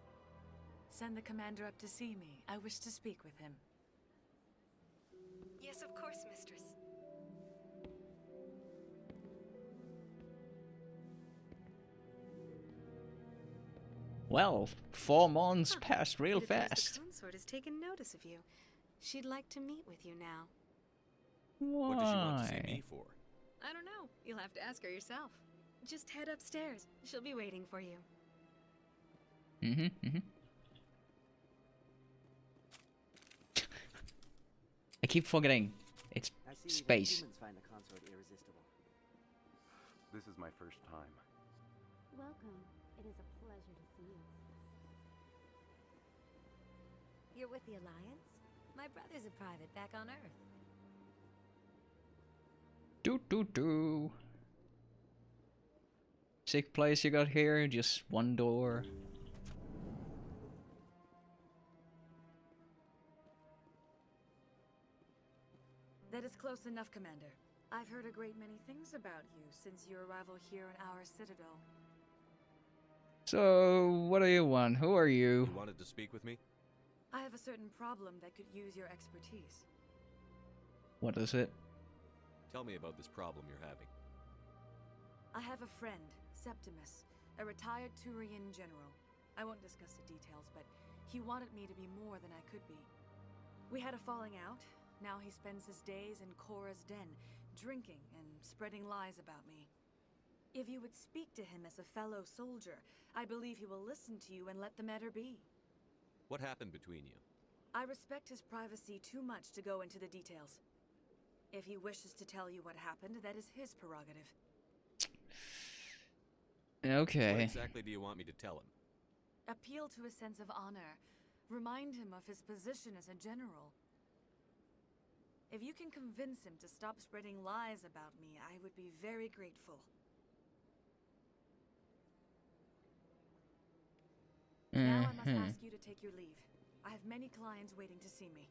Send the commander up to see me. I wish to speak with him. Yes, of course, mistress. Well, 4 months passed real It appears fast. The consort has taken notice of you. She'd like to meet with you now. Why? What does she want to see me for? I don't know. You'll have to ask her yourself. Just head upstairs. She'll be waiting for you. I keep forgetting. It's I see space. Humans find the consort irresistible. This is my first time. Welcome. It is a pleasure to see you. You're with the Alliance? My brother's a private back on Earth. Do. Sick place you got here, just one door. That is close enough, Commander. I've heard a great many things about you since your arrival here in our citadel. So, what do you want? Who are you? You wanted to speak with me? I have a certain problem that could use your expertise. What is it? Tell me about this problem you're having. I have a friend, Septimus, a retired Turian general. I won't discuss the details, but he wanted me to be more than I could be. We had a falling out. Now he spends his days in Korra's den, drinking and spreading lies about me. If you would speak to him as a fellow soldier, I believe he will listen to you and let the matter be. What happened between you? I respect his privacy too much to go into the details. If he wishes to tell you what happened, that is his prerogative. Okay. What exactly do you want me to tell him? Appeal to his sense of honor. Remind him of his position as a general. If you can convince him to stop spreading lies about me, I would be very grateful. Now I must ask you to take your leave. I have many clients waiting to see me.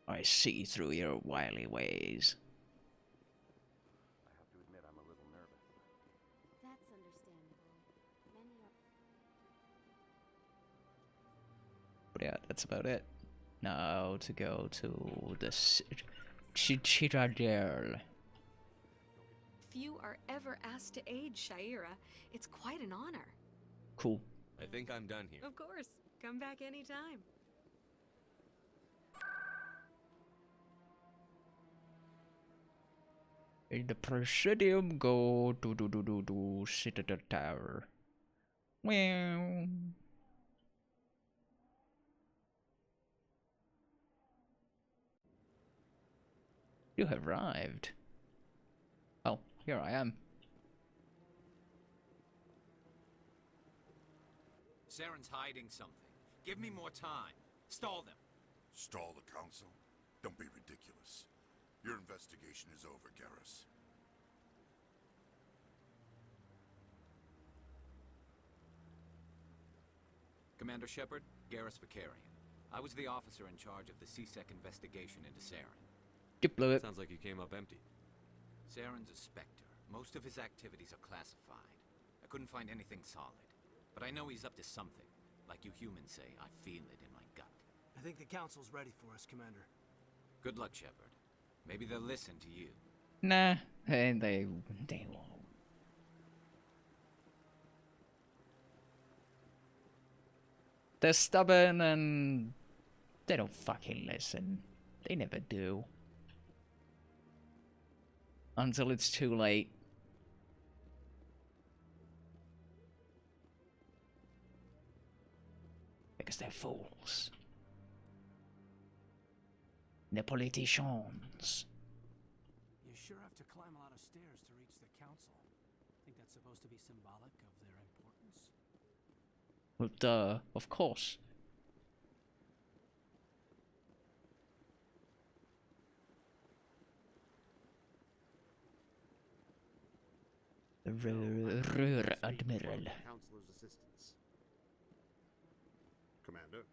I see through your wily ways. I have to admit I'm a little nervous. That's understandable. Many are... But yeah, that's about it. Now to go to the Citadel. Few are ever asked to aid Shaira. It's quite an honor. Cool. I think I'm done here. Of course. Come back anytime. In the Presidium, go to Citadel Tower. Well, you have arrived. Oh, here I am. Saren's hiding something. Give me more time. Stall them. Stall the council? Don't be ridiculous. Your investigation is over, Garrus. Commander Shepard, Garrus Vicarian. I was the officer in charge of the C-Sec investigation into Saren. You blew it. Sounds like you came up empty. Saren's a Spectre. Most of his activities are classified. I couldn't find anything solid. But I know he's up to something. Like you humans say, I feel it in my gut. I think the council's ready for us, Commander. Good luck, Shepard. Maybe they'll listen to you. Nah, they won't. They're stubborn and they don't fucking listen. They never do. Until it's too late. Because they're fools. They're politicians. You sure have to climb a lot of stairs to reach the council. Think that's supposed to be symbolic of their importance? Well, duh, of course. The Rear Admiral. Councilor's assistance. Commander.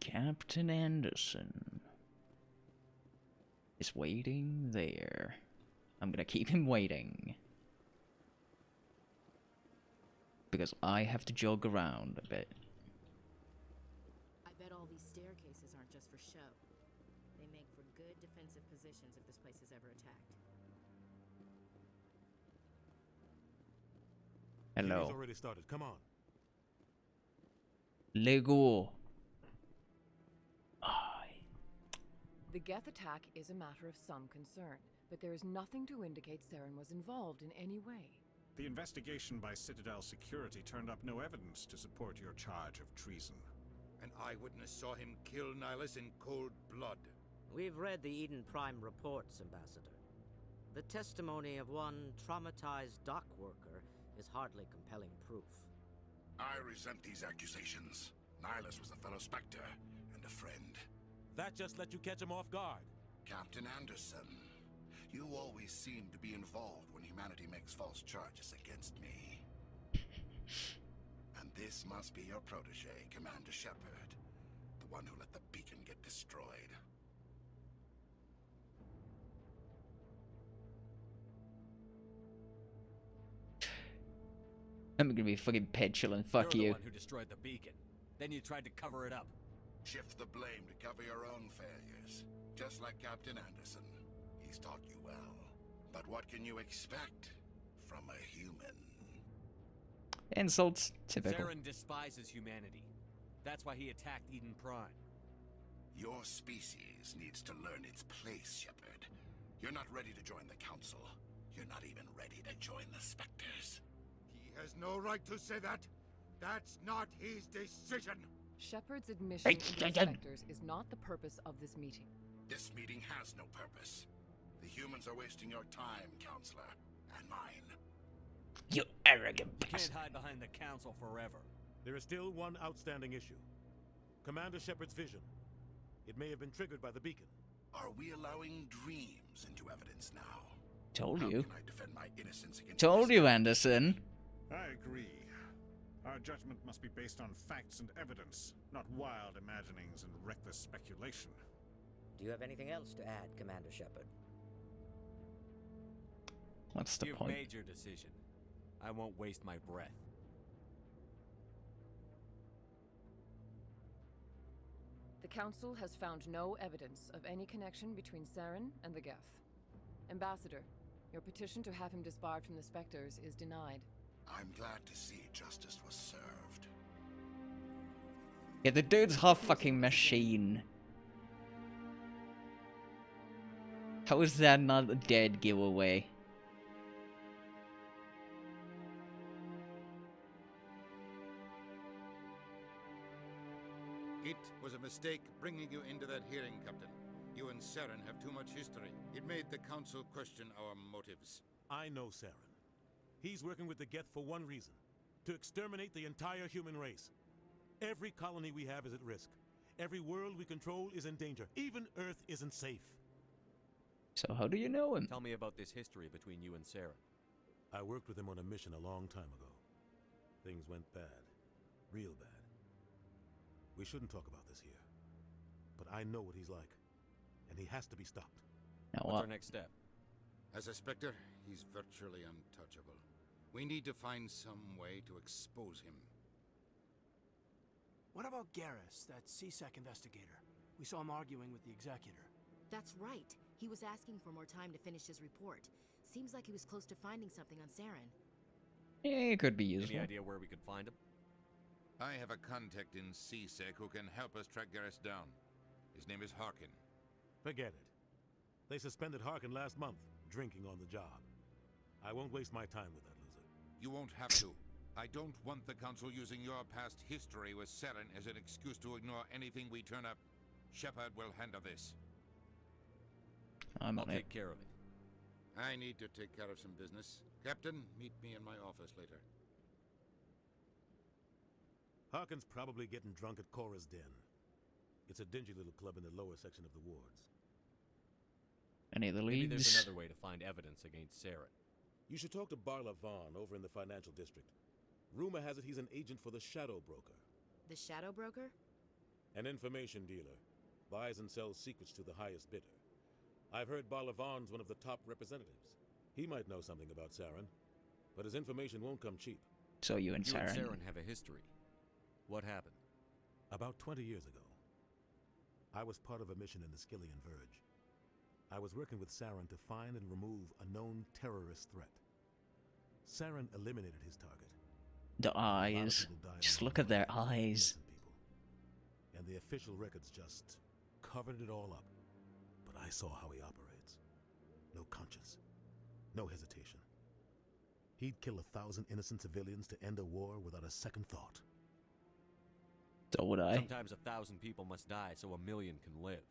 Captain Anderson is waiting there. I'm gonna keep him waiting. Because I have to jog around a bit. I bet all these staircases aren't just for show. They make for good defensive positions if this place is ever attacked. Hello. He's already started. Come on. Lego. The Geth attack is a matter of some concern, but there is nothing to indicate Saren was involved in any way. The investigation by Citadel Security turned up no evidence to support your charge of treason. An eyewitness saw him kill NIHLUS in cold blood. We've read the Eden Prime reports, Ambassador. The testimony of one traumatized dock worker is hardly compelling proof. I resent these accusations. NIHLUS was a fellow Spectre and a friend. That just let you catch him off guard. Captain Anderson, you always seem to be involved when humanity makes false charges against me. And this must be your protege, Commander Shepard, the one who let the beacon get destroyed. I'm gonna be fucking petulant, fuck You're you. the one who destroyed the beacon. Then you tried to cover it up. Shift the blame to cover your own failures. Just like Captain Anderson. He's taught you well. But what can you expect from a human? Insults, typical. Saren despises humanity. That's why he attacked Eden Prime. Your species needs to learn its place, Shepard. You're not ready to join the Council. You're not even ready to join the Spectres. He has no right to say that. That's not his decision. Shepard's admission into the Spectres is not the purpose of this meeting. This meeting has no purpose. The humans are wasting your time, Counselor, and mine. You arrogant You can't hide behind the Council forever. There is still one outstanding issue. Commander Shepard's vision. It may have been triggered by the beacon. Are we allowing dreams into evidence now? Told How you. can I defend my innocence against Told you, Anderson. I agree. Our judgment must be based on facts and evidence, not wild imaginings and reckless speculation. Do you have anything else to add, Commander Shepard? What's the You've point? made your decision. I won't waste my breath. The Council has found no evidence of any connection between Saren and the Geth. Ambassador, your petition to have him disbarred from the Spectres is denied. I'm glad to see justice was served. Yeah, the dude's half fucking machine. How is that not a dead giveaway? It was a mistake bringing you into that hearing, Captain. You and Saren have too much history. It made the Council question our motives. I know Saren. He's working with the Geth for one reason. To exterminate the entire human race. Every colony we have is at risk. Every world we control is in danger. Even Earth isn't safe. So how do you know him? Tell me about this history between you and Saren. I worked with him on a mission a long time ago. Things went bad. Real bad. We shouldn't talk about this here. But I know what he's like. And he has to be stopped. Now What's our next step? As a Spectre, he's virtually untouchable. We need to find some way to expose him. What about Garrus, that CSEC investigator? We saw him arguing with the executor. That's right. He was asking for more time to finish his report. Seems like he was close to finding something on Saren. Yeah, it could be useful. Any idea where we could find him? I have a contact in CSEC who can help us track Garrus down. His name is Harkin. Forget it. They suspended Harkin last month, drinking on the job. I won't waste my time with that loser. You won't have to. I don't want the Council using your past history with Saren as an excuse to ignore anything we turn up. Shepard will handle this. I'll take care of it. I need to take care of some business. Captain, meet me in my office later. Harkin's probably getting drunk at Cora's Den. It's a dingy little club in the lower section of the wards. Any other Maybe leads? there's another way to find evidence against Saren. You should talk to Barla Vaughn over in the financial district. Rumor has it he's an agent for the Shadow Broker. The Shadow Broker? An information dealer. Buys and sells secrets to the highest bidder. I've heard Barla Vaughn's one of the top representatives. He might know something about Saren, but his information won't come cheap. So you and Saren have a history. What happened? About 20 years ago, I was part of a mission in the Skillian Verge. I was working with Saren to find and remove a known terrorist threat. Saren eliminated his target. The eyes. Just look at their eyes. And the official records just covered it all up. But I saw how he operates. No conscience. No hesitation. He'd kill 1,000 innocent civilians to end a war without a second thought. So would I. Sometimes 1,000 people must die so 1,000,000 can live.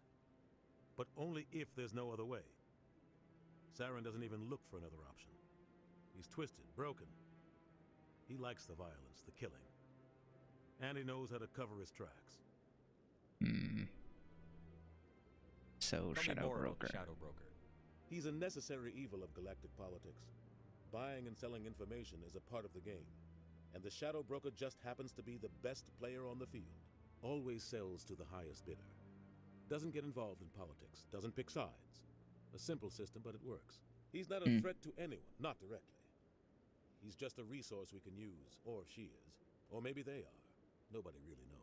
But only if there's no other way. Saren doesn't even look for another option. He's twisted, broken. He likes the violence, the killing. And he knows how to cover his tracks. So, Shadow Broker. Shadow Broker. He's a necessary evil of galactic politics. Buying and selling information is a part of the game. And the Shadow Broker just happens to be the best player on the field. Always sells to the highest bidder. Doesn't get involved in politics. Doesn't pick sides. A simple system, but it works. He's not a threat to anyone, not directly. He's just a resource we can use, or she is. Or maybe they are. Nobody really knows.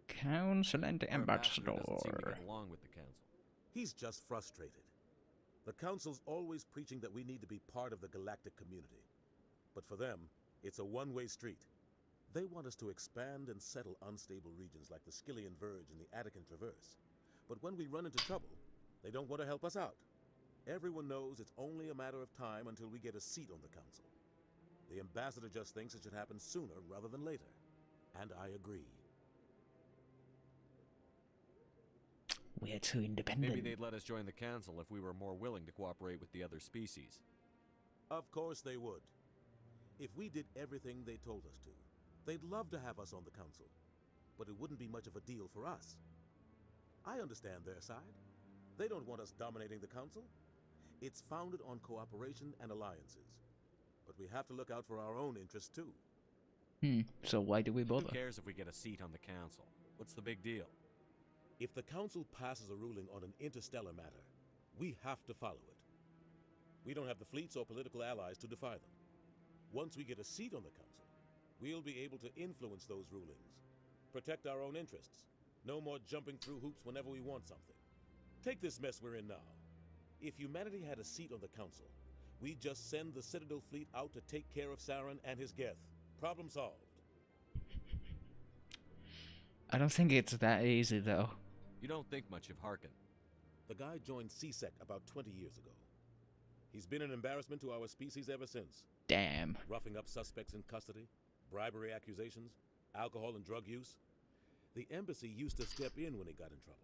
Council and Ambassador. Doesn't seem to get along with the Council. He's just frustrated. The Council's always preaching that we need to be part of the galactic community. But for them, it's a one-way street. They want us to expand and settle unstable regions like the Skillian Verge and the Attican Traverse. But when we run into trouble, they don't want to help us out. Everyone knows it's only a matter of time until we get a seat on the Council. The Ambassador just thinks it should happen sooner rather than later. And I agree. We're too independent. Maybe they'd let us join the Council if we were more willing to cooperate with the other species. Of course they would. If we did everything they told us to, they'd love to have us on the Council. But it wouldn't be much of a deal for us. I understand their side. They don't want us dominating the Council. It's founded on cooperation and alliances. But we have to look out for our own interests too. So why do we bother? Who cares if we get a seat on the Council? What's the big deal? If the Council passes a ruling on an interstellar matter, we have to follow it. We don't have the fleets or political allies to defy them. Once we get a seat on the Council, we'll be able to influence those rulings. Protect our own interests. No more jumping through hoops whenever we want something. Take this mess we're in now. If humanity had a seat on the Council, we'd just send the Citadel fleet out to take care of Saren and his Geth. Problem solved. I don't think it's that easy, though. You don't think much of Harkin. The guy joined CSEC about 20 years ago. He's been an embarrassment to our species ever since. Damn. Roughing up suspects in custody, bribery accusations, alcohol and drug use. The embassy used to step in when he got in trouble.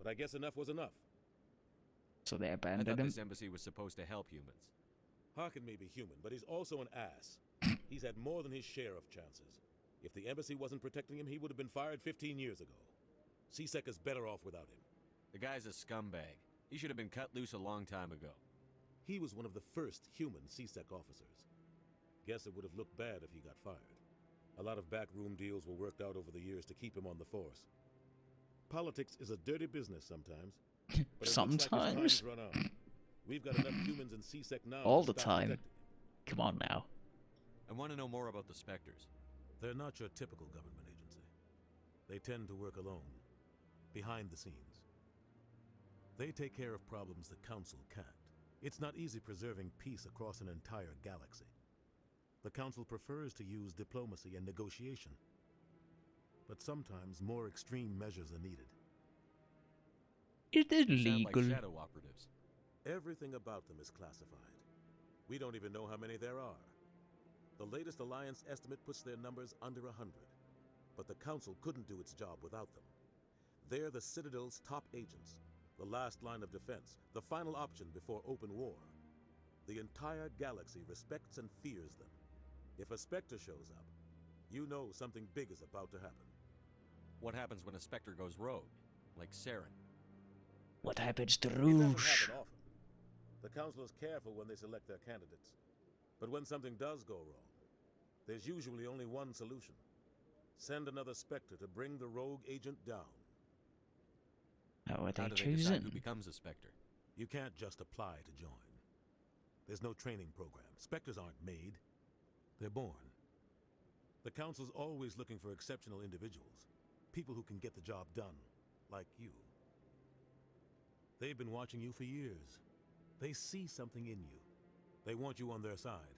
but I guess enough was enough. So they I abandoned thought him. this embassy was supposed to help humans. Harkin may be human, but he's also an ass. He's had more than his share of chances. If the embassy wasn't protecting him, he would have been fired 15 years ago. C-Sec is better off without him. The guy's a scumbag. He should have been cut loose a long time ago. He was one of the first human C-Sec officers. Guess it would have looked bad if he got fired. A lot of backroom deals were worked out over the years to keep him on the force. Politics is a dirty business sometimes. But it looks like his time's run out. We've got enough humans in C-Sec now All to the stop time. protecting him. Come on now. I want to know more about the Spectres. They're not your typical government agency. They tend to work alone, behind the scenes. They take care of problems the Council can't. It's not easy preserving peace across an entire galaxy. The Council prefers to use diplomacy and negotiation. But sometimes more extreme measures are needed. It is Sound like legal. shadow operatives. Everything about them is classified. We don't even know how many there are. The latest Alliance estimate puts their numbers under 100. But the Council couldn't do its job without them. They're the Citadel's top agents, the last line of defense, the final option before open war. The entire galaxy respects and fears them. If a Spectre shows up, you know something big is about to happen. What happens when a Spectre goes rogue? Like Saren. What happens to It doesn't Rouge? happen often. The Council is careful when they select their candidates. But when something does go wrong, there's usually only one solution. Send another Spectre to bring the rogue agent down. How are they How do they decide chosen? who becomes a Spectre? You can't just apply to join. There's no training program. Spectres aren't made. They're born. The Council's always looking for exceptional individuals. People who can get the job done, like you. They've been watching you for years. They see something in you. They want you on their side.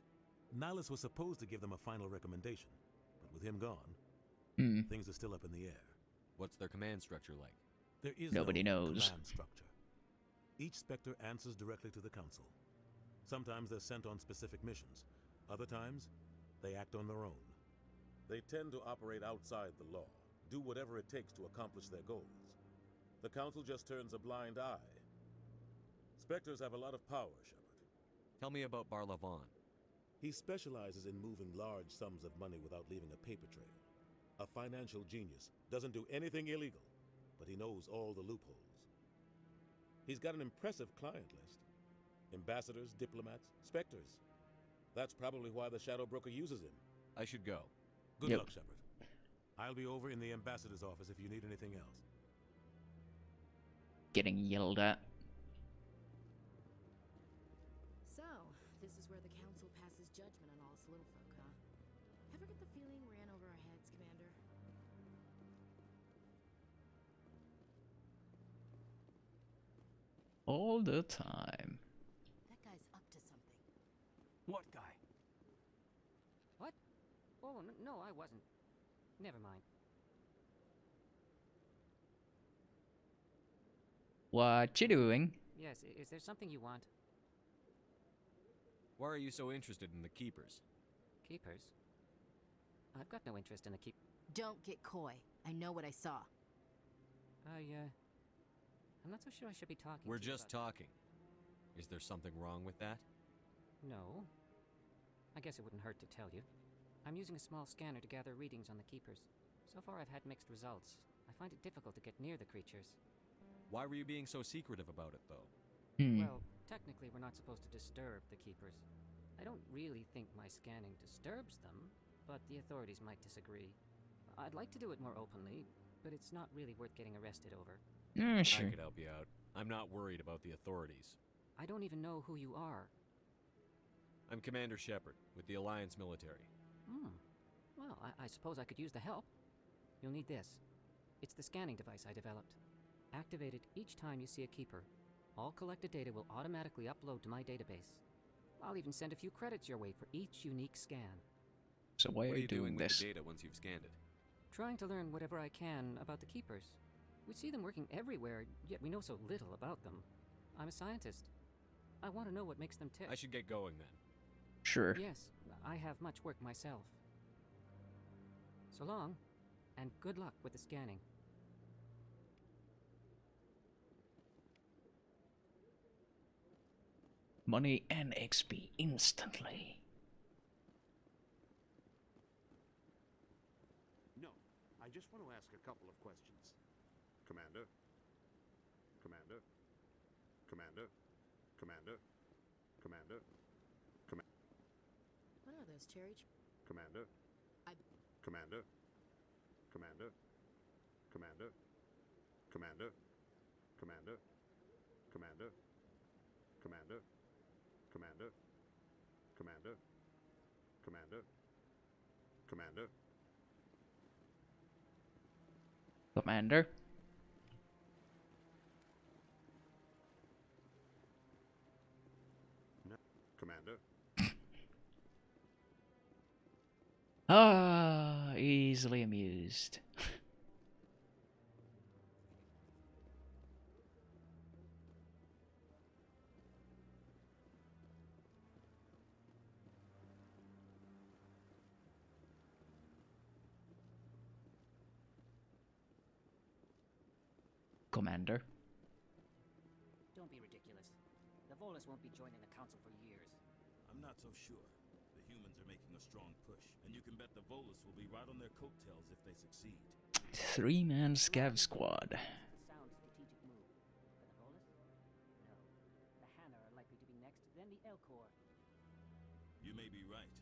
NIHLUS was supposed to give them a final recommendation, but with him gone, things are still up in the air. What's their command structure like? There is Nobody no knows. command structure. Each Spectre answers directly to the Council. Sometimes they're sent on specific missions. Other times, they act on their own. They tend to operate outside the law, do whatever it takes to accomplish their goals. The Council just turns a blind eye. Spectres have a lot of power, Shepard. Tell me about Barlavon. He specializes in moving large sums of money without leaving a paper trail. A financial genius, doesn't do anything illegal, but he knows all the loopholes. He's got an impressive client list. Ambassadors, diplomats, Spectres. That's probably why the Shadow Broker uses him. I should go. Good Yep. luck, Shepard. I'll be over in the ambassador's office if you need anything else. Getting yelled at. So, this is where the Council passes judgment on all us little folk, huh? Ever get the feeling we're in over our heads, Commander? All the time. That guy's up to something. What guy? What? Oh, no, I wasn't. Never mind. What you doing? Yes, is there something you want? Why are you so interested in the Keepers? Keepers? I've got no interest in the keep... Don't get coy. I know what I saw. I'm not so sure I should be talking We're to you just about... talking. Is there something wrong with that? No. I guess it wouldn't hurt to tell you. I'm using a small scanner to gather readings on the Keepers. So far I've had mixed results. I find it difficult to get near the creatures. Why were you being so secretive about it, though? Well, technically we're not supposed to disturb the Keepers. I don't really think my scanning disturbs them, but the authorities might disagree. I'd like to do it more openly, but it's not really worth getting arrested over. Sure. I could help you out. I'm not worried about the authorities. I don't even know who you are. I'm Commander Shepard, with the Alliance military. Well, I suppose I could use the help. You'll need this. It's the scanning device I developed. Activate it each time you see a Keeper. All collected data will automatically upload to my database. I'll even send a few credits your way for each unique scan. So why What are you doing with this? the data once you've scanned it? Trying to learn whatever I can about the Keepers. We see them working everywhere, yet we know so little about them. I'm a scientist. I want to know what makes them tick. I should get going then. Sure. Yes, I have much work myself. So long, and good luck with the scanning. Money and XP instantly. No, I just want to ask a couple of questions. Commander? Commander? Commander? Commander? Commander? What are those, cherry? Commander? Commander? Commander? Commander? Commander? Commander? Commander? Commander? Commander? Commander? Commander? Commander? Commander? No. Commander? Ah, easily amused. Commander. Don't be ridiculous. The Volus won't be joining the Council for years. I'm not so sure. The humans are making a strong push, and you can bet the Volus will be right on their coattails if they succeed. 3-man scav squad. Sound strategic move. But the Volus? No. The Hanna are likely to be next, then the Elcor. You may be right,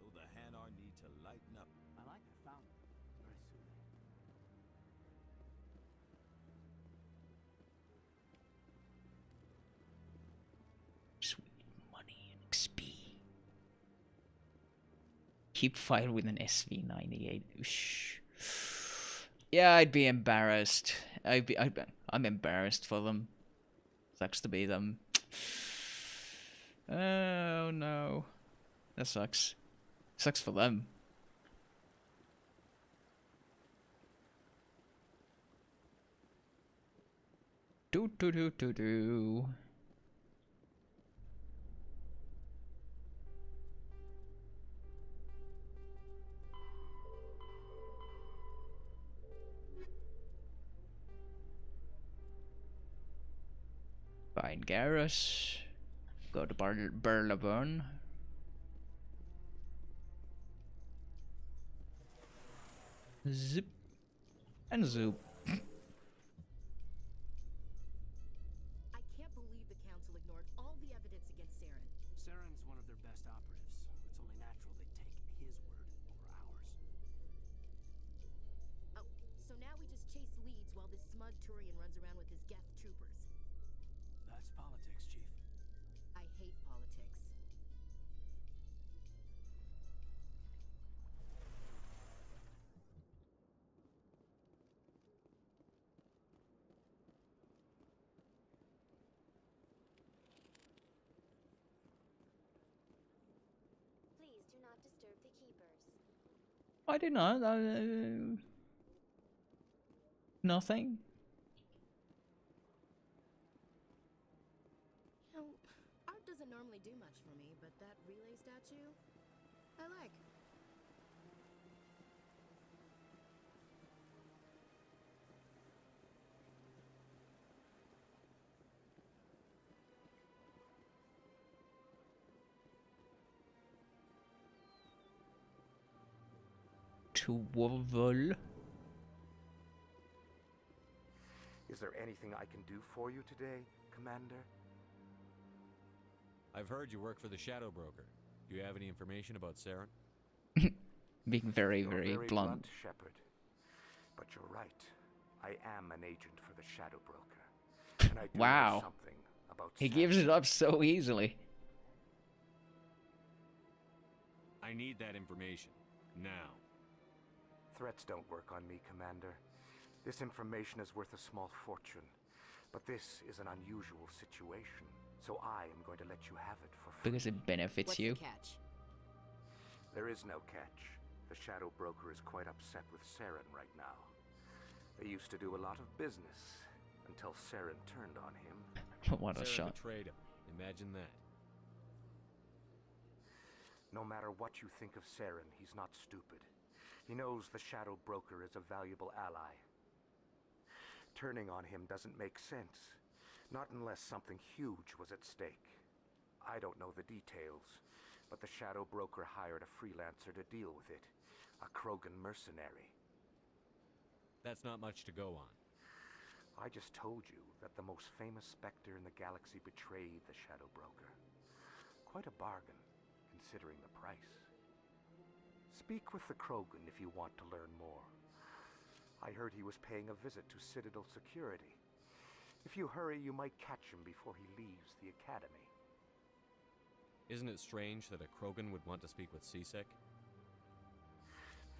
though the Hanar need to lighten up. I like that fountain. Very soothing. Sweet money and XP. Keep fighting with an SV98. Shh. Yeah, I'd be embarrassed. I'm embarrassed for them. Sucks to be them. Oh no. That sucks. Sucks for them. Do. Find Garrus. Go to Burlavon. Zip. And zoop. I can't believe the Council ignored all the evidence against Saren. Saren's one of their best operatives. It's only natural they'd take his word over ours. Oh, so now we just chase leads while this smug Turian runs around with his Geth troopers. That's politics, Chief. I hate politics. Please do not disturb the keepers. I did not. Nothing. You know, art doesn't normally do much for me, but that relay statue, I like. To Wolvol. Is there anything I can do for you today, Commander? I've heard you work for the Shadow Broker. Do you have any information about Saren? Being very, You're very blunt. Shepard. But you're right. I am an agent for the Shadow Broker. And I do Wow. know something about He Saren. gives it up so easily. I need that information. Now. Threats don't work on me, Commander. This information is worth a small fortune. But this is an unusual situation, so I am going to let you have it for free. Because it benefits What's you. the catch? There is no catch. The Shadow Broker is quite upset with Saren right now. They used to do a lot of business until Saren turned on him. What a Saren shot. betrayed him. Imagine that. No matter what you think of Saren, he's not stupid. He knows the Shadow Broker is a valuable ally. Turning on him doesn't make sense. Not unless something huge was at stake. I don't know the details, but the Shadow Broker hired a freelancer to deal with it. A Krogan mercenary. That's not much to go on. I just told you that the most famous Spectre in the galaxy betrayed the Shadow Broker. Quite a bargain, considering the price. Speak with the Krogan if you want to learn more. I heard he was paying a visit to Citadel security. If you hurry, you might catch him before he leaves the Academy. Isn't it strange that a Krogan would want to speak with CSEC?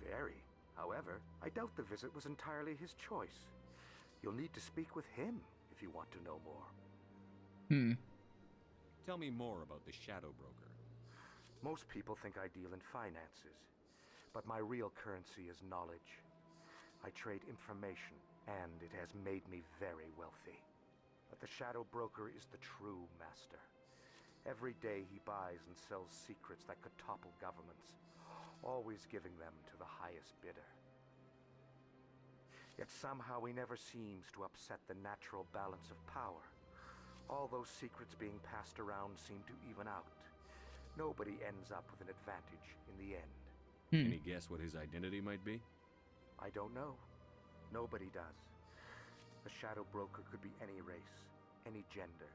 Very. However, I doubt the visit was entirely his choice. You'll need to speak with him if you want to know more. Tell me more about the Shadow Broker. Most people think I deal in finances, but my real currency is knowledge. I trade information, and it has made me very wealthy. But the Shadow Broker is the true master. Every day he buys and sells secrets that could topple governments, always giving them to the highest bidder. Yet somehow he never seems to upset the natural balance of power. All those secrets being passed around seem to even out. Nobody ends up with an advantage in the end. Any guess what his identity might be? I don't know. Nobody does. The Shadow Broker could be any race, any gender.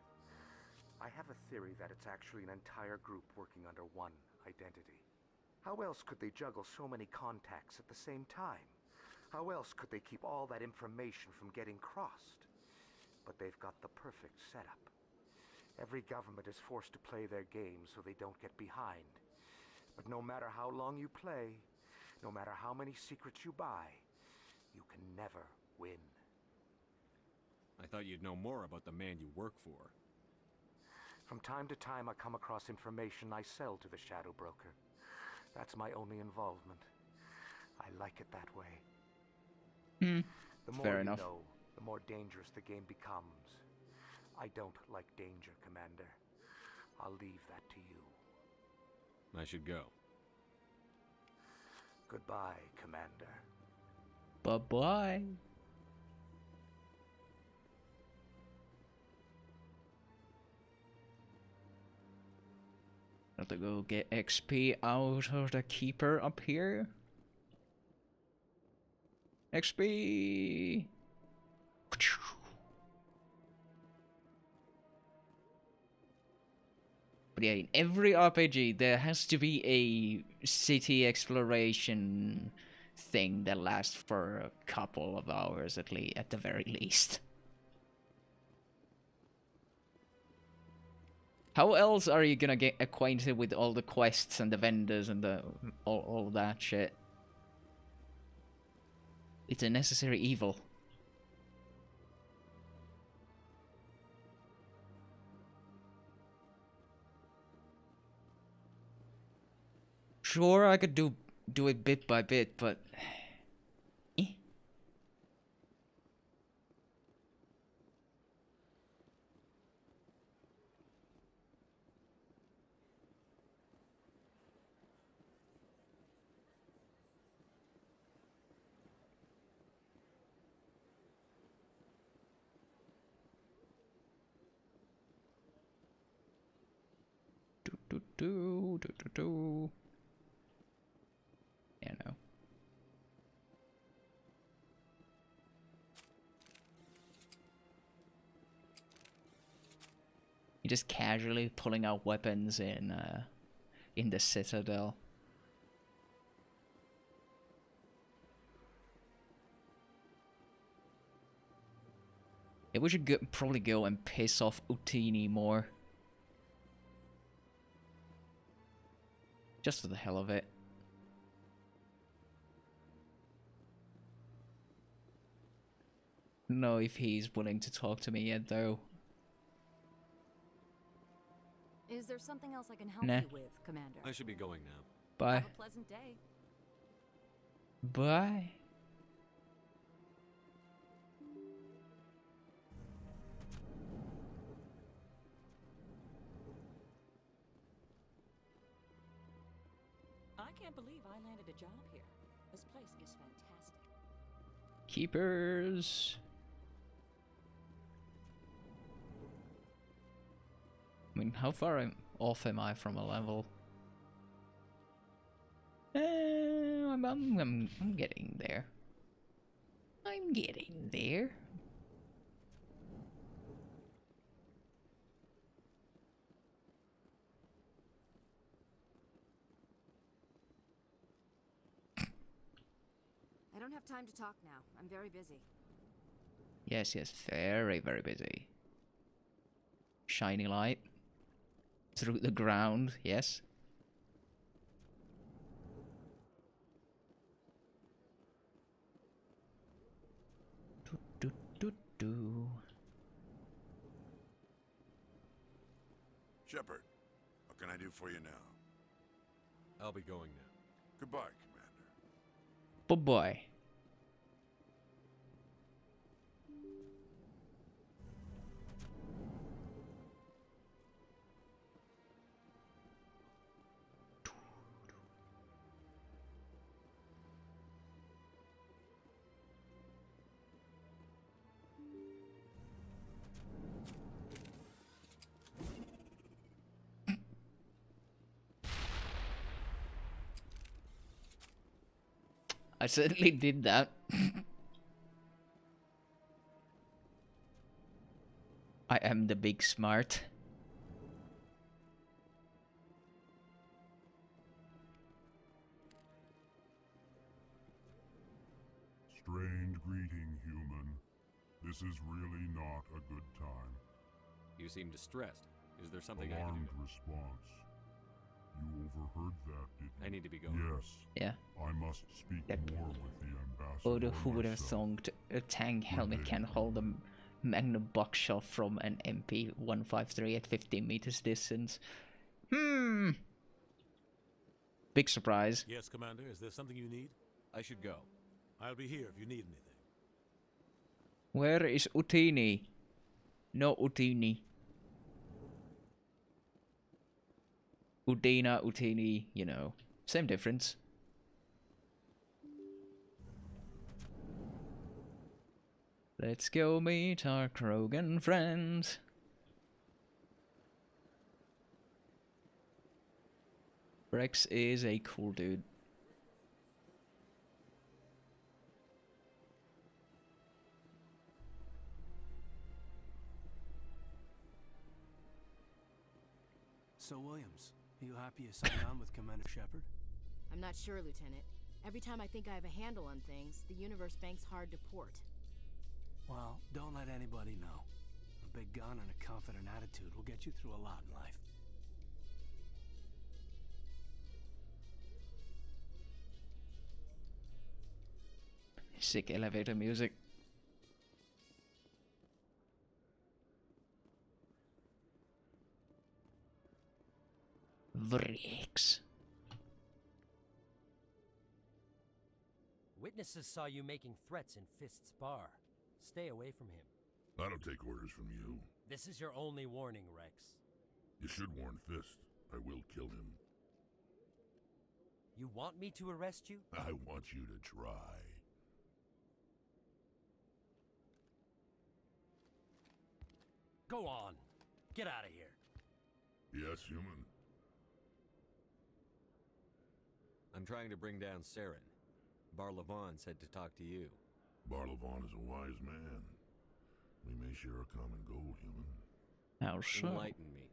I have a theory that it's actually an entire group working under one identity. How else could they juggle so many contacts at the same time? How else could they keep all that information from getting crossed? But they've got the perfect setup. Every government is forced to play their game so they don't get behind. But no matter how long you play, no matter how many secrets you buy, you can never win. I thought you'd know more about the man you work for. From time to time, I come across information I sell to the Shadow Broker. That's my only involvement. I like it that way. The more Fair you enough. know, the more dangerous the game becomes. I don't like danger, Commander. I'll leave that to you. I should go. Goodbye, Commander. Bye-bye. Have to go get XP out of the Keeper up here. XP! But yeah, in every RPG, there has to be a city exploration thing that lasts for a couple of hours at the very least. How else are you gonna get acquainted with all the quests and the vendors and all that shit? It's a necessary evil. Sure, I could do it bit by bit, but yeah, no. You're just casually pulling out weapons in the Citadel. Yeah, we should probably go and piss off Utini more. Just for the hell of it. Know if he's willing to talk to me yet, though. Is there something else I can help Nah. you with, Commander? I should be going now. Bye. Have a pleasant day. Bye. I can't believe I landed a job here. This place is fantastic. Keepers. I mean, how far am... off am I from a level? I'm getting there. I'm getting there. I don't have time to talk now. I'm very busy. Yes, yes, very, very busy. Shiny light through the ground, yes. Do. Shepard, what can I do for you now? I'll be going now. Goodbye, Commander. Bye-bye. I certainly did that. I am the big smart. Strange greeting, human. This is really not a good time. You seem distressed. Is there something Alarmed response. You overheard that, didn't you? I need to be going. Yes. Yeah. I must speak more with the ambassador. Or who would have myself. thought a tank helmet can hold a magnum buckshot from an MP-153 at 15 meters distance? Big surprise. Yes, Commander. Is there something you need? I should go. I'll be here if you need anything. Where is Utini? No Utini. Udina, Utini, you know. Same difference. Let's go meet our Krogan friends. Rex is a cool dude. So, Williams, are you happy you signed on with Commander Shepard? I'm not sure, Lieutenant. Every time I think I have a handle on things, the universe bank's hard to port. Well, don't let anybody know. A big gun and a confident attitude will get you through a lot in life. Sick elevator music. Vrix. Witnesses saw you making threats in Fist's bar. Stay away from him. I don't take orders from you. This is your only warning, Rex. You should warn Fist. I will kill him. You want me to arrest you? I want you to try. Go on. Get out of here. Yes, human. I'm trying to bring down Saren. Barlavon said to talk to you. Barlavon is a wise man. We may share a common goal, human. How so? Enlighten me.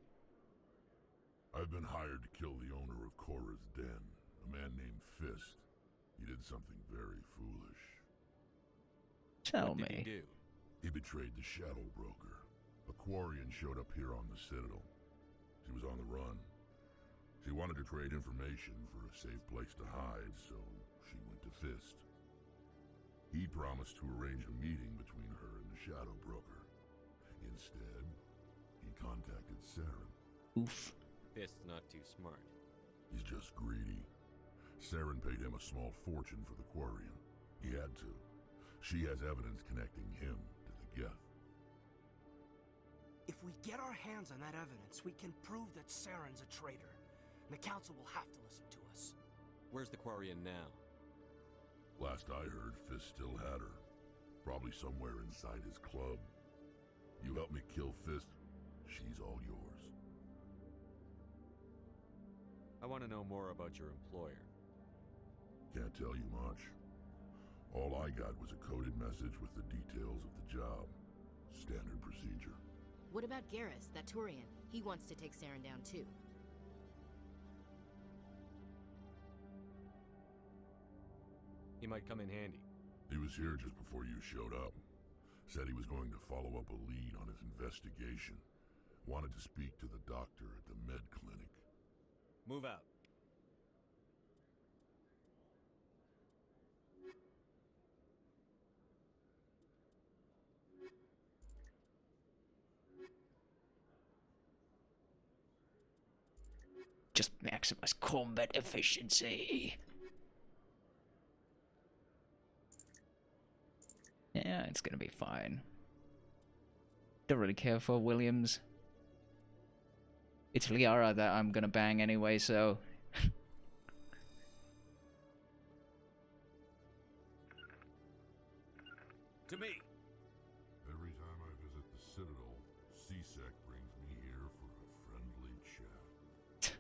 I've been hired to kill the owner of Korra's Den, a man named Fist. He did something very foolish. Tell What did me. he do? He betrayed the Shadow Broker. A Quarian showed up here on the Citadel. She was on the run. She wanted to trade information for a safe place to hide, so she went to Fist. He promised to arrange a meeting between her and the Shadow Broker. Instead, he contacted Saren. Oof. Fist's not too smart. He's just greedy. Saren paid him a small fortune for the Quarian. He had to. She has evidence connecting him to the Geth. If we get our hands on that evidence, we can prove that Saren's a traitor. And the Council will have to listen to us. Where's the Quarian now? Last I heard, Fist still had her. Probably somewhere inside his club. You help me kill Fist, she's all yours. want to know more about your employer. Can't tell you much. All I got was a coded message with the details of the job. Standard procedure. What about Garrus, that Turian? He wants to take Saren down too. He might come in handy. He was here just before you showed up. Said he was going to follow up a lead on his investigation. Wanted to speak to the doctor at the med clinic. Move out. Just maximize combat efficiency. Yeah, it's gonna be fine. Don't really care for Williams. It's Liara that I'm gonna bang anyway, so... To me! Every time I visit the Citadel, CSEC brings me here for a friendly chat.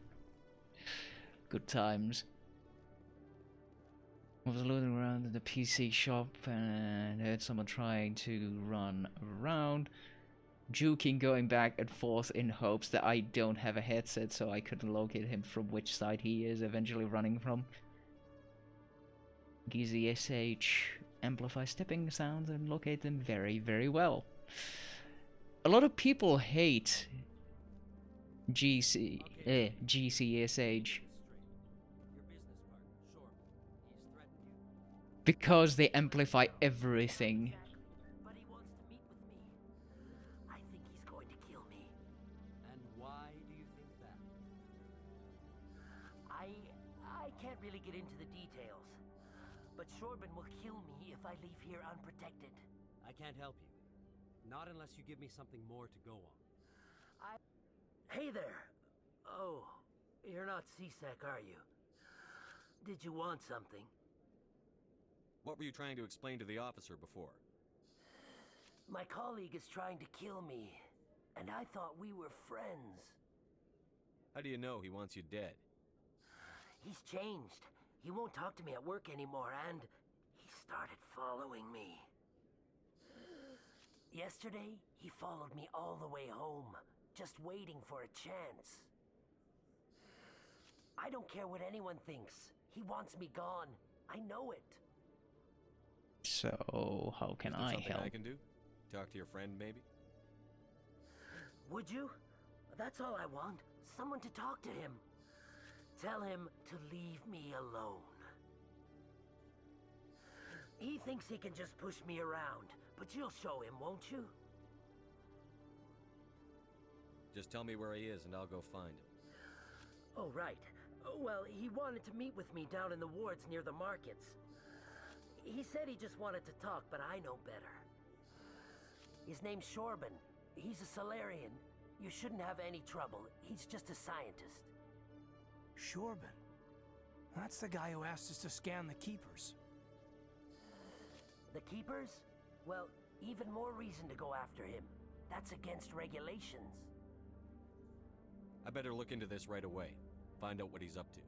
Good times. I was looking around at the PC shop and heard someone trying to run around, juking, going back and forth in hopes that I don't have a headset so I couldn't locate him from which side he is eventually running from. GZSH amplify stepping sounds and locate them very, very well. A lot of people hate GCSH because they amplify everything. But he wants to meet with me. I think he's going to kill me. And why do you think that? I can't really get into the details. But Shorban will kill me if I leave here unprotected. I can't help you. Not unless you give me something more to go on. Hey there! Oh, you're not CSEC, are you? Did you want something? What were you trying to explain to the officer before? My colleague is trying to kill me, and I thought we were friends. How do you know he wants you dead? He's changed. He won't talk to me at work anymore, and he started following me. Yesterday, he followed me all the way home, just waiting for a chance. I don't care what anyone thinks. He wants me gone. I know it. So, how can I help? I can do? Talk to your friend, maybe? Would you? That's all I want. Someone to talk to him. Tell him to leave me alone. He thinks he can just push me around, but you'll show him, won't you? Just tell me where he is and I'll go find him. Oh, right. Well, he wanted to meet with me down in the wards near the markets. He said he just wanted to talk, but I know better. His name's Shorban. He's a Solarian. You shouldn't have any trouble. He's just a scientist. Shorban? That's the guy who asked us to scan the Keepers. The Keepers? Well, even more reason to go after him. That's against regulations. I better look into this right away. Find out what he's up to.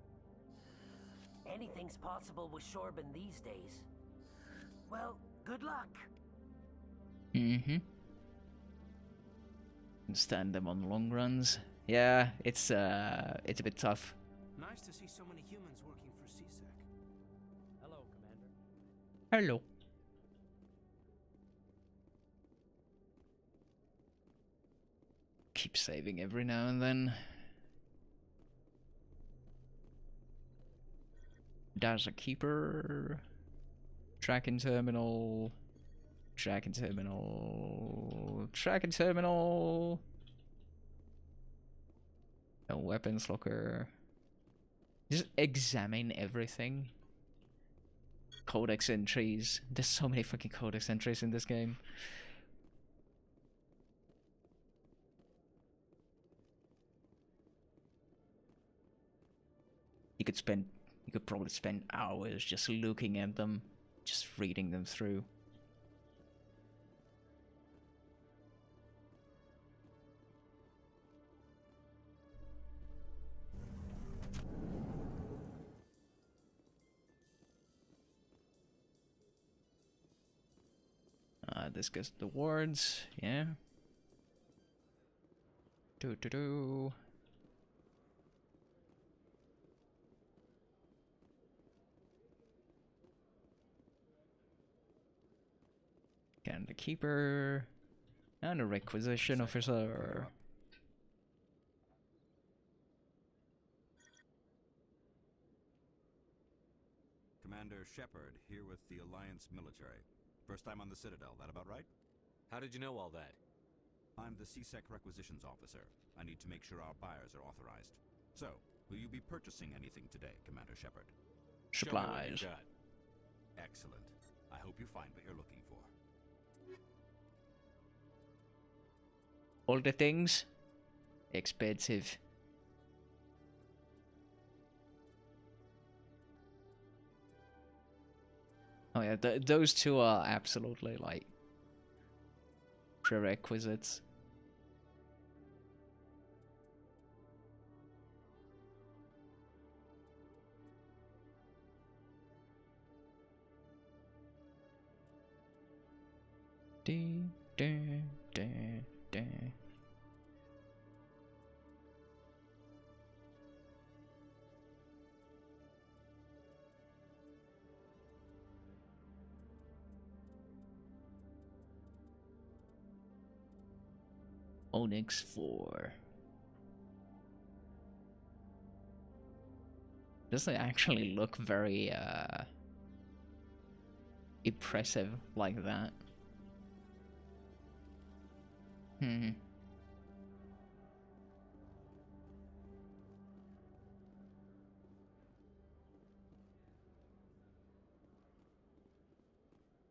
Anything's possible with Shorban these days. Well, good luck. Mm-hmm. Stand them on long runs. Yeah, it's a bit tough. Nice to see so many humans working for CSEC. Hello, Commander. Hello. Keep saving every now and then. There's a keeper. Tracking terminal. Tracking terminal. Tracking terminal. A weapons locker. Just examine everything. Codex entries. There's so many fucking codex entries in this game. You could probably spend hours just looking at them, just reading them through. Discuss the wards, yeah. Do. And the keeper and a requisition officer. Commander Shepard, here with the Alliance military. First time on the Citadel, that about right? How did you know all that? I'm the CSEC requisitions officer. I need to make sure our buyers are authorized. So, will you be purchasing anything today, Commander Shepard? Supplies. Excellent. I hope you find what you're looking for. All the things expensive. Oh yeah, those two are absolutely like prerequisites. Onyx 4. Doesn't actually look very impressive like that.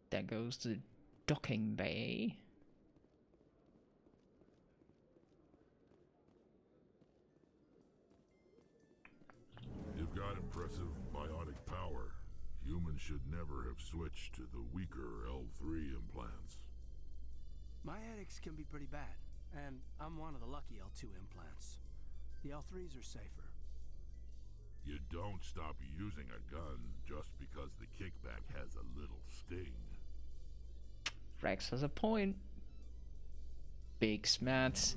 There goes the docking bay. You've got impressive bionic power. Humans should never have switched to the weaker L3 implants. My headaches can be pretty bad, and I'm one of the lucky L2 implants. The L3s are safer. You don't stop using a gun just because the kickback has a little sting. Rex has a point. Big smats.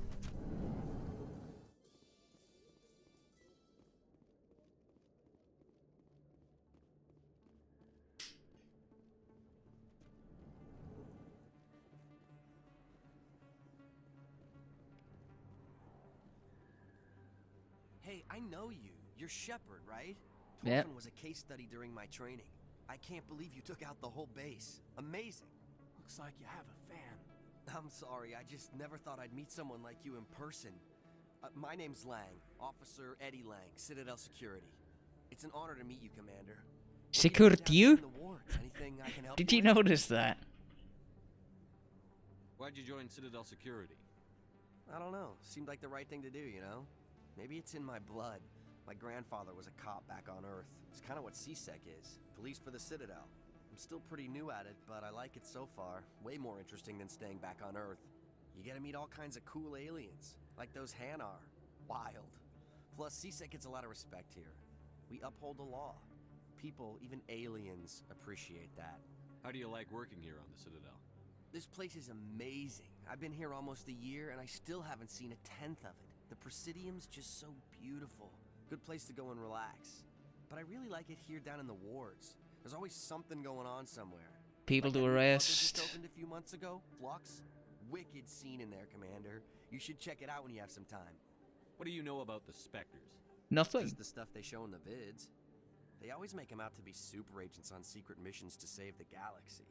Hey, I know you. You're Shepard, right? Yep. Torfin was a case study during my training. I can't believe you took out the whole base. Amazing. Looks like you have a fan. I'm sorry, I just never thought I'd meet someone like you in person. My name's Lang, Officer Eddie Lang, Citadel Security. It's an honor to meet you, Commander. Security? Anything I can help Did you you with? notice that? Why'd you join Citadel Security? I don't know. Seemed like the right thing to do, you know? Maybe it's in my blood. My grandfather was a cop back on Earth. It's kind of what CSEC is. Police for the Citadel. I'm still pretty new at it, but I like it so far. Way more interesting than staying back on Earth. You get to meet all kinds of cool aliens, like those Hanar. Wild. Plus, CSEC gets a lot of respect here. We uphold the law. People, even aliens, appreciate that. How do you like working here on the Citadel? This place is amazing. I've been here almost a year, and I still haven't seen a tenth of it. The Presidium's just so beautiful. Good place to go and relax. But I really like it here down in the wards. There's always something going on somewhere. People like to that new club that arrest. just opened a few months ago, Flux. Wicked scene in there, Commander. You should check it out when you have some time. What do you know about the Spectres? Nothing. Just the stuff they show in the vids. They always make them out to be super agents on secret missions to save the galaxy.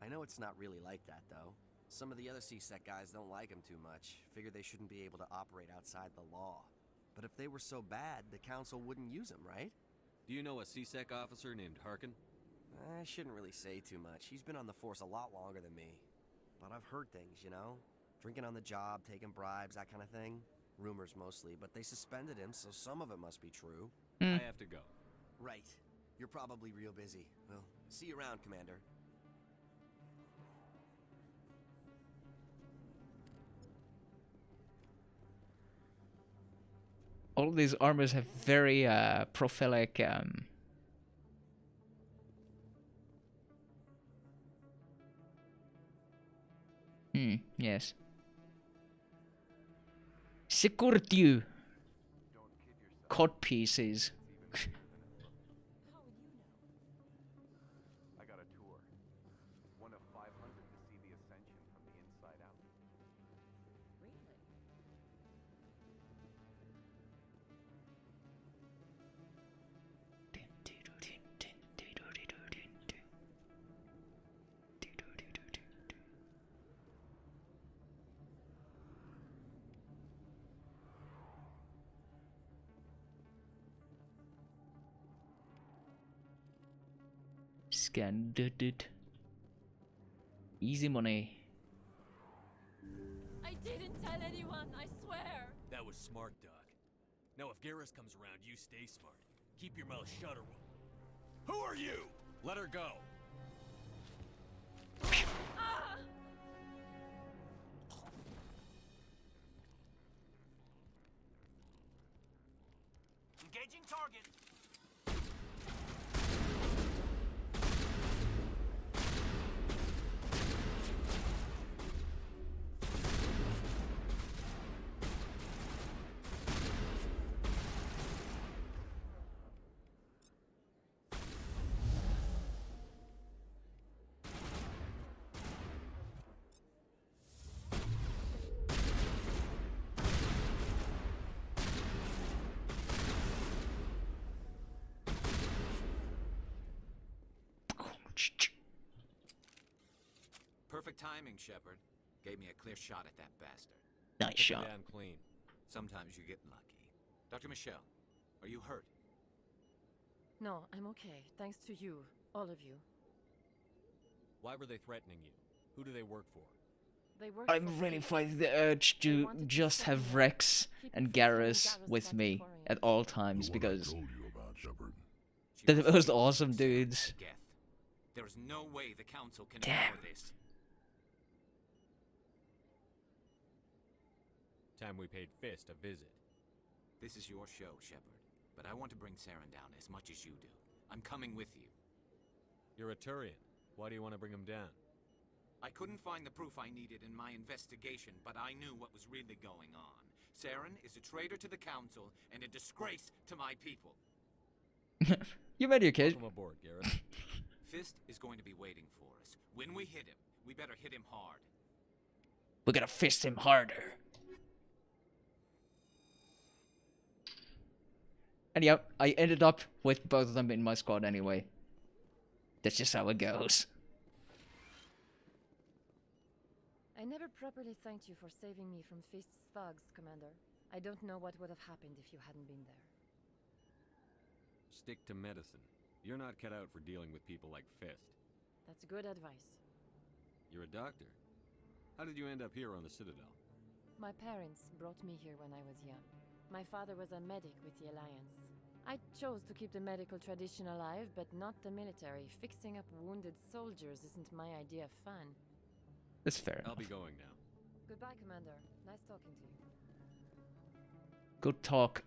I know it's not really like that, though. Some of the other CSEC guys don't like them too much. Figure they shouldn't be able to operate outside the law. But if they were so bad, the Council wouldn't use them, right? Do you know a CSEC officer named Harkin? I shouldn't really say too much. He's been on the force a lot longer than me. But I've heard things, you know? Drinking on the job, taking bribes, that kind of thing. Rumors mostly, but they suspended him, so some of it must be true. I have to go. Right. You're probably real busy. Well, see you around, Commander. All of these armors have very prophetic Yes. Security. Cod pieces. I got a tour. One of 500 to see the Ascension from the inside out. Scan it. Easy money. I didn't tell anyone, I swear. That was smart, Doc. Now if Garrus comes around, you stay smart. Keep your mouth shut or we'll... Who are you? Let her go. Ah! Engaging target. Perfect timing, Shepard. Gave me a clear shot at that bastard. Nice shot. Damn clean. Sometimes you get lucky. Dr. Michelle, are you hurt? No, I'm okay. Thanks to you. All of you. Why were they threatening you? Who do they work for? They work I'm for really free. fighting the urge to just have Rex and Garrus with me at all times because they're the most awesome dudes. There is no way the Council can Damn. ignore this. Time we paid Fist a visit. This is your show, Shepard. But I want to bring Saren down as much as you do. I'm coming with you. You're a Turian. Why do you want to bring him down? I couldn't find the proof I needed in my investigation, but I knew what was really going on. Saren is a traitor to the Council and a disgrace to my people. You made your kid. Welcome aboard, Garrus. Fist is going to be waiting for us. When we hit him, we better hit him hard. We're gonna fist him harder. And yeah, I ended up with both of them in my squad anyway. That's just how it goes. I never properly thanked you for saving me from Fist's thugs, Commander. I don't know what would have happened if you hadn't been there. Stick to medicine. You're not cut out for dealing with people like Fist. That's good advice. You're a doctor. How did you end up here on the Citadel? My parents brought me here when I was young. My father was a medic with the Alliance. I chose to keep the medical tradition alive, but not the military. Fixing up wounded soldiers isn't my idea of fun. That's fair I'll enough. be going now. Goodbye, Commander. Nice talking to you. Good talk.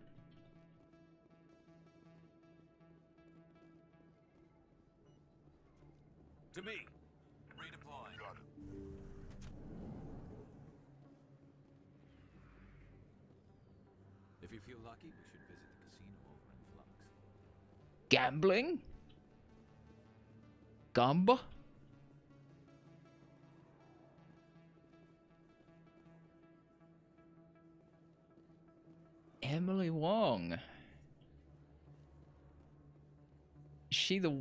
To me. Redeploy. Got it. If you feel lucky, we should visit the casino over in Flux. Gambling? Gamba? Emily Wong. Is she the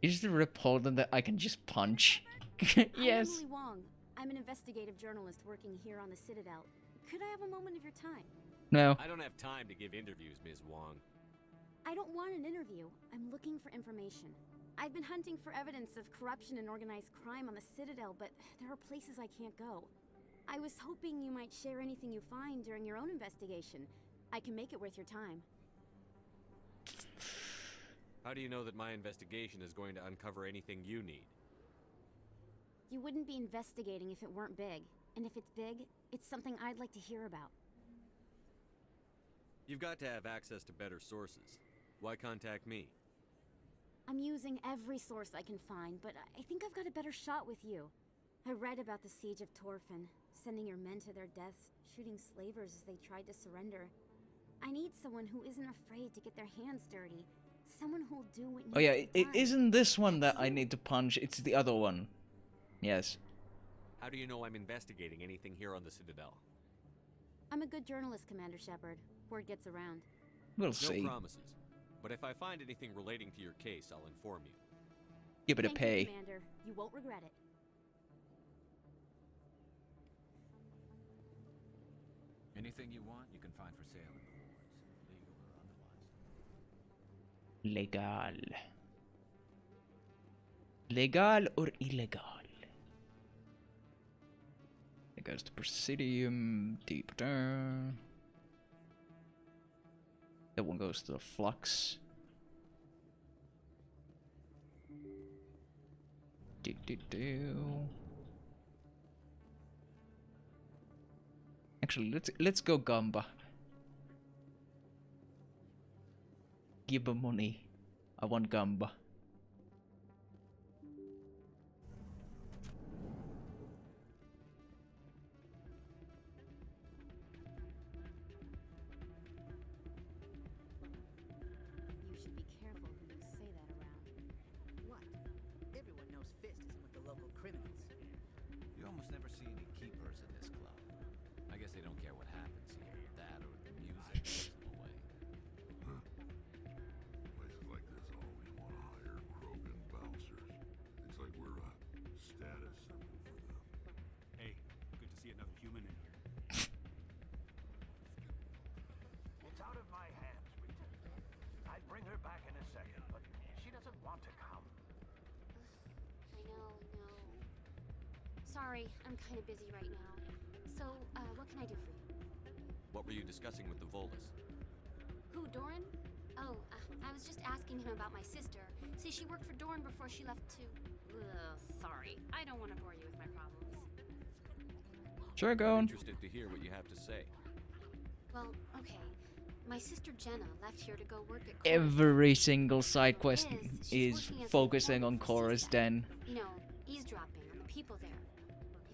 is the Repolden that I can just punch? Yes. I'm Emily Wong. I'm an investigative journalist working here on the Citadel. Could I have a moment of your time? No. I don't have time to give interviews, Ms. Wong. I don't want an interview. I'm looking for information. I've been hunting for evidence of corruption and organized crime on the Citadel, but there are places I can't go. I was hoping you might share anything you find during your own investigation. I can make it worth your time. How do you know that my investigation is going to uncover anything you need? You wouldn't be investigating if it weren't big. And if it's big, it's something I'd like to hear about. You've got to have access to better sources. Why contact me? I'm using every source I can find, but I think I've got a better shot with you. I read about the siege of Torfin, sending your men to their deaths, shooting slavers as they tried to surrender. I need someone who isn't afraid to get their hands dirty. Someone who'll do what needs Oh yeah, to be it done. isn't this one that I need to punch, it's the other one. Yes. How do you know I'm investigating anything here on the Citadel? I'm a good journalist, Commander Shepard. Word gets around. We'll see. No promises. But if I find anything relating to your case, I'll inform you. Give it a Thank pay. you, Commander. You won't regret it. Anything you want, you can find for sale in the wards, legal or otherwise. Legal. Legal or illegal? It goes to Presidium, deep down. That one goes to the Flux. Actually, let's go Gamba. Give me money. I want Gamba. You should be careful who you say that around. What? Everyone knows Fist isn't with the local criminals. You almost never see any keepers in this club. I guess they don't care what happens here. That or the music gives them away. Places like this always want to hire Krogan bouncers. It's like we're a status symbol for them. Hey, good to see another human in here. It's out of my hands, Rita. I'd bring her back in a second, but she doesn't want to come. I know. Sorry, I'm kind of busy right now. So, what can I do for you? What were you discussing with the Volus? Who, Doran? Oh, I was just asking him about my sister. See, she worked for Doran before she left to... sorry. I don't want to bore you with my problems. Sure, go I'm on. interested to hear what you have to say. Well, okay. My sister Jenna left here to go work at... Every single side quest She's is working as an focusing on informant for Cora's CSAC. Den. You know, eavesdropping on the people there.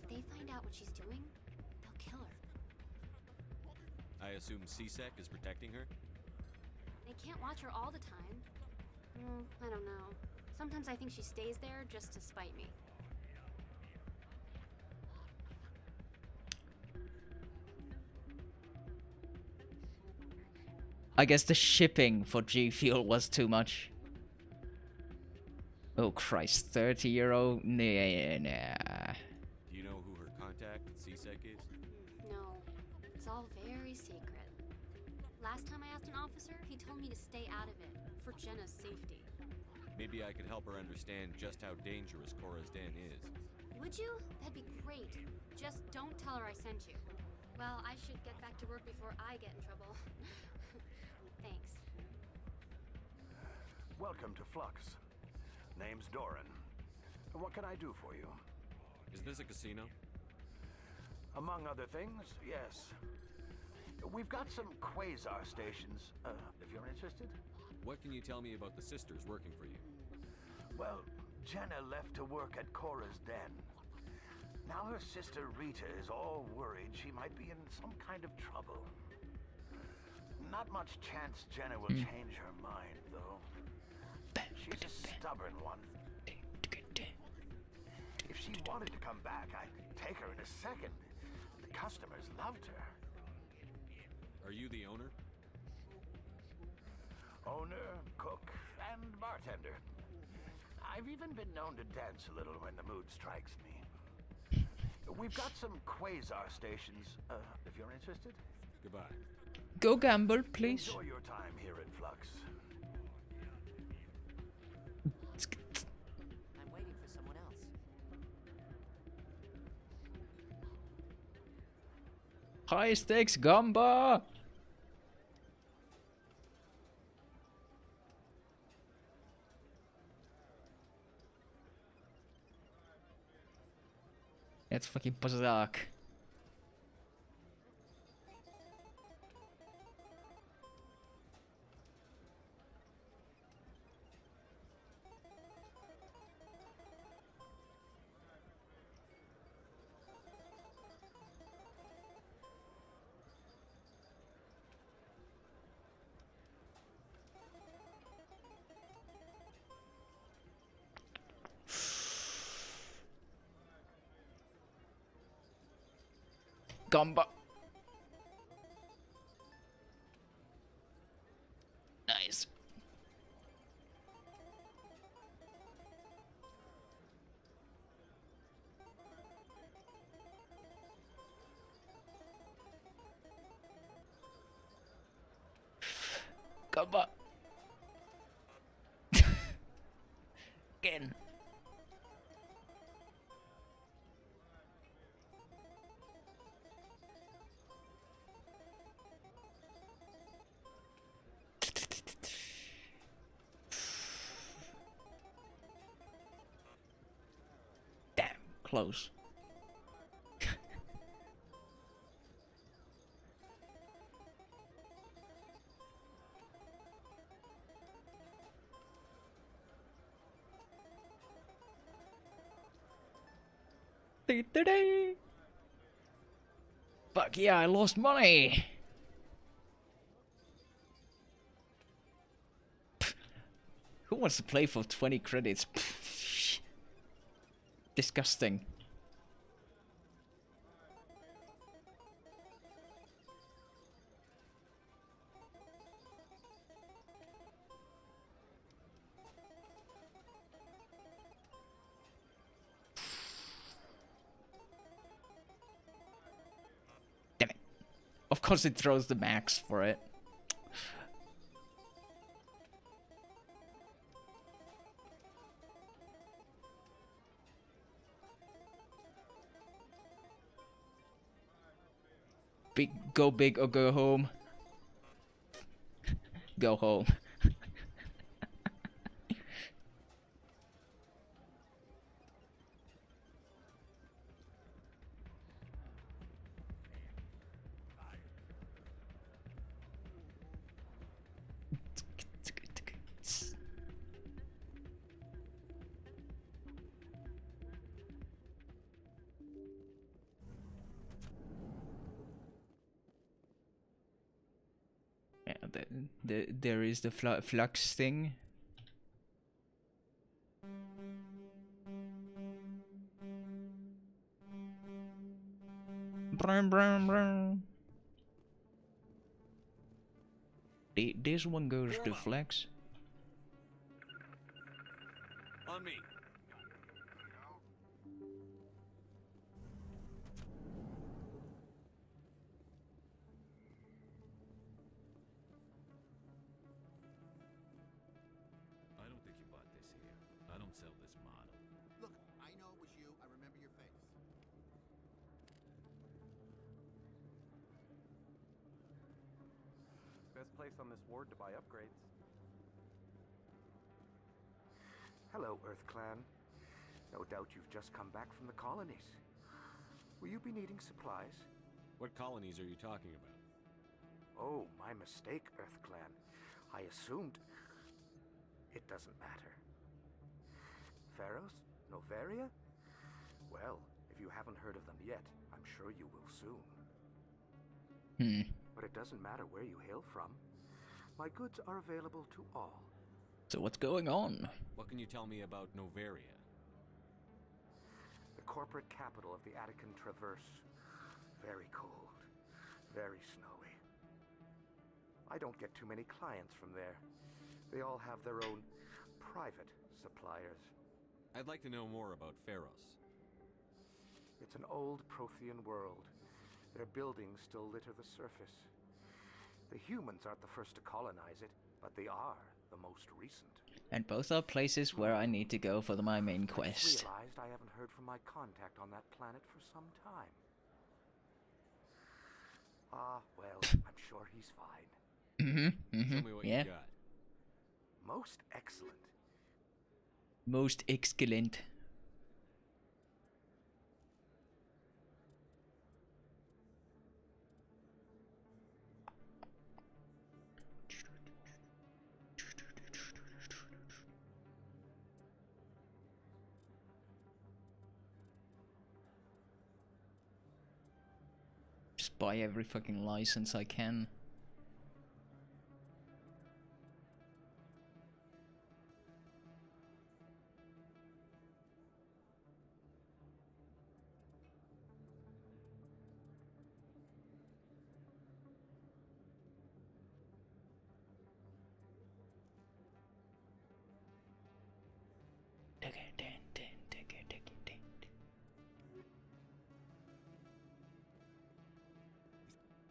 If they find out what she's doing, they'll kill her. I assume CSEC is protecting her? They can't watch her all the time. I don't know. Sometimes I think she stays there just to spite me. I guess the shipping for G Fuel was too much. Oh Christ, 30 €? Nah. Do you know who her contact at CSEC is? No, it's all very secret. Last time I asked an officer, he told me to stay out of it, for Jenna's safety. Maybe I could help her understand just how dangerous Cora's Den is. Would you? That'd be great. Just don't tell her I sent you. Well, I should get back to work before I get in trouble. Thanks. Welcome to Flux. Name's Doran. What can I do for you? Is this a casino? Among other things, yes. We've got some quasar stations, if you're interested. What can you tell me about the sisters working for you? Well, Jenna left to work at Cora's Den. Now her sister Rita is all worried she might be in some kind of trouble. Not much chance Jenna will change her mind, though. She's a stubborn one. If she wanted to come back, I'd take her in a second. The customers loved her. Are you the owner? Owner, cook, and bartender. I've even been known to dance a little when the mood strikes me. We've got some quasar stations, if you're interested. Goodbye. Go gamble, please. Enjoy your time here at Flux. I'm waiting for someone else. High stakes gamba. It's fucking berserk. combo. Nice. Combo. Again. Damn, close. Fuck yeah, I lost money. Who wants to play for 20 credits? Disgusting. Damn it. Of course it throws the max for it. Go big or go home. Go home. There is the flux thing. Brum, brum, brum. This one goes to flex. On me. Place on this ward to buy upgrades. Hello, Earth Clan. No doubt you've just come back from the colonies. Will you be needing supplies? What colonies are you talking about? Oh, my mistake, Earth Clan. I assumed... It doesn't matter. Pharos? Noveria? Well, if you haven't heard of them yet, I'm sure you will soon. But it doesn't matter where you hail from. My goods are available to all. So what's going on? What can you tell me about Noveria? The corporate capital of the Attican Traverse. Very cold. Very snowy. I don't get too many clients from there. They all have their own private suppliers. I'd like to know more about Pharos. It's an old Prothean world. Their buildings still litter the surface. The humans aren't the first to colonize it, but they are the most recent. And both are places where I need to go for my main quest. I realized I haven't heard from my contact on that planet for some time. Ah, well, I'm sure he's fine. Show me what you got. Most excellent. Most excellent. Just buy every fucking license I can.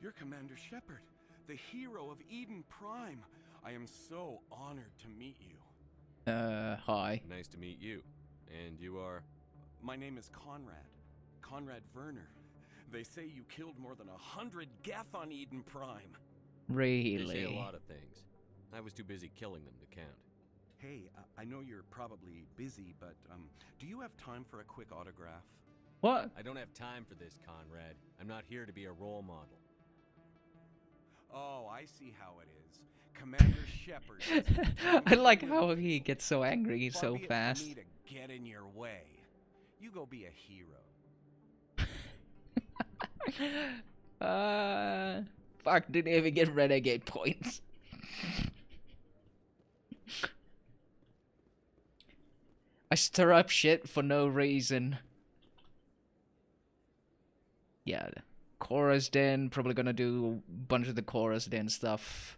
You're Commander Shepard, the hero of Eden Prime. I am so honored to meet you. Hi. Nice to meet you. And you are? My name is Conrad. Conrad Werner. They say you killed more than 100 Geth on Eden Prime. Really? They say a lot of things. I was too busy killing them to count. Hey, I know you're probably busy, but do you have time for a quick autograph? What? I don't have time for this, Conrad. I'm not here to be a role model. Oh, I see how it is. Commander Shepard. I like how he gets so angry Far so be it fast. for me to get in your way. You go be a hero. Fuck, didn't even get renegade points. I stir up shit for no reason. Yeah, Chorus Den, probably gonna do a bunch of the Chorus Den stuff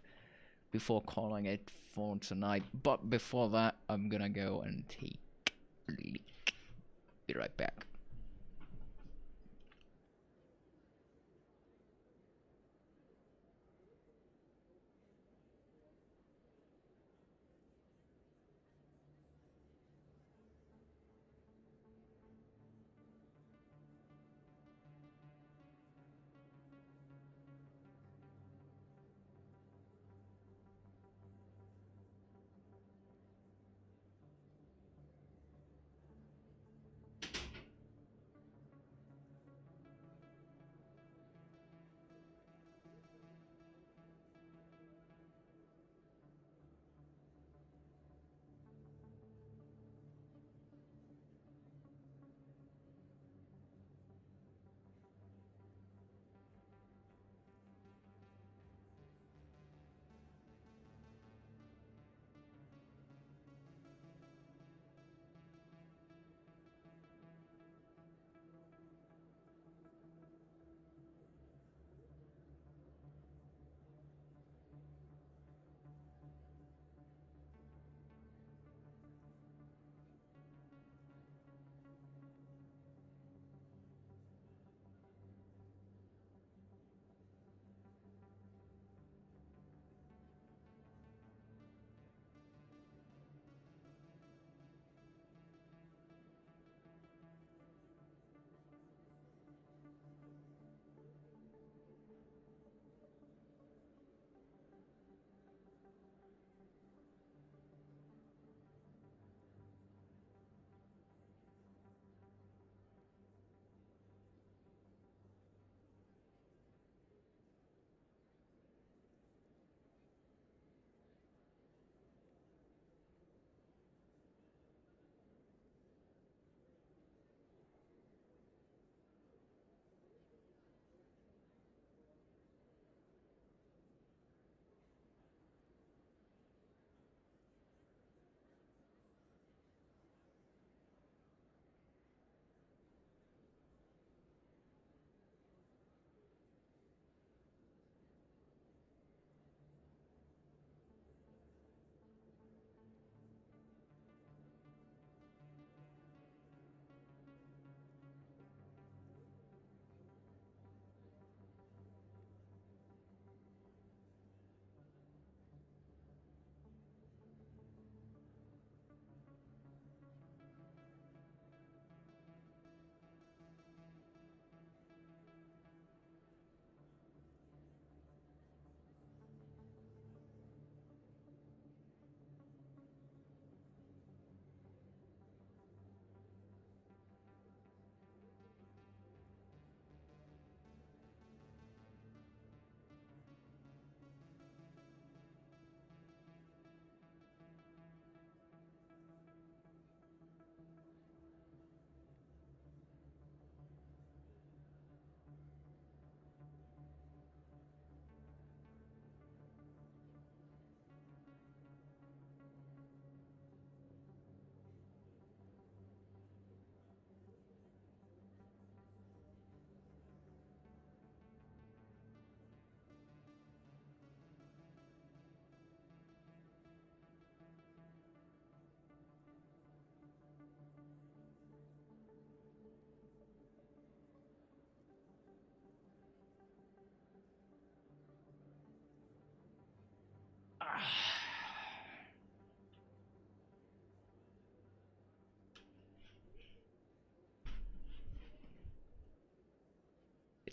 before calling it for tonight. But before that, I'm gonna go and take a leak. Be right back.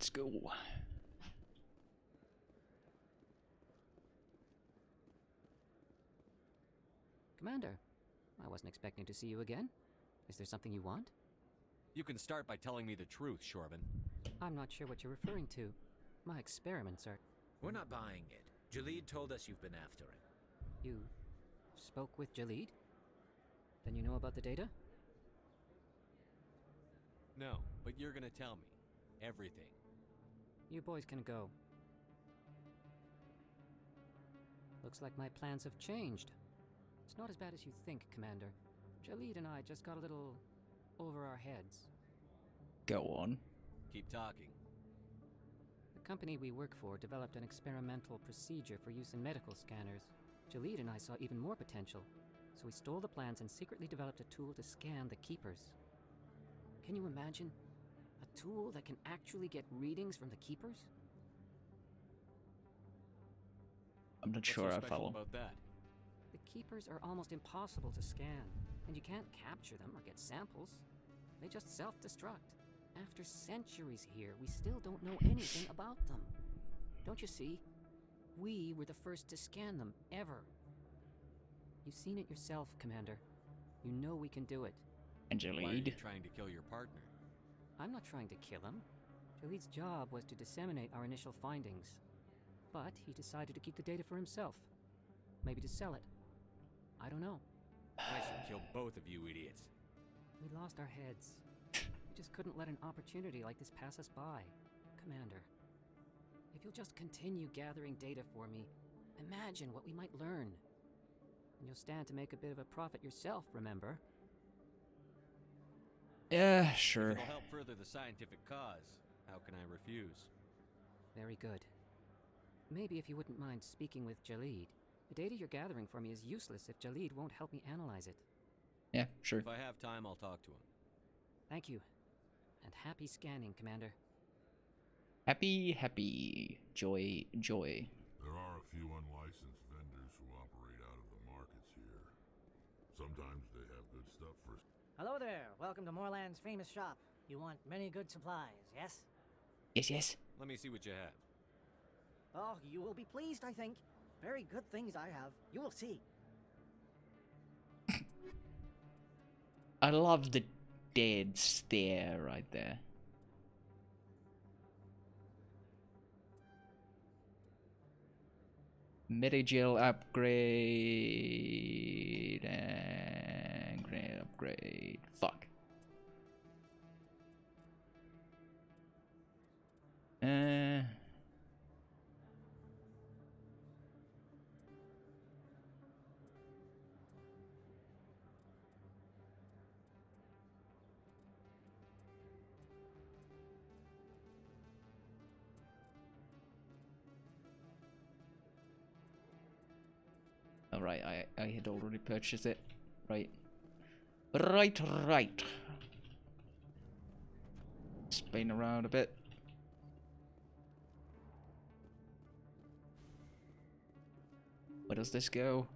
Let's go. Commander, I wasn't expecting to see you again. Is there something you want? You can start by telling me the truth, Shorban. I'm not sure what you're referring to. My experiments are... We're not buying it. Jalid told us you've been after him. You spoke with Jalid? Then you know about the data? No, but you're gonna tell me. Everything. You boys can go. Looks like my plans have changed. It's not as bad as you think, Commander. Jalid and I just got a little over our heads. Go on. Keep talking. The company we work for developed an experimental procedure for use in medical scanners. Jalid and I saw even more potential, so we stole the plans and secretly developed a tool to scan the Keepers. Can you imagine? A tool that can actually get readings from the Keepers? I'm not What's sure so I special follow. about that? The Keepers are almost impossible to scan, and you can't capture them or get samples. They just self-destruct. After centuries here, we still don't know anything about them. Don't you see? We were the first to scan them, ever. You've seen it yourself, Commander. You know we can do it. And Why are you Jalid? trying to kill your partner? I'm not trying to kill him. Jalid's job was to disseminate our initial findings. But he decided to keep the data for himself. Maybe to sell it. I don't know. I should kill both of you idiots. We lost our heads. We just couldn't let an opportunity like this pass us by. Commander, if you'll just continue gathering data for me, imagine what we might learn. And you'll stand to make a bit of a profit yourself, remember? Yeah, sure. If it'll help further the scientific cause, how can I refuse? Very good. Maybe if you wouldn't mind speaking with Jalid. The data you're gathering for me is useless if Jalid won't help me analyze it. Yeah, sure. If I have time, I'll talk to him. Thank you. And happy scanning, Commander. Happy. Joy. There are a few unlicensed vendors who operate out of the markets here. Sometimes they have good stuff for... Hello there. Welcome to Moorland's famous shop. You want many good supplies, yes? Yes. Let me see what you have. Oh, you will be pleased, I think. Very good things I have. You will see. I love the dead stare right there. Medi-gel upgrade and grenade upgrade. Fuck. Alright, I had already purchased it. Right. Right. Spin around a bit. Where does this go?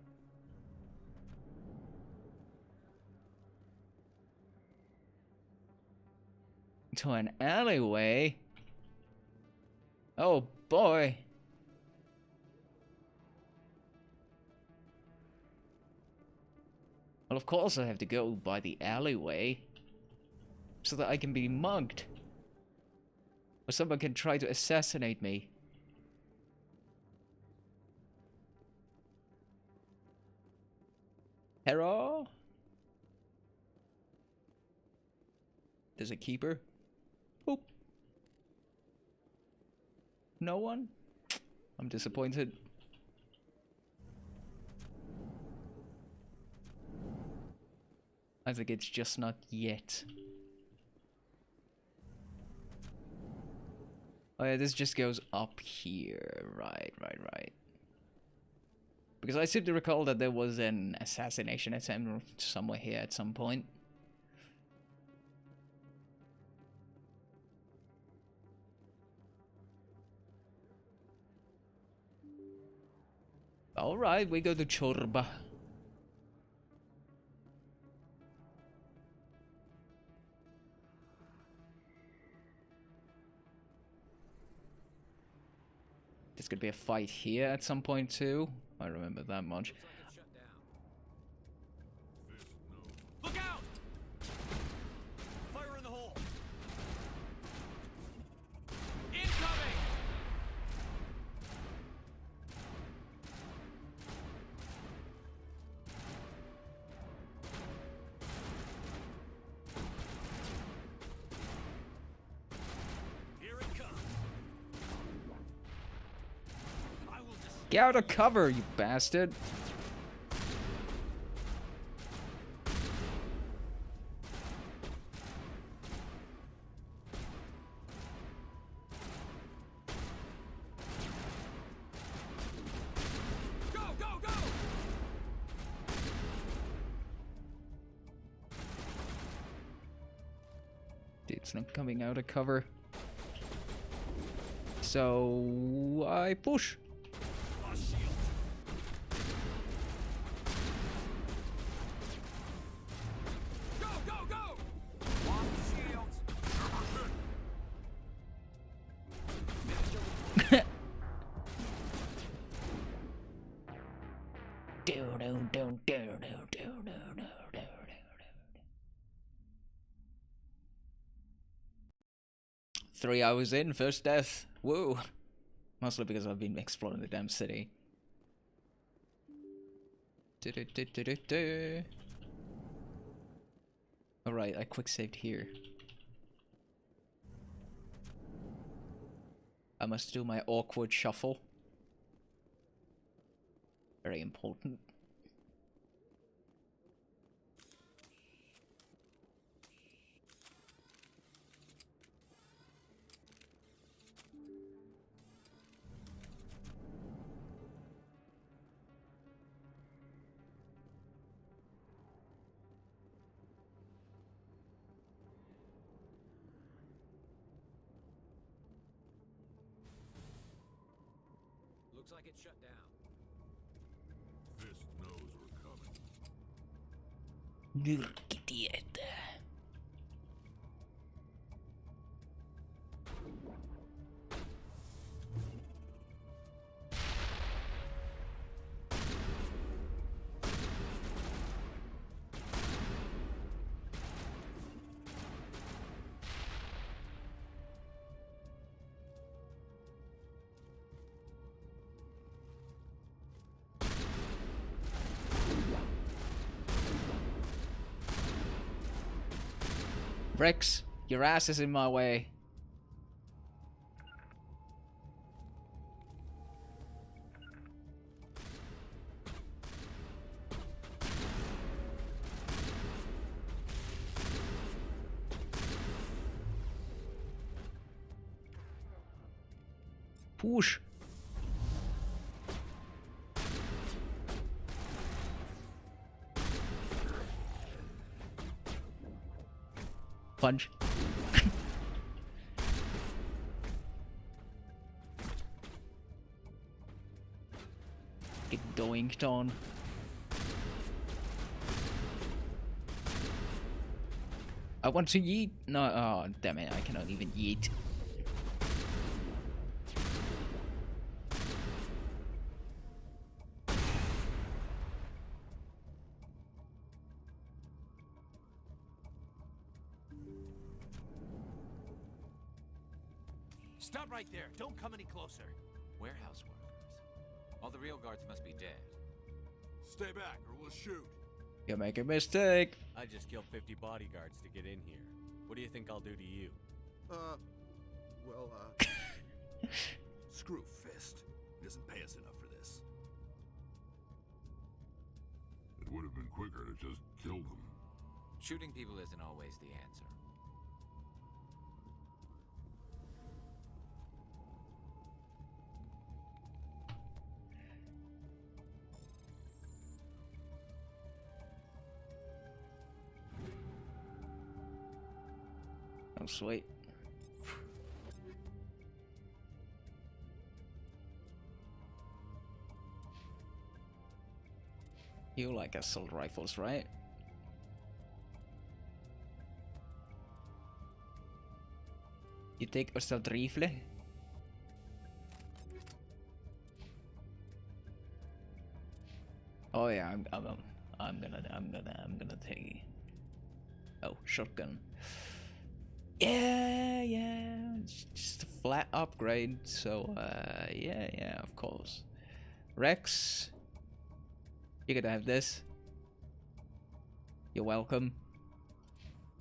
To an alleyway? Oh boy. Well, of course I have to go by the alleyway. So that I can be mugged. Or someone can try to assassinate me. Hello? There's a keeper. Boop. No one? I'm disappointed. I think it's just not yet. Oh yeah, this just goes up here. Right. Because I seem to recall that there was an assassination attempt somewhere here at some point. Alright, we go to Chorba. There's gonna be a fight here at some point too. I remember that much. Look out! Fire in the hole! Incoming! Here it comes. I will just Get out of cover, you bastard! go, go, go! It's not coming out of cover. So I push. Lost shield. Go, go, go! Lost shields. Three hours in, first death. Woo! Mostly because I've been exploring the damn city. Alright, I quick saved here. I must do my awkward shuffle. Very important. Looks like it's shut down. Fist knows we're coming. Idiot. Rex, your ass is in my way. Push. Punch. Get doinked on. I want to yeet. No, oh damn it! I cannot even yeet. Stop right there. Don't come any closer. Warehouse workers. All the real guards must be dead. Stay back or we'll shoot. You make a mistake. I just killed 50 bodyguards to get in here. What do you think I'll do to you? Screw Fist. He doesn't pay us enough for this. It would have been quicker to just kill them. Shooting people isn't always the answer. Oh, sweet. You like assault rifles, right? You take assault rifle? Oh yeah, I'm gonna take. Oh, shotgun. Yeah, it's just a flat upgrade. So yeah, of course. Rex, you're gonna have this. You're welcome.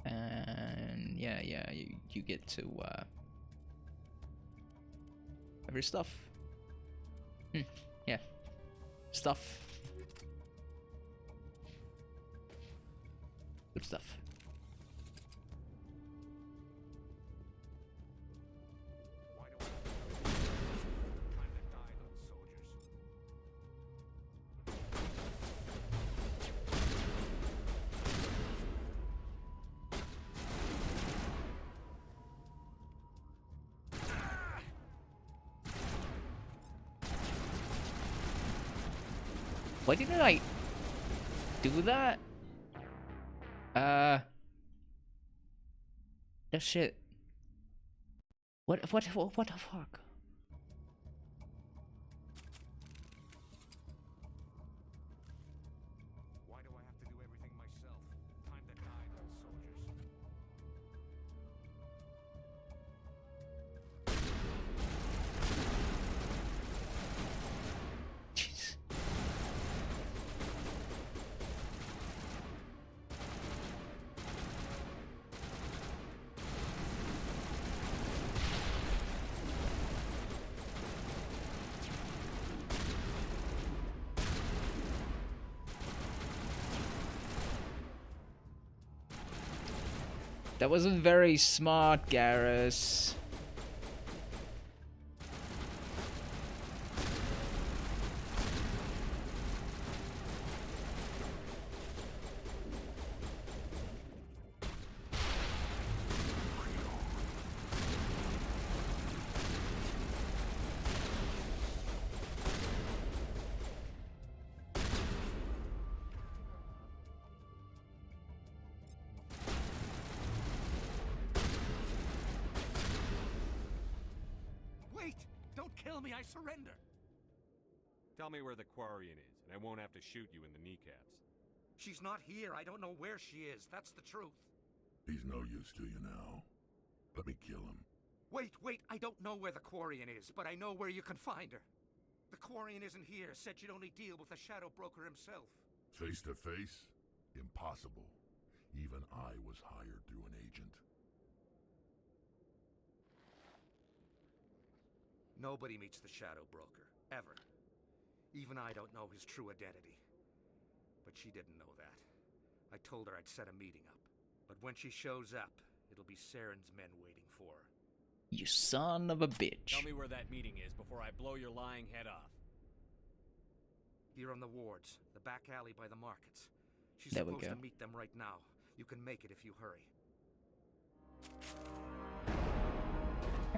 And yeah, you get to have your stuff. Yeah, stuff. Good stuff. Why didn't I do that? That shit. What the fuck? Why do I have to do everything myself? Time to die, little soldiers. Jeez. That wasn't very smart, Garrus. Wait! Don't kill me, I surrender! Tell me where the Quarian is, and I won't have to shoot you in the kneecaps. She's not here, I don't know where she is, that's the truth. He's no use to you now. Let me kill him. Wait, I don't know where the Quarian is, but I know where you can find her. The Quarian isn't here, said you'd only deal with the Shadow Broker himself. Face to face? Impossible. Even I was hired through an agent. Nobody meets the Shadow Broker, ever. Even I don't know his true identity. But she didn't know that. I told her I'd set a meeting up. But when she shows up, it'll be Saren's men waiting for her. You son of a bitch. Tell me where that meeting is before I blow your lying head off. Here on the wards, the back alley by the markets. She's There we supposed go. to meet them right now. You can make it if you hurry.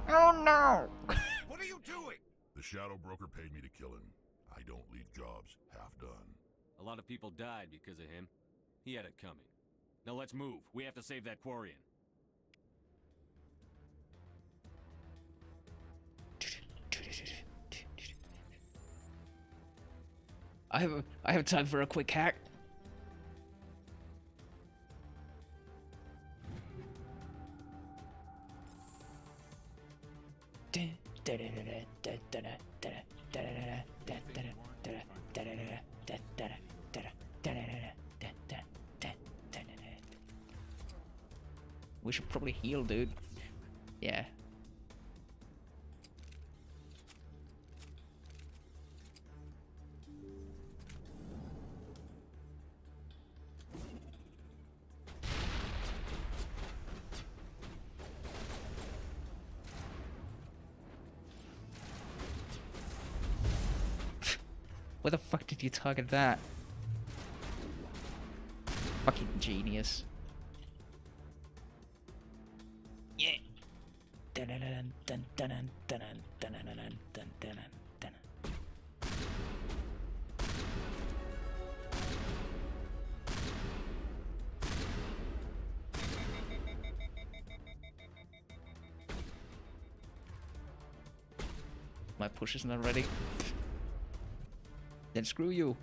Oh no! What are you doing? The Shadow Broker paid me to kill him. I don't leave jobs half done. A lot of people died because of him. He had it coming. Now let's move. We have to save that Quarian. I have time for a quick hack. We should probably heal, dude. Yeah. Where the fuck did you target that? Fucking genius. Yeah. My push is not ready. Then screw you.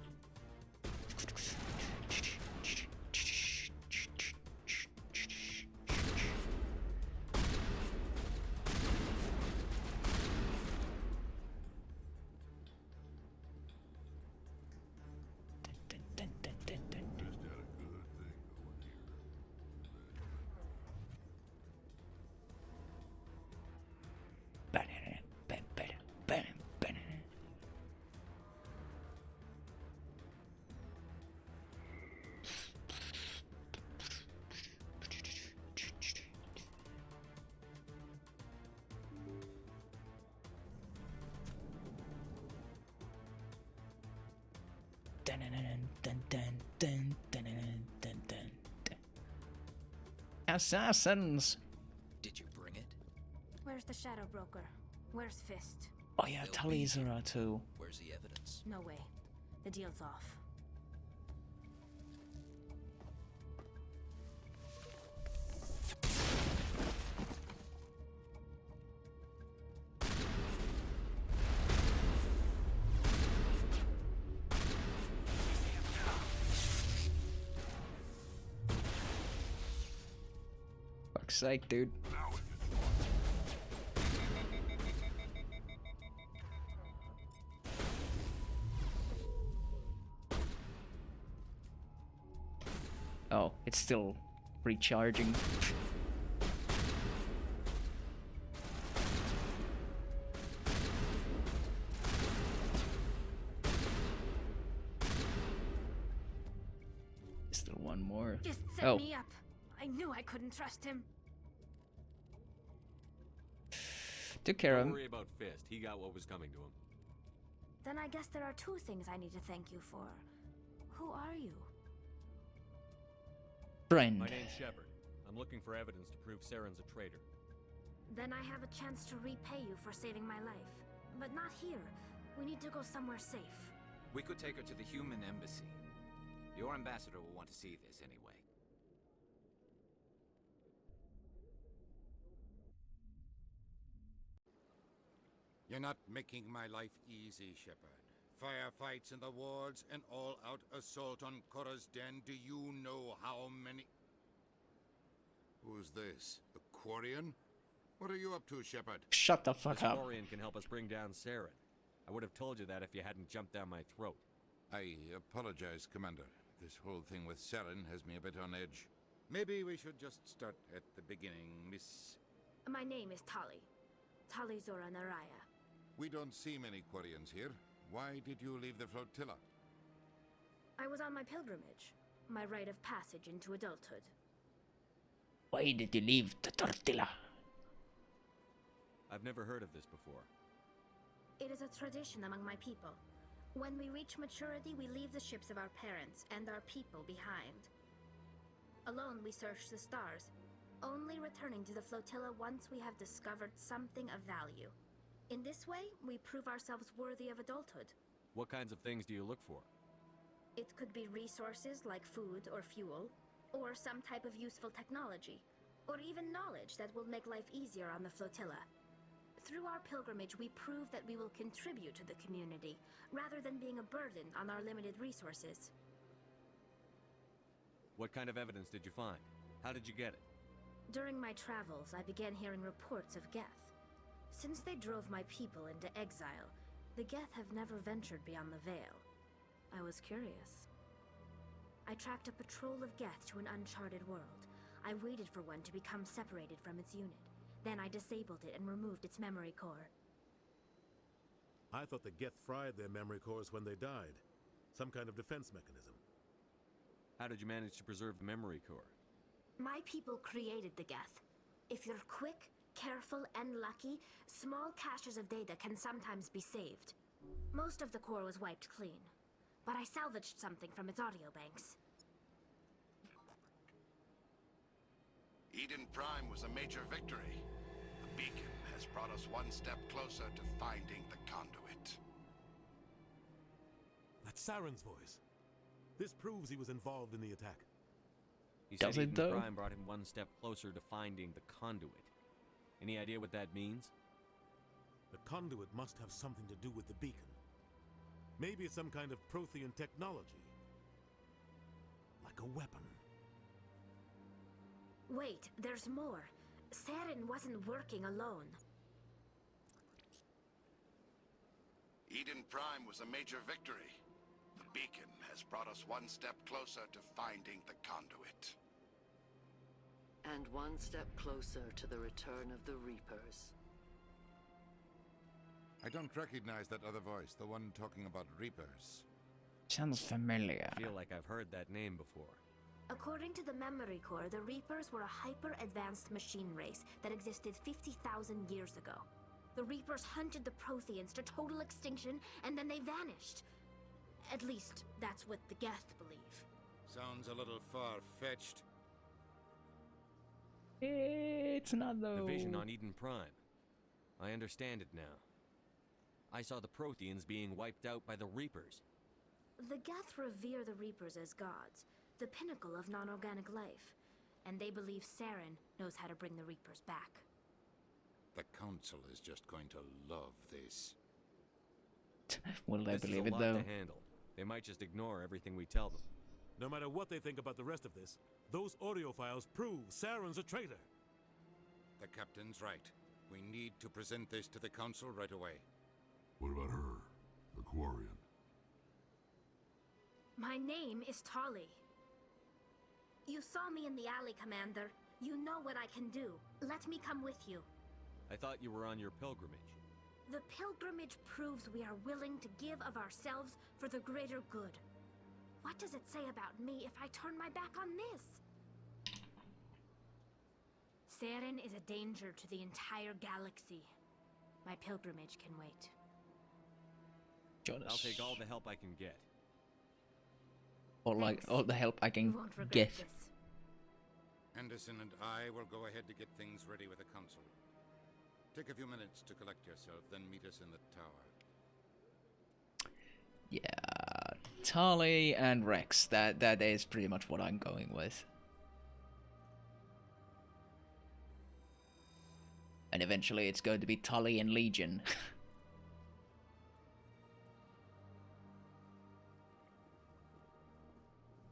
Assassins! Did you bring it? Where's the Shadow Broker? Where's Fist? Oh yeah, Tally's are too. Where's the evidence? No way. The deal's off. Fuck's sake, dude. Oh, it's still recharging. Still one more. Just set me up. I knew I couldn't trust him. Took care of Don't him. worry about Fist. He got what was coming to him. Then I guess there are two things I need to thank you for. Who are you? Friend. My name's Shepard. I'm looking for evidence to prove Saren's a traitor. Then I have a chance to repay you for saving my life. But not here. We need to go somewhere safe. We could take her to the human embassy. Your ambassador will want to see this anyway. You're not making my life easy, Shepard. Firefights in the wards, an all-out assault on Korra's den. Do you know how many... Who's this? A Quarian? What are you up to, Shepard? Shut the fuck This up. Quarian can help us bring down Saren. I would have told you that if you hadn't jumped down my throat. I apologize, Commander. This whole thing with Saren has me a bit on edge. Maybe we should just start at the beginning, Miss... My name is Tali. Tali Zora Naraya. We don't see many Quarians here. Why did you leave the flotilla? I was on my pilgrimage. My rite of passage into adulthood. Why did you leave the tortilla? I've never heard of this before. It is a tradition among my people. When we reach maturity, we leave the ships of our parents and our people behind. Alone, we search the stars, only returning to the flotilla once we have discovered something of value. In this way, we prove ourselves worthy of adulthood. What kinds of things do you look for? It could be resources like food or fuel, or some type of useful technology, or even knowledge that will make life easier on the flotilla. Through our pilgrimage, we prove that we will contribute to the community, rather than being a burden on our limited resources. What kind of evidence did you find? How did you get it? During my travels, I began hearing reports of Geth. Since they drove my people into exile, the Geth have never ventured beyond the Veil. I was curious. I tracked a patrol of Geth to an uncharted world. I waited for one to become separated from its unit. Then I disabled it and removed its memory core. I thought the Geth fried their memory cores when they died. Some kind of defense mechanism. How did you manage to preserve the memory core? My people created the Geth. If you're quick, careful, and lucky, small caches of data can sometimes be saved. Most of the core was wiped clean, but I salvaged something from its audio banks. Eden Prime was a major victory. The beacon has brought us one step closer to finding the conduit. That's Saren's voice. This proves he was involved in the attack. He Does said it, Eden though? Prime brought him one step closer to finding the conduit. Any idea what that means? The conduit must have something to do with the beacon. Maybe it's some kind of Prothean technology. Like a weapon. Wait, there's more. Saren wasn't working alone. Eden Prime was a major victory. The beacon has brought us one step closer to finding the conduit. And one step closer to the return of the Reapers. I don't recognize that other voice, the one talking about Reapers. Sounds familiar. I feel like I've heard that name before. According to the memory core, the Reapers were a hyper-advanced machine race that existed 50,000 years ago. The Reapers hunted the Protheans to total extinction, and then they vanished. At least, that's what the Geth believe. Sounds a little far-fetched. It's not though. The vision on Eden Prime. I understand it now. I saw the Protheans being wiped out by the Reapers. The Geth revere the Reapers as gods, the pinnacle of non-organic life, and they believe Saren knows how to bring the Reapers back. The Council is just going to love this. Will they This believe is it a lot though? to handle. They might just ignore everything we tell them. No matter what they think about the rest of this, those audio files prove Saren's a traitor. The Captain's right. We need to present this to the Council right away. What about her, the Quarian? My name is Tali. You saw me in the alley, Commander. You know what I can do. Let me come with you. I thought you were on your pilgrimage. The pilgrimage proves we are willing to give of ourselves for the greater good. What does it say about me if I turn my back on this? Saren is a danger to the entire galaxy. My pilgrimage can wait. Jonas. I'll take all the help I can get. Or like all the help I can Won't regret get. this. Anderson and I will go ahead to get things ready with the Council. Take a few minutes to collect yourself, then meet us in the tower. Yeah, Tali and Rex. That is pretty much what I'm going with. And eventually it's going to be Tali and Legion.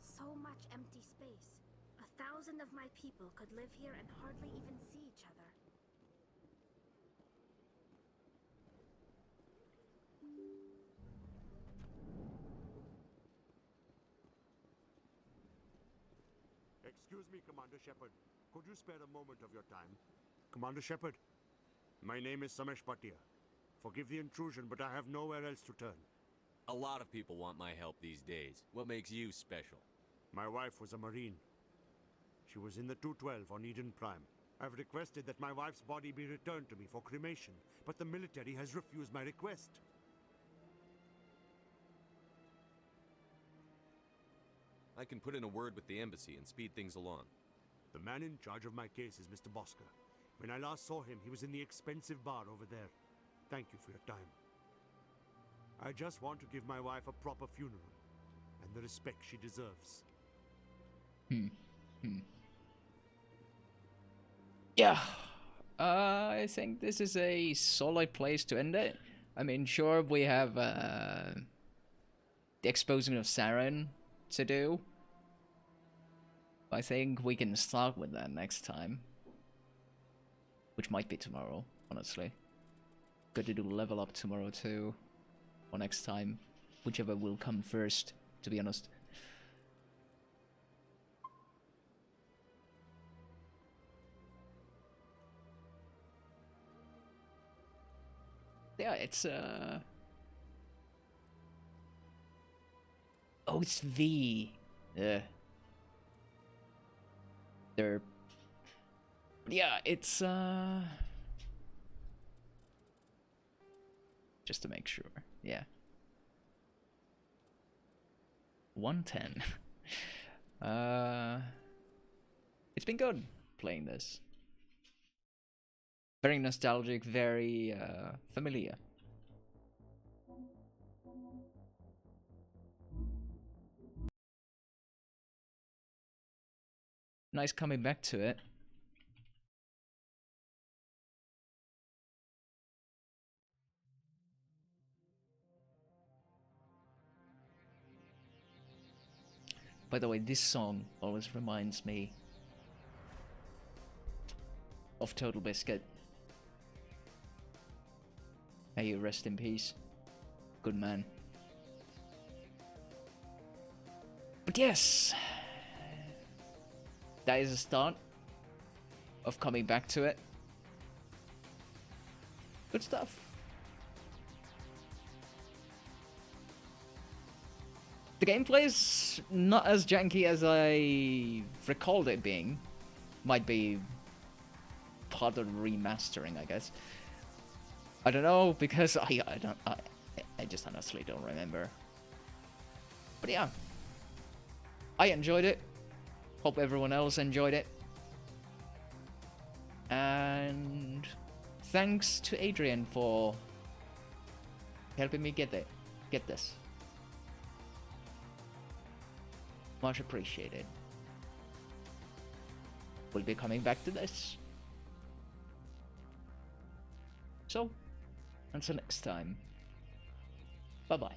So much empty space. 1,000 of my people could live here and hardly even see each other. Excuse me, Commander Shepard. Could you spare a moment of your time? Commander Shepard, my name is Samesh Bhatia. Forgive the intrusion, but I have nowhere else to turn. A lot of people want my help these days. What makes you special? My wife was a Marine. She was in the 212 on Eden Prime. I've requested that my wife's body be returned to me for cremation, but the military has refused my request. I can put in a word with the embassy and speed things along. The man in charge of my case is Mr. Bosker. When I last saw him, he was in the expensive bar over there. Thank you for your time. I just want to give my wife a proper funeral, and the respect she deserves. Yeah, I think this is a solid place to end it. I mean, sure, we have the exposing of Saren to do. I think we can start with that next time. Which might be tomorrow, honestly. Good to do level up tomorrow too. Or next time. Whichever will come first, to be honest. Yeah, it's oh, it's V. They're... Yeah, it's just to make sure. Yeah. 110. It's been good playing this. Very nostalgic, very familiar. Nice coming back to it. By the way, this song always reminds me of Total Biscuit. May you rest in peace. Good man. But yes, that is a start of coming back to it. Good stuff. The gameplay is not as janky as I recalled it being. Might be part of remastering, I guess. I don't know, because I just honestly don't remember. But yeah, I enjoyed it. Hope everyone else enjoyed it. And thanks to Adrian for helping me get this. Much appreciated. We'll be coming back to this. So, until next time, bye-bye.